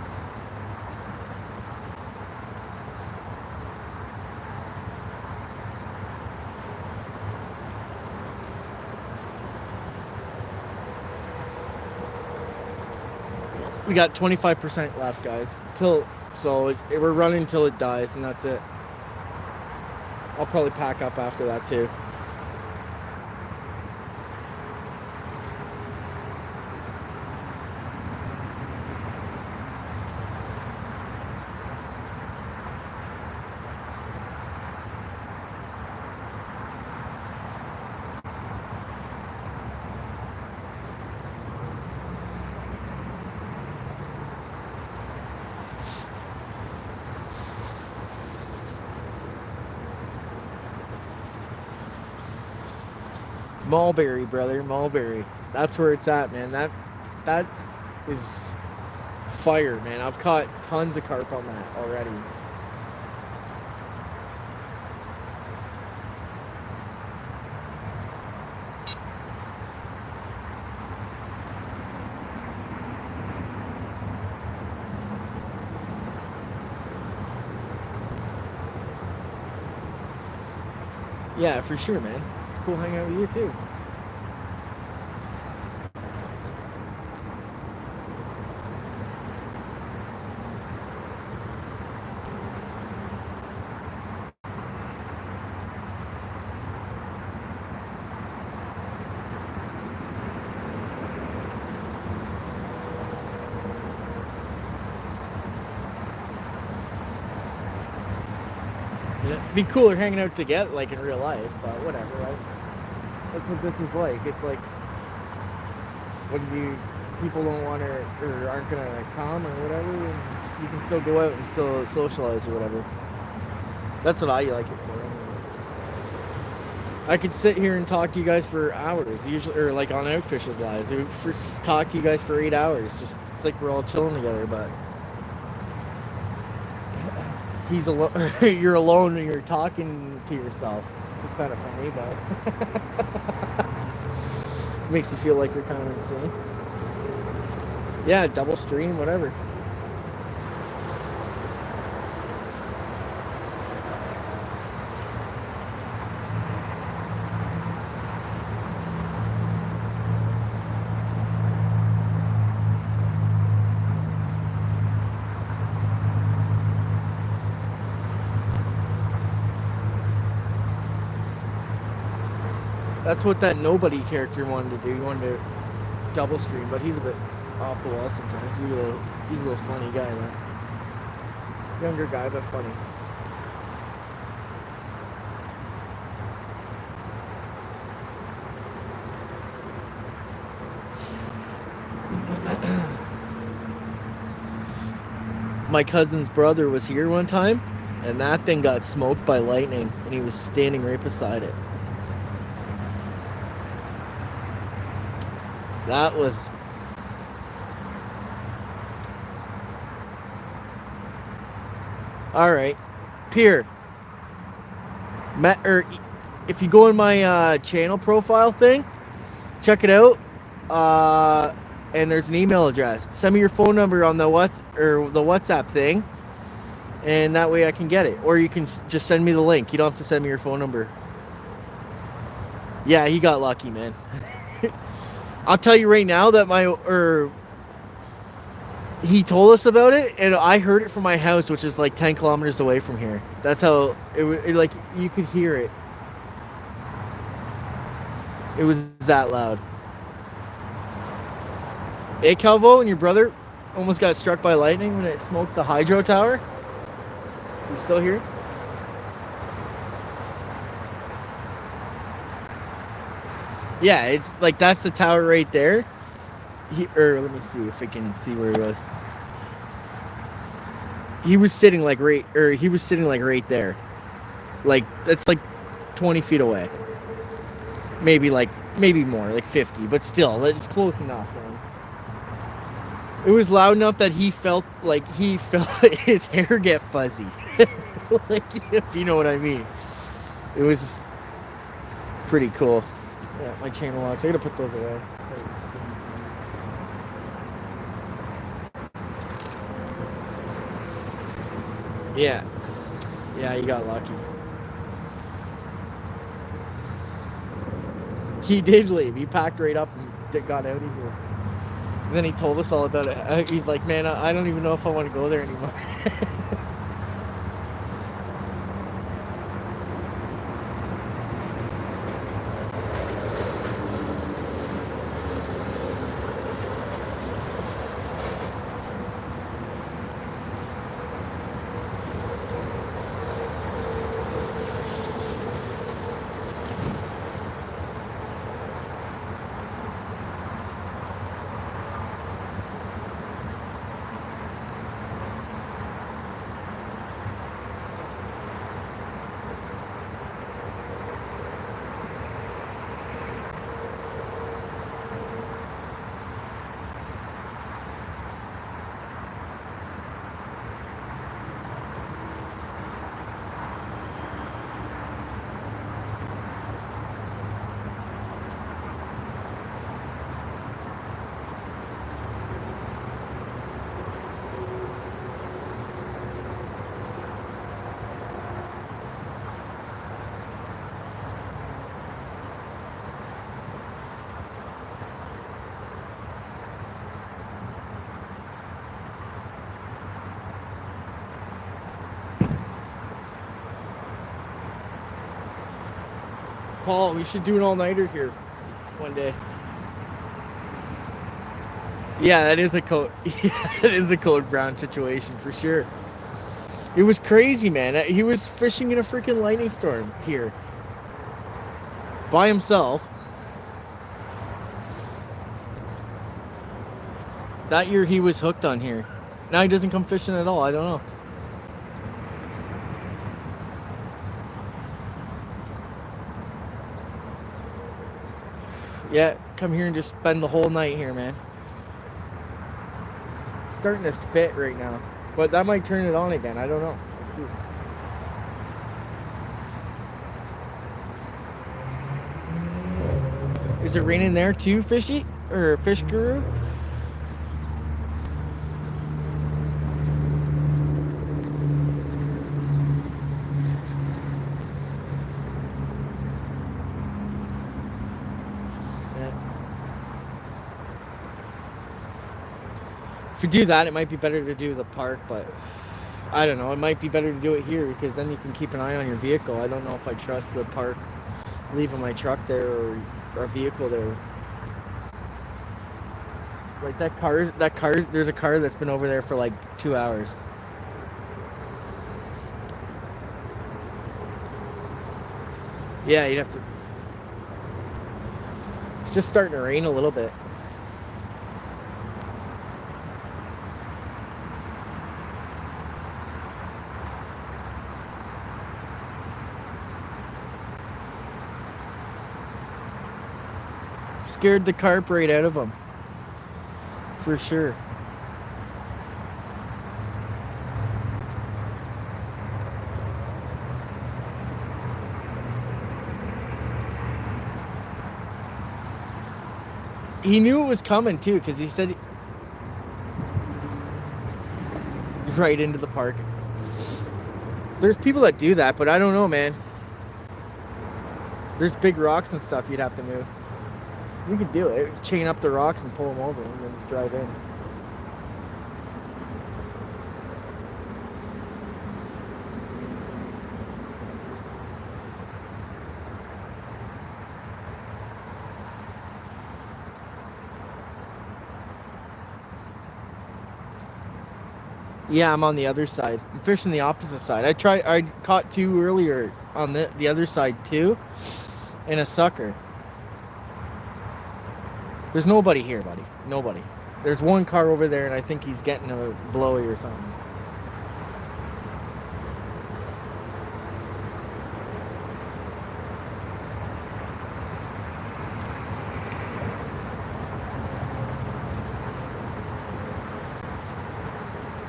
We got 25% left, guys. We're running till it dies, and that's it. I'll probably pack up after that too. Mulberry, brother, Mulberry. That's where it's at, man. That is fire, man. I've caught tons of carp on that already. Yeah, for sure, man. It's cool hanging out with you too. It'd be cooler hanging out together, like in real life, but whatever, right? That's what this is like. It's like when people don't want to or aren't gonna come or whatever, and you can still go out and still socialize or whatever. That's what I like it for. I could sit here and talk to you guys for hours, usually, or like on Outfish's lives, talk to you guys for 8 hours. Just it's like we're all chilling together, but he's alone. You're alone and you're talking to yourself. It's kind of funny, but makes you feel like you're kind of insane. Yeah, double stream, whatever. That's what that nobody character wanted to do. He wanted to double stream, but he's a bit off the wall sometimes. He's a little funny guy, though. Younger guy, but funny. My cousin's brother was here one time, and that thing got smoked by lightning, and he was standing right beside it. That was... Alright. Pierre. If you go in my channel profile thing, check it out. And there's an email address. Send me your phone number on the WhatsApp thing, and that way I can get it. Or you can just send me the link. You don't have to send me your phone number. Yeah, he got lucky, man. I'll tell you right now that he told us about it, and I heard it from my house, which is like 10 kilometers away from here. That's how it like you could hear it. It was that loud. Hey, Calvo, and your brother almost got struck by lightning when it smoked the hydro tower. You still here? Yeah, it's like that's the tower right there. Let me see if I can see where he was. He was sitting like right there. Like that's like 20 feet away. Maybe more, like 50, but still, it's close enough, man. It was loud enough that he felt his hair get fuzzy. Like, if you know what I mean. It was pretty cool. Yeah, my channel logs. I gotta put those away. Yeah. Yeah, you got lucky. He did leave. He packed right up and got out of here. And then he told us all about it. He's like, man, I don't even know if I want to go there anymore. Paul, we should do an all-nighter here one day. Yeah, that is a code. Yeah, that is a Code Brown situation for sure. It was crazy, man. He was fishing in a freaking lightning storm here by himself. That year he was hooked on here. Now he doesn't come fishing at all. I don't know. Yeah, come here and just spend the whole night here, man. It's starting to spit right now, but that might turn it on again. I don't know. Let's see. Is it raining there too, Fishy? Or Fish Guru? If you do that, it might be better to do the park, but I don't know. It might be better to do it here because then you can keep an eye on your vehicle. I don't know if I trust the park leaving my truck there or a vehicle there. Like that car, there's a car that's been over there for like 2 hours. Yeah, you'd have to. It's just starting to rain a little bit. Scared the carp right out of him. For sure. He knew it was coming too, because he said right into the park. There's people that do that, but I don't know, man. There's big rocks and stuff you'd have to move. We could do it. Chain up the rocks and pull them over and then just drive in. Yeah, I'm on the other side. I'm fishing the opposite side. I caught two earlier on the other side too, and a sucker. There's nobody here, buddy. Nobody. There's one car over there, and I think he's getting a blowy or something.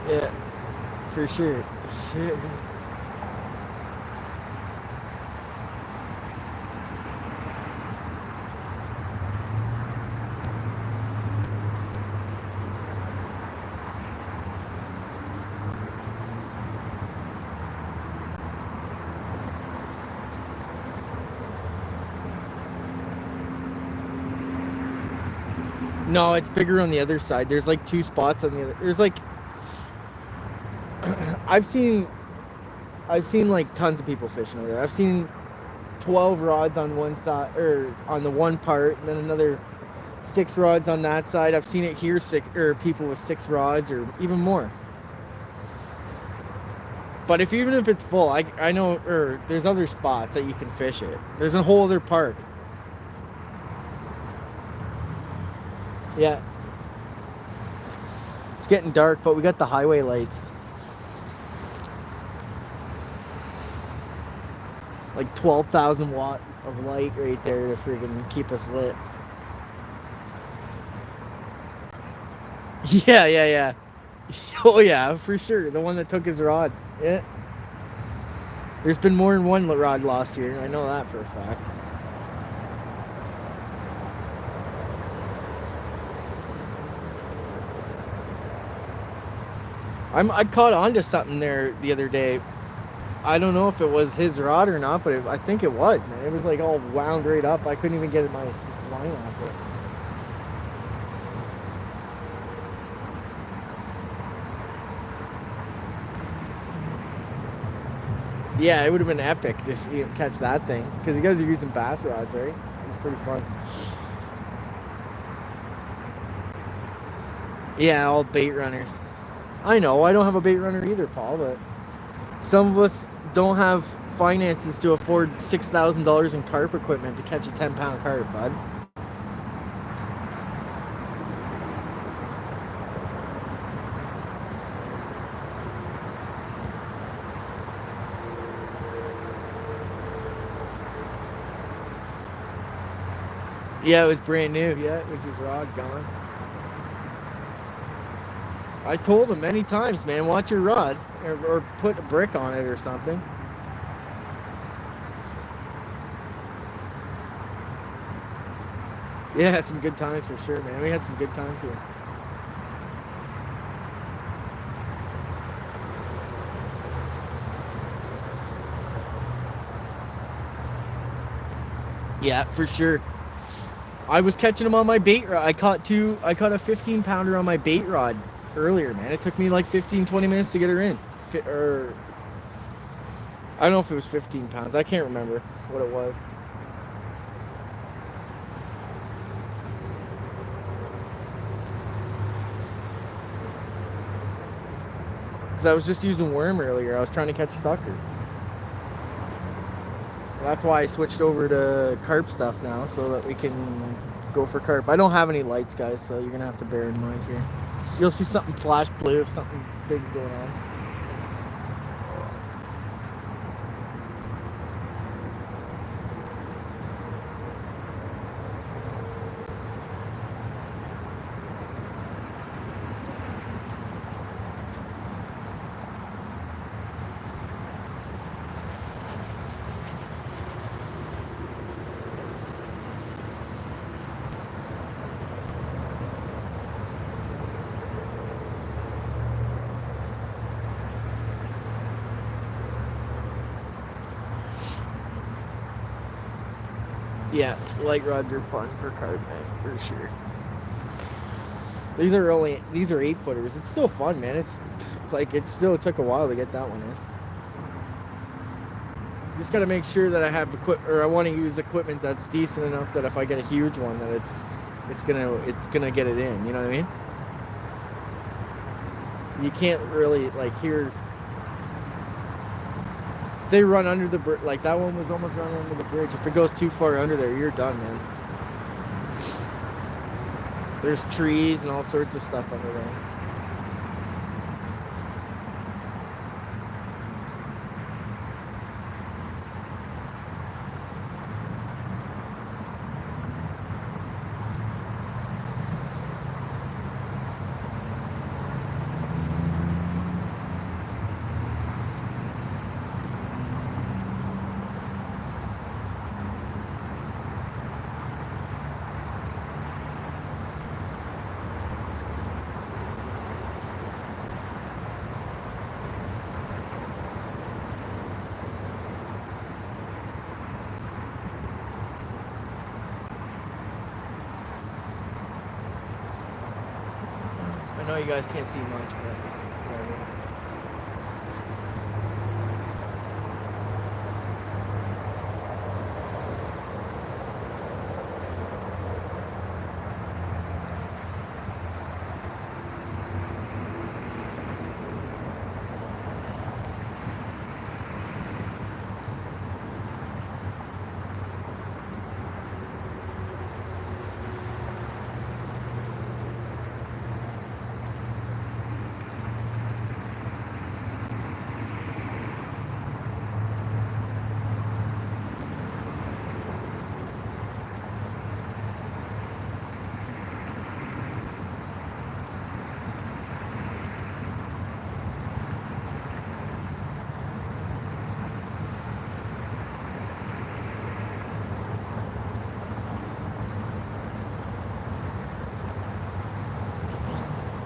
Yeah, for sure. Shit. No, it's bigger on the other side. There's like 2 spots on the other. There's like I've seen like tons of people fishing over there. I've seen 12 rods on one side, or on the one part, and then another 6 rods on that side. I've seen it here, 6, or people with 6 rods or even more. But even if it's full, I know, or there's other spots that you can fish it. There's a whole other park. Yeah. It's getting dark, but we got the highway lights. Like 12,000 watt of light right there to freaking keep us lit. Yeah. Oh yeah, for sure. The one that took his rod. Yeah. There's been more than one rod lost here. I know that for a fact. I caught on to something there the other day. I don't know if it was his rod or not, but I think it was, man. It was like all wound right up. I couldn't even get my line off it. Yeah, it would have been epic to see him catch that thing. Because you guys are using bass rods, right? It's pretty fun. Yeah, all bait runners. I know, I don't have a bait runner either, Paul, but some of us don't have finances to afford $6,000 in carp equipment to catch a 10-pound carp, bud. Yeah, it was brand new. Yeah, it was his rod gone. I told him many times, man, watch your rod, or put a brick on it or something. Yeah, some good times for sure, man. We had some good times here. Yeah, for sure. I was catching them on my bait rod. I caught a 15-pounder on my bait rod earlier, man. It took me like 15-20 minutes to get her in. Or I don't know if it was 15 pounds. I can't remember what it was. Because I was just using worm earlier. I was trying to catch sucker. That's why I switched over to carp stuff now, so that we can go for carp. I don't have any lights, guys, so you're going to have to bear in mind here. You'll see something flash blue if something big's going on. Yeah, light rods are fun for carp, man, for sure. These are 8-footers. It's still fun, man. It's like it still took a while to get that one in. Just gotta make sure that I have I want to use equipment that's decent enough that if I get a huge one, that it's gonna get it in. You know what I mean? You can't really like here. They run under the bridge. Like that one was almost running under the bridge. If it goes too far under there, you're done, man. There's trees and all sorts of stuff under there. know you guys can't see much, but whatever.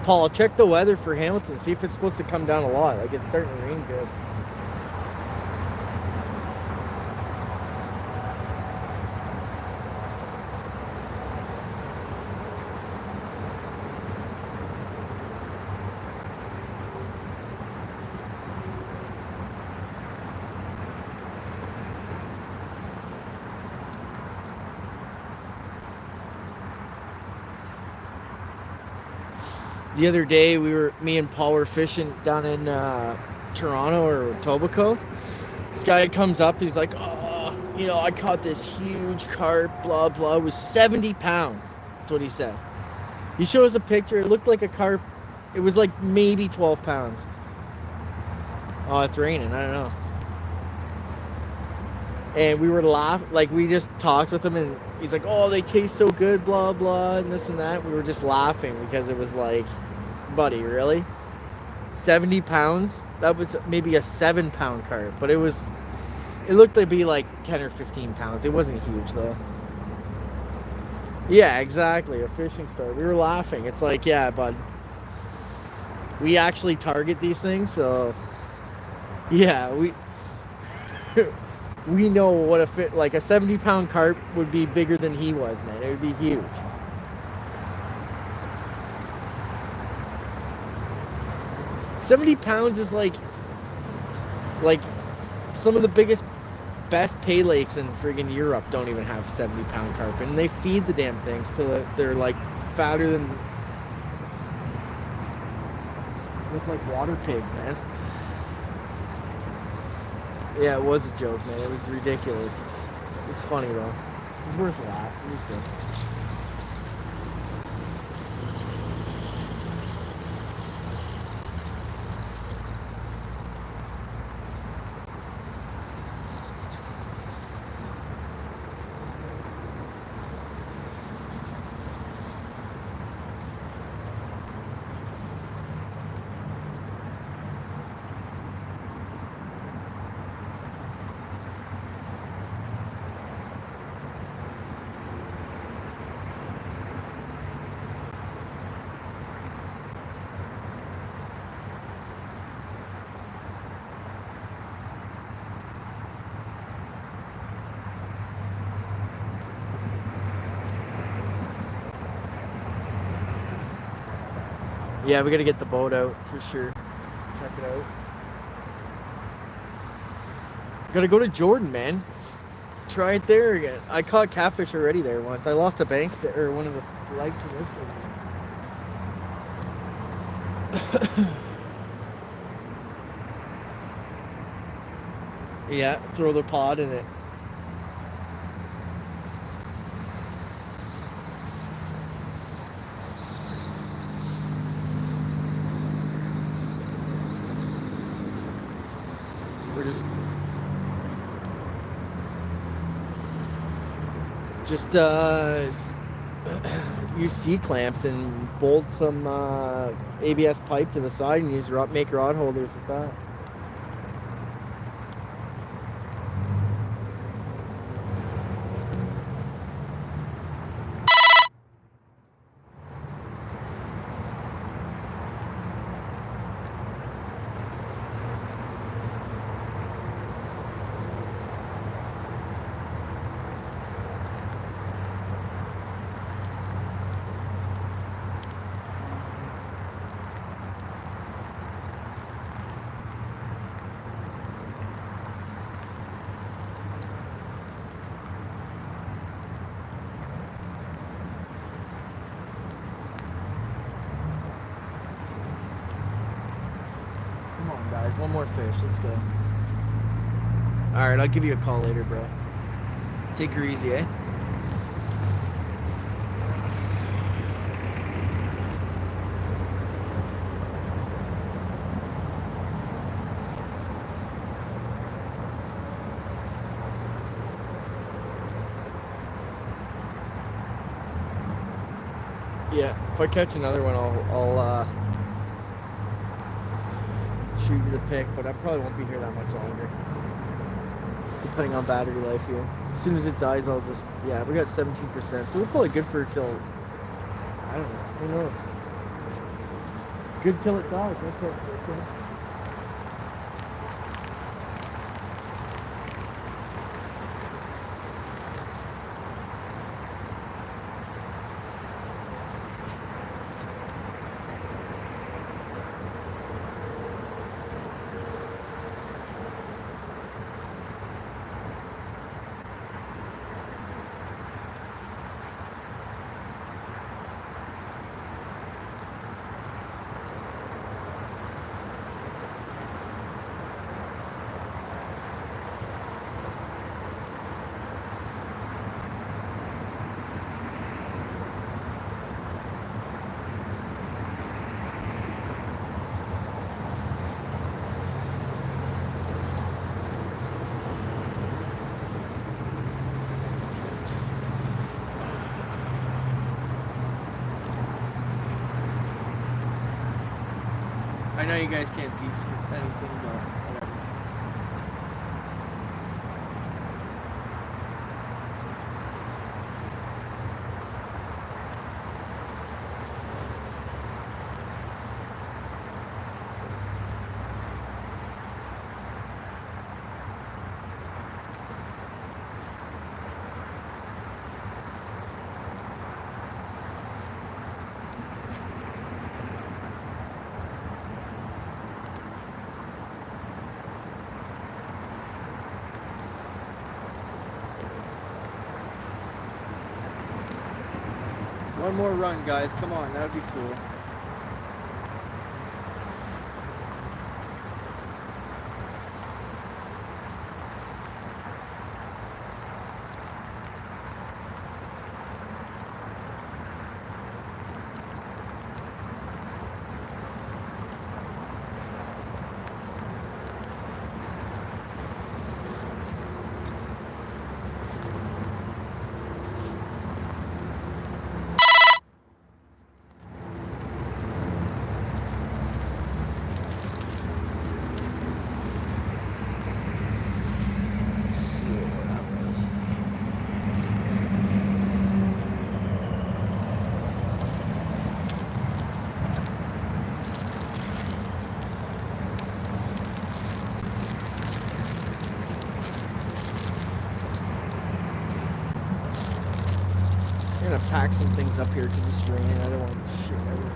Paul, check the weather for Hamilton. See if it's supposed to come down a lot. Like, it's starting to rain good. The other day, me and Paul were fishing down in Toronto or Etobicoke. This guy comes up, he's like, oh, you know, I caught this huge carp, blah, blah. It was 70 pounds. That's what he said. He showed us a picture. It looked like a carp. It was like maybe 12 pounds. Oh, it's raining. I don't know. And we were laughing, like we just talked with him and he's like, oh, they taste so good, blah, blah, and this and that. We were just laughing because it was like, buddy, really? 70 pounds? That was maybe a 7-pound carp, but it looked to be like 10 or 15 pounds. It wasn't huge though. Yeah, exactly. A fishing store. We were laughing. It's like, yeah, bud. We actually target these things, so yeah, we know what a 70-pound carp would be bigger than he was, man. It would be huge. £70 is like some of the best pay lakes in friggin' Europe don't even have 70-pound carp, and they feed the damn things till they're like fatter than, look like water pigs, man. Yeah, it was a joke, man. It was ridiculous. It was funny, though. It was worth a laugh. It was good. Yeah, we gotta get the boat out for sure. Check it out. Gotta go to Jordan, man. Try it there again. I caught catfish already there once. I lost a bank or one of the legs of this thing. Yeah, throw the pod in it. We're just use C-clamps and bolt some ABS pipe to the side and make rod holders with that. guys. One more fish. Let's go. All right, I'll give you a call later, bro. Take her easy, eh? Yeah, if I catch another one, I'll shoot you the pic, but I probably won't be here that much longer, depending on battery life here. As soon as it dies, I'll just, yeah, we got 17%, so we're probably good for till, I don't know, who knows? Good till it dies, that's what it's good. I know you guys can't see anything, but whatever. One more run, guys. Come on, that would be cool. I'm gonna pack some things up here because it's raining. I don't want shit everywhere.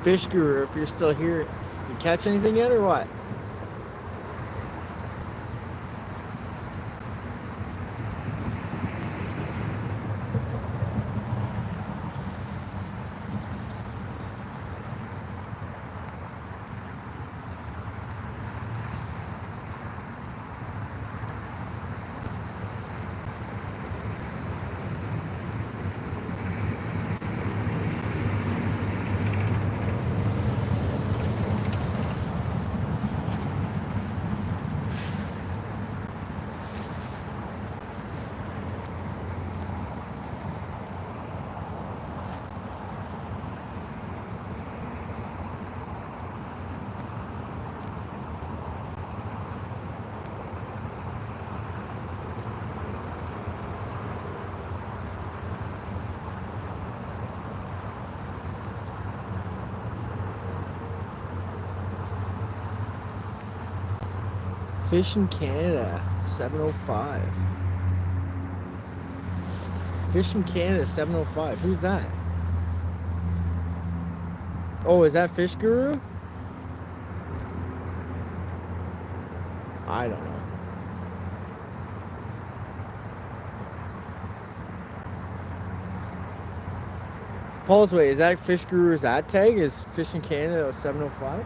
Fish Guru, if you're still here, you catch anything yet or what? Fish in Canada, 705. Fish in Canada, 705. Who's that? Oh, is that Fish Guru? I don't know. Paul's way, is that Fish Guru's at tag? Is Fish in Canada 705?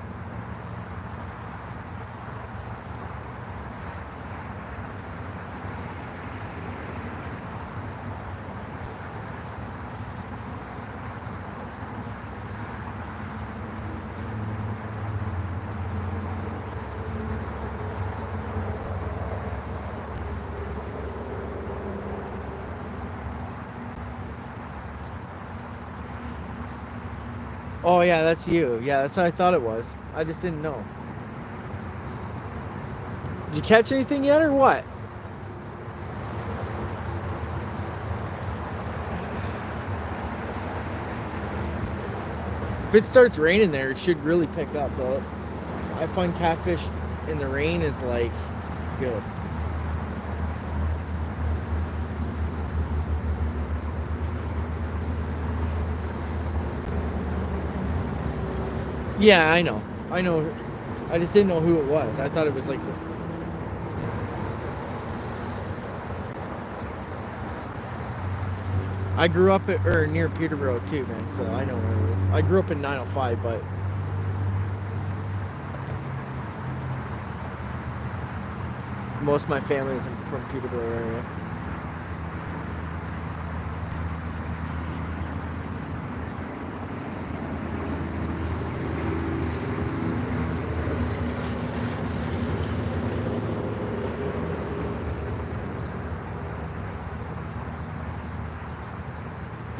Oh yeah, that's you. Yeah, that's what I thought it was. I just didn't know. Did you catch anything yet or what? If it starts raining there, it should really pick up though. I find catfish in the rain is like good. Yeah, I know. I know. I just didn't know who it was. I thought it was like some... I grew up near Peterborough too, man, so I know where it is. I grew up in 905, but most of my family is from Peterborough area.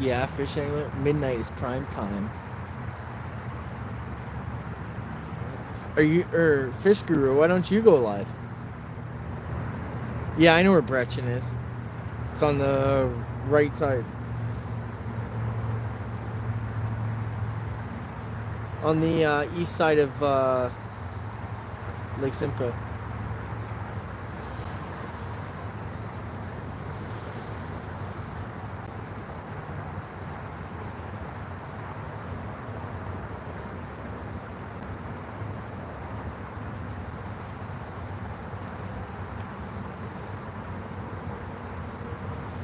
Yeah, fish angler. Midnight is prime time. Are you Fish Guru? Why don't you go live? Yeah, I know where Brechin is. It's on the right side. On the east side of Lake Simcoe.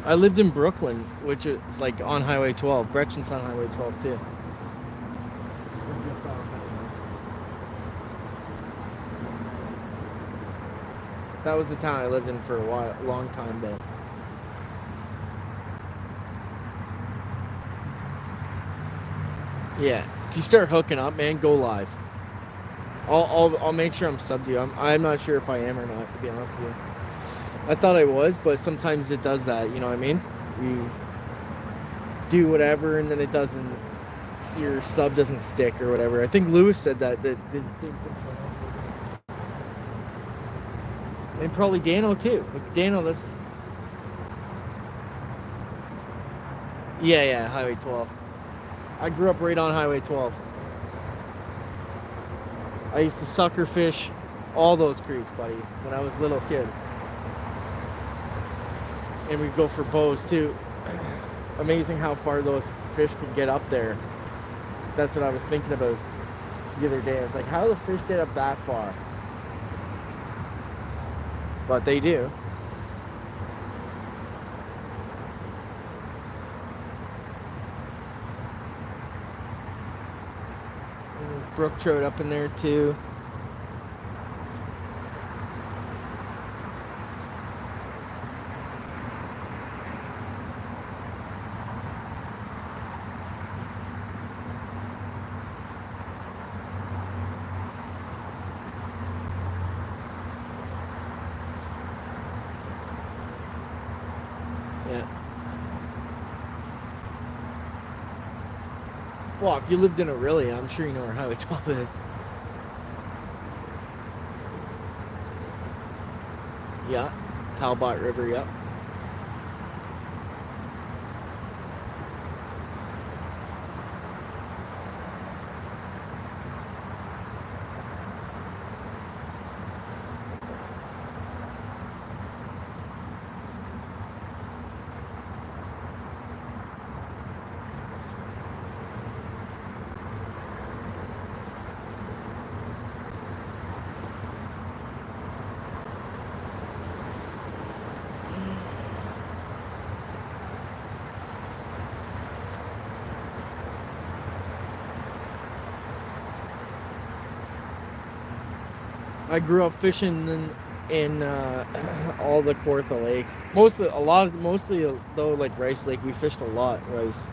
I lived in Brooklyn, which is like on Highway 12. Brechin's on Highway 12 too. That was the town I lived in for a long time, but yeah, if you start hooking up, man, go live. I'll make sure I'm subbed to you. I'm not sure if I am or not, to be honest with you. I thought I was, but sometimes it does that, you know what I mean? You do whatever and then it doesn't, your sub doesn't stick or whatever. I think Lewis said that and probably Dano too. Dano, that's... Yeah, Highway 12. I grew up right on Highway 12. I used to sucker fish all those creeks, buddy, when I was a little kid. And we'd go for bows too. Amazing how far those fish could get up there. That's what I was thinking about the other day. I was like, how do the fish get up that far? But they do. And there's brook trout up in there too. Yeah. Well, if you lived in Aurelia, I'm sure you know where Highway 12 is. Yeah. Talbot River, yep. I grew up fishing in all the Kawartha lakes. Mostly though, like Rice Lake, we fished a lot Rice.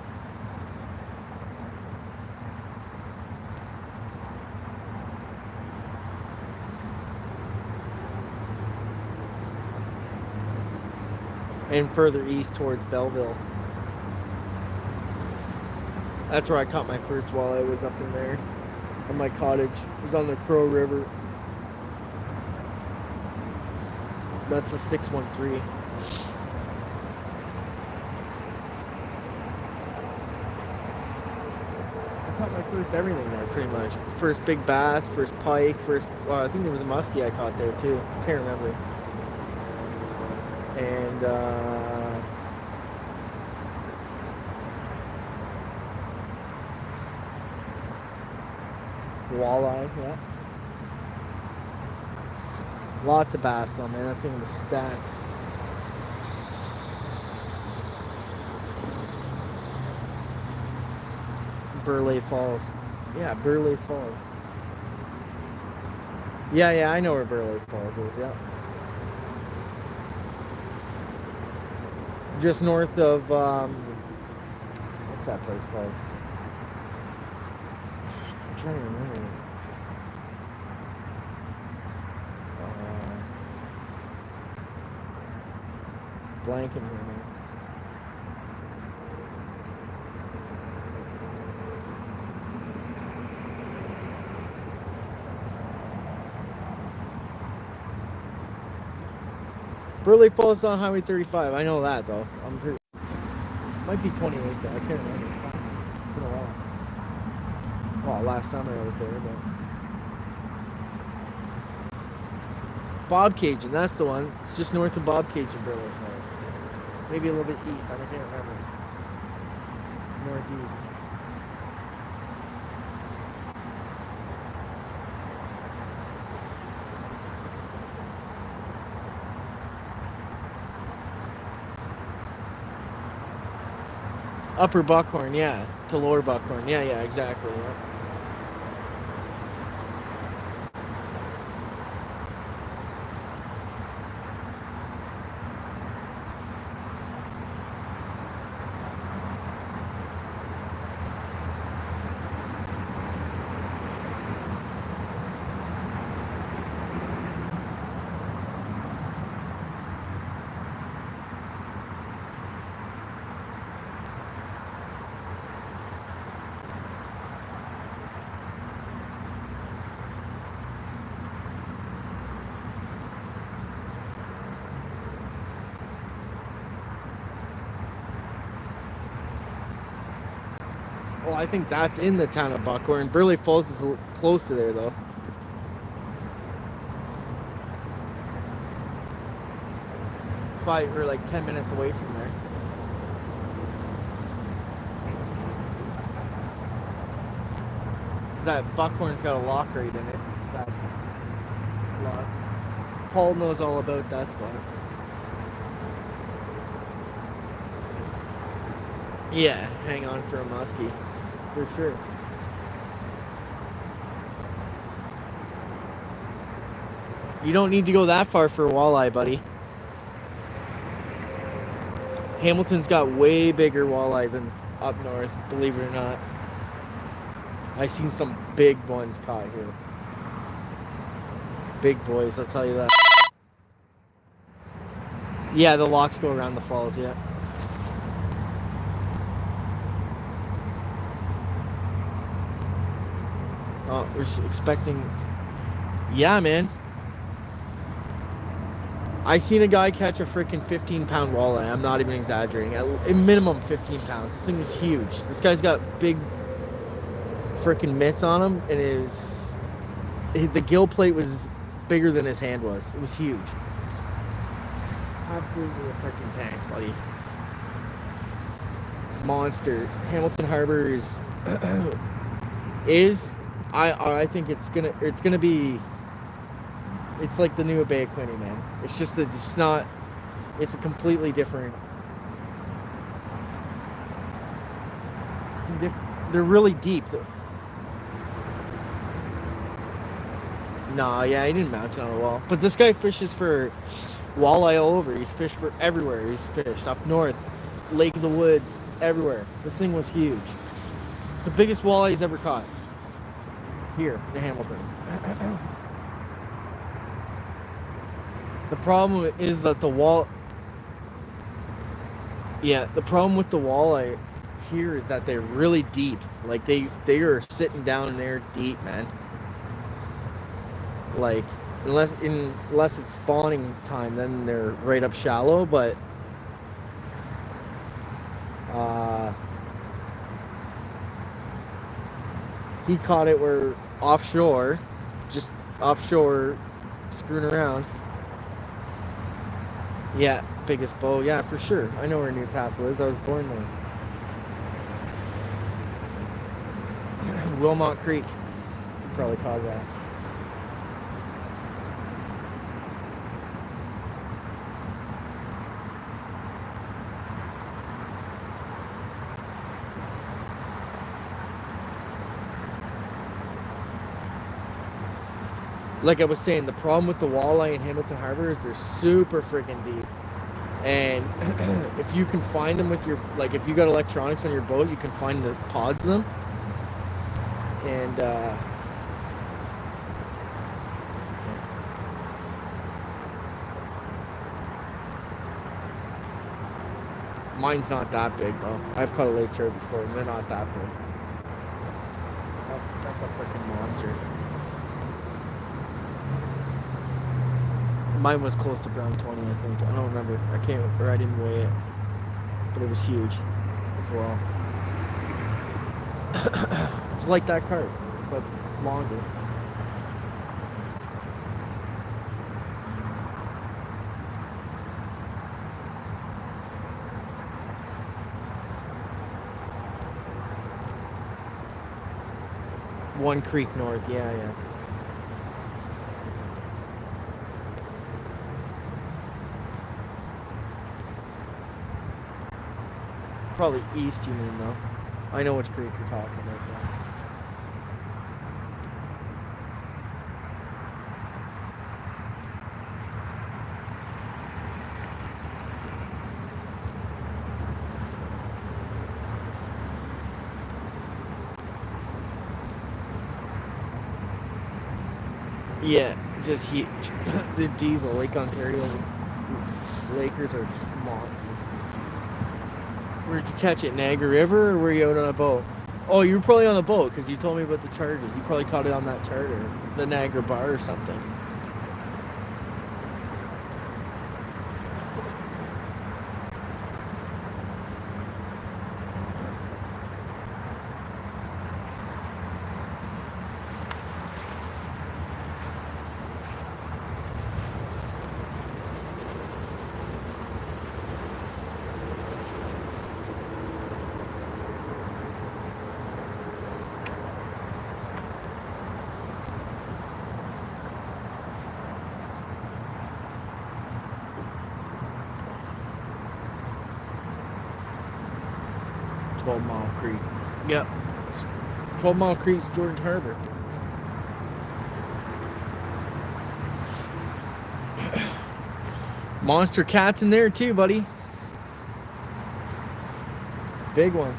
And further east towards Belleville. That's where I caught my first walleye, was up in there. On my cottage. It was on the Crow River. That's a 613. I caught my first everything there, pretty much. First big bass, first pike, well, I think there was a muskie I caught there too. I can't remember. And walleye, yeah. Lots of bass though, man. That thing was stacked. Burleigh Falls. Yeah, Burleigh Falls. Yeah, I know where Burleigh Falls is, yeah. Just north of, what's that place called? I'm trying to remember. Blanking here, man. Burleigh Falls on Highway 35. I know that though. I'm pretty. Might be 28 though. I can't remember. It's been a while. Well, last summer I was there, but. Bob Cajun, that's the one. It's just north of Bob Cajun, Burleigh Falls. Maybe a little bit east. I can't remember. Northeast. Upper Buckhorn, yeah, to Lower Buckhorn. Yeah, exactly. Yeah. Well, I think that's in the town of Buckhorn. Burleigh Falls is close to there, though. We're like 10 minutes away from there. that buckhorn's got a lock right in it. That lock. Paul knows all about that spot. Yeah, hang on for a muskie. For sure. You don't need to go that far for a walleye, buddy. Hamilton's got way bigger walleye than up north, believe it or not. I've seen some big ones caught here. Big boys, I'll tell you that. Yeah, the locks go around the falls, yeah. Oh, we're expecting... Yeah, man. I seen a guy catch a freaking 15-pound walleye. I'm not even exaggerating. At minimum 15 pounds. This thing was huge. This guy's got big freaking mitts on him, and the gill plate was bigger than his hand was. It was huge. Absolutely a freaking tank, buddy. Monster. Hamilton Harbor I think it's gonna be. It's like the new Bay of Quinte, man. It's just that it's a completely different. They're really deep. No, yeah, he didn't mount it on a wall. But this guy fishes for walleye all over. He's fished for everywhere. He's fished up north, Lake of the Woods, everywhere. This thing was huge. It's the biggest walleye he's ever caught. Here in Hamilton. The problem is that the problem with the walleye here is that they're really deep. Like they are sitting down in there deep, man. Like unless it's spawning time, then they're right up shallow, but he caught it where offshore, just offshore, screwing around. Yeah, biggest bow. Yeah, for sure. I know where Newcastle is. I was born there. Wilmot Creek. You probably caught that. Like I was saying, the problem with the walleye in Hamilton Harbor is they're super freaking deep. And if you can find them with your, like if you got electronics on your boat, you can find the pods of them. And mine's not that big though. I've caught a lake trout before and they're not that big. That's a freaking monster. Mine was close to brown 20, I think. I don't remember. I didn't weigh it. But it was huge as well. It's like that carp, but longer. One creek north, yeah. Probably east, you mean, though. I know which creek you're talking about, though. Yeah, just huge. The diesel, Lake Ontario Lakers are monsters. Where'd you catch it, Niagara River, or were you out on a boat? Oh, you were probably on a boat, because you told me about the charters. You probably caught it on that charter, the Niagara Bar or something. 12 Mile Creek. Yep. 12 Mile Creek's Jordan Harbor. Monster cats in there too, buddy. Big ones.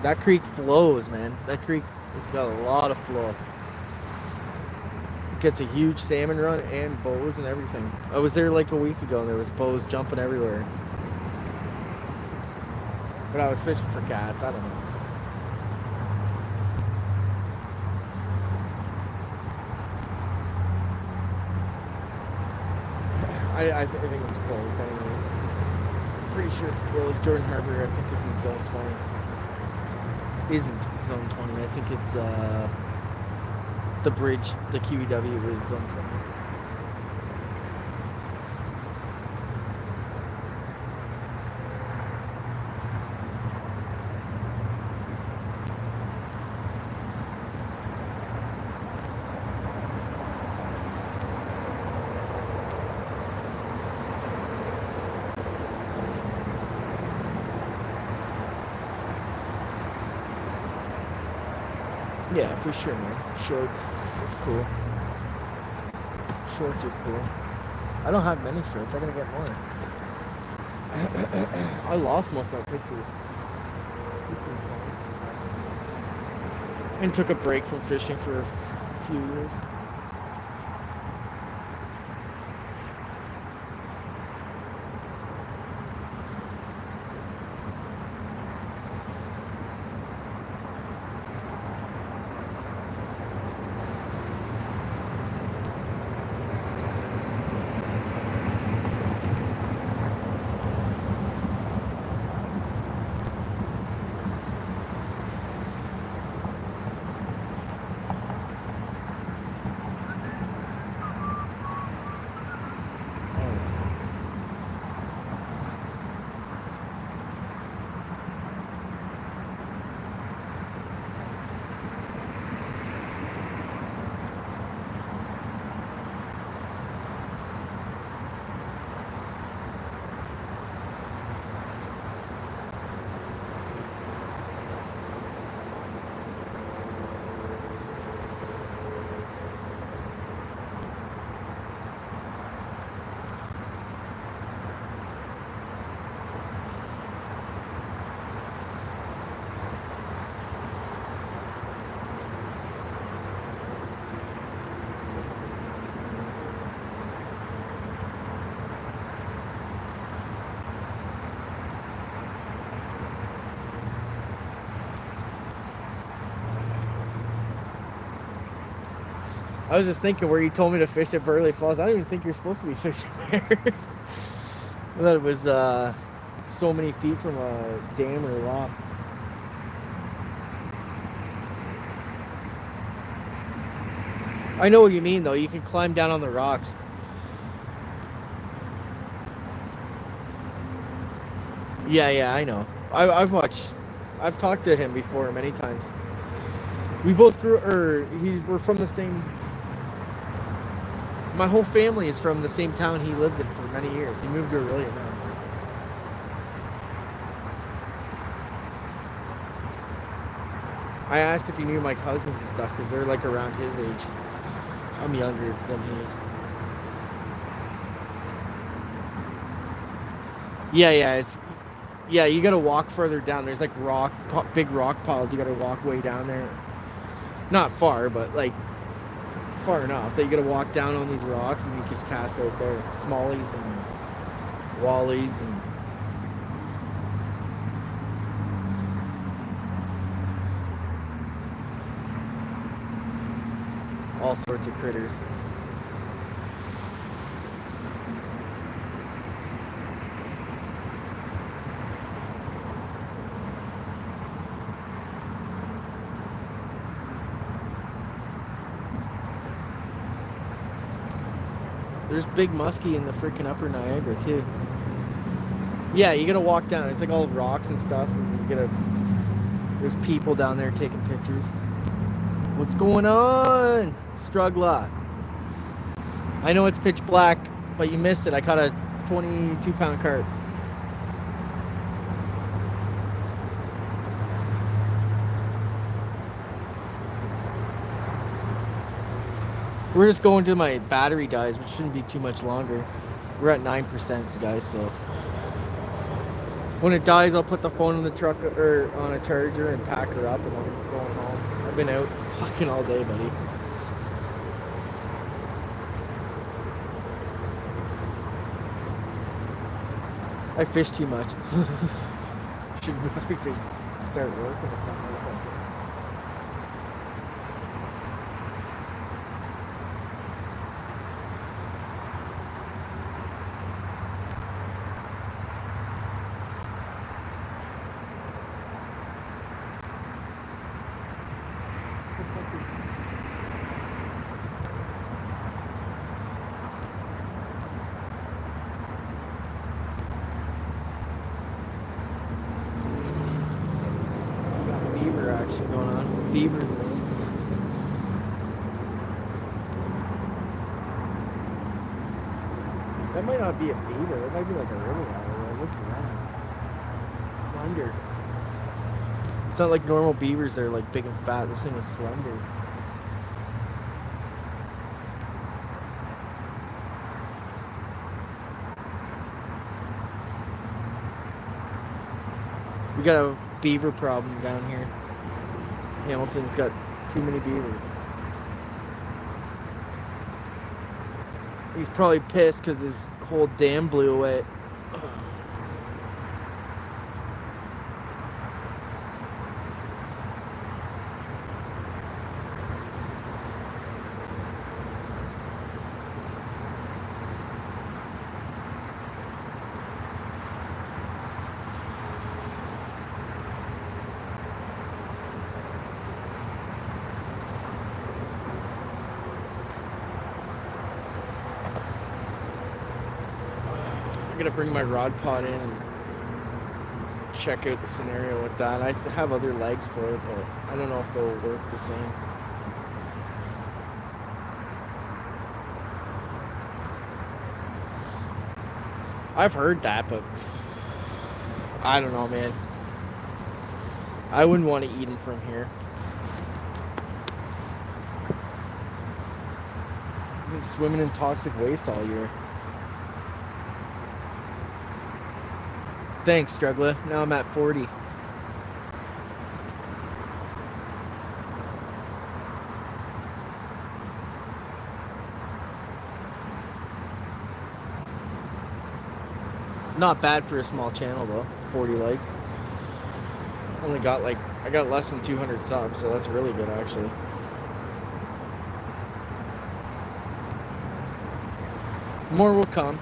That creek flows, man. That creek has got a lot of flow. It gets a huge salmon run and bows and everything. I was there like a week ago and there was bows jumping everywhere. But I was fishing for cats. I don't know. I think it's closed anyway. I'm pretty sure it's closed. Jordan Harbor, I think, is in Zone 20. Isn't Zone 20. I think it's the bridge, the QEW is Zone 20. Yeah, for sure, man. Shorts, it's cool. Shorts are cool. I don't have many shorts. I gotta get more. I lost most of my pictures. And took a break from fishing for a few years. I was just thinking where you told me to fish at Burley Falls. I don't even think you're supposed to be fishing there. I thought it was so many feet from a dam or a rock. I know what you mean, though. You can climb down on the rocks. Yeah, I know. I've talked to him before many times. We both we're from the same. My whole family is from the same town he lived in for many years. He moved to Aurelia now. I asked if he knew my cousins and stuff because they're like around his age. I'm younger than he is. Yeah, you gotta walk further down. There's like big rock piles. You gotta walk way down there. Not far, but like far enough that you gotta walk down on these rocks and you just cast out there. Smallies and wallies and all sorts of critters. There's big muskie in the freaking upper Niagara too. Yeah, you gotta walk down. It's like all rocks and stuff, and there's people down there taking pictures. What's going on, Struggler? I know it's pitch black, but you missed it. I caught a 22-pound carp. We're just going till my battery dies, which shouldn't be too much longer. We're at 9%, guys, so when it dies, I'll put the phone in the truck or on a charger and pack her up, and I'm going home. I've been out fucking all day, buddy. I fish too much. Should we could start working or something. Beaver action going on. Beavers. That might not be a beaver. It might be like a river otter. What's that? Slender. It's not like normal beavers. They're like big and fat. This thing is slender. We got a beaver problem down here. Hamilton's got too many beavers. He's probably pissed because his whole dam blew away. I'm gonna bring my rod pod in and check out the scenario with that. I have other legs for it, but I don't know if they'll work the same. I've heard that, but I don't know, man. I wouldn't want to eat them from here. I've been swimming in toxic waste all year. Thanks, Struggler. Now I'm at 40. Not bad for a small channel though. 40 likes. Only got like, I got less than 200 subs, so that's really good actually. More will come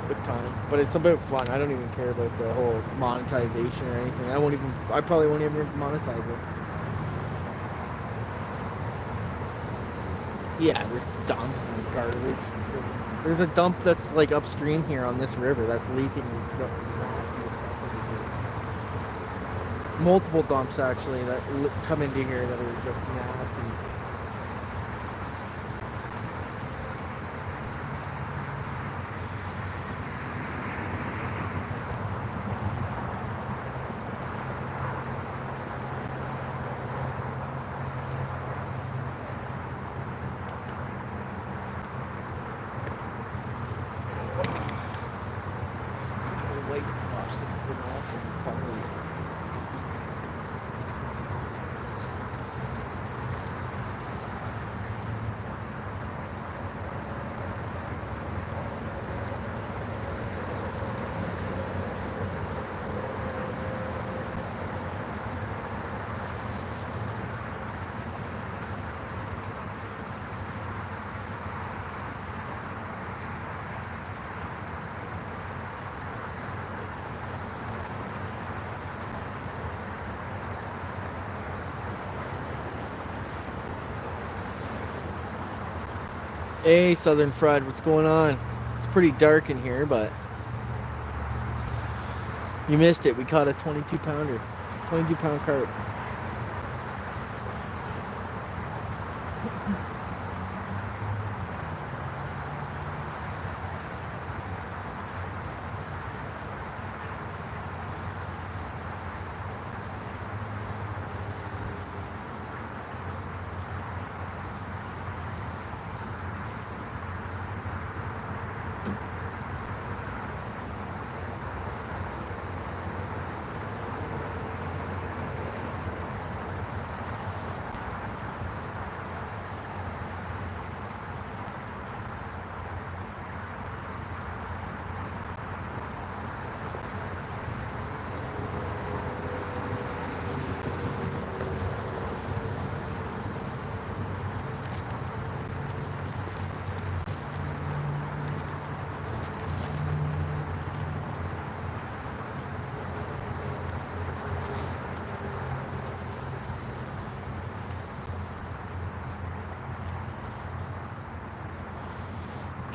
with time, but it's about fun. I don't even care about the whole monetization or anything. I probably won't even monetize it. Yeah, there's dumps and garbage. There's a dump that's like upstream here on this river that's leaking. Multiple dumps actually that come into here that are just nasty. Hey, Southern Fried, what's going on? It's pretty dark in here, but you missed it. We caught a 22-pounder, 22-pound carp.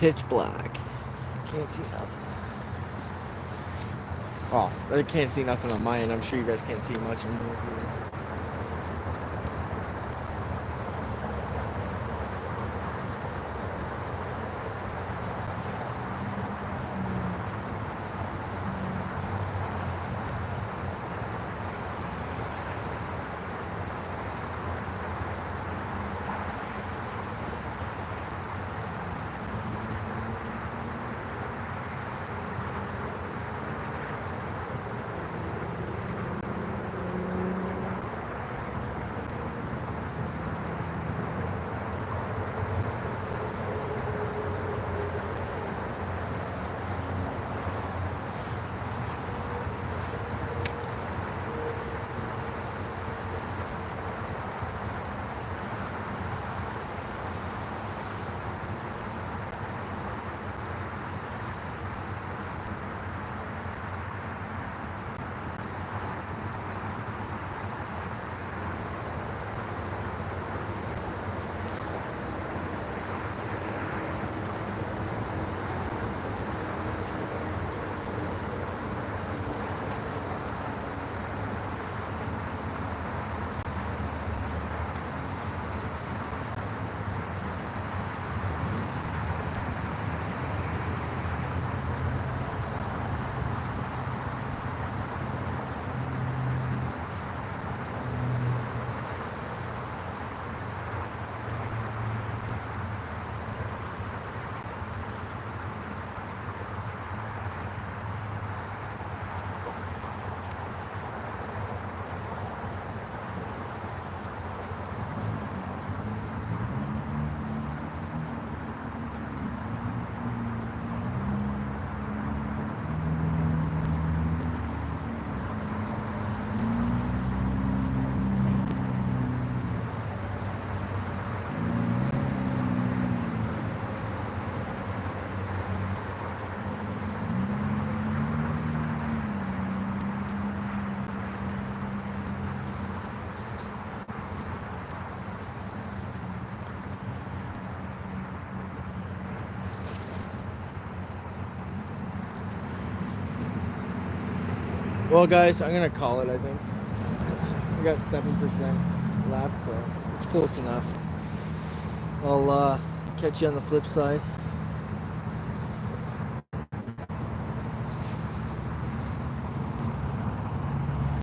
Pitch black. Can't see nothing. Oh, I can't see nothing on my end. I'm sure you guys can't see much in here. Well, guys, I'm gonna call it. I think we got 7% left, so it's close enough. I'll catch you on the flip side.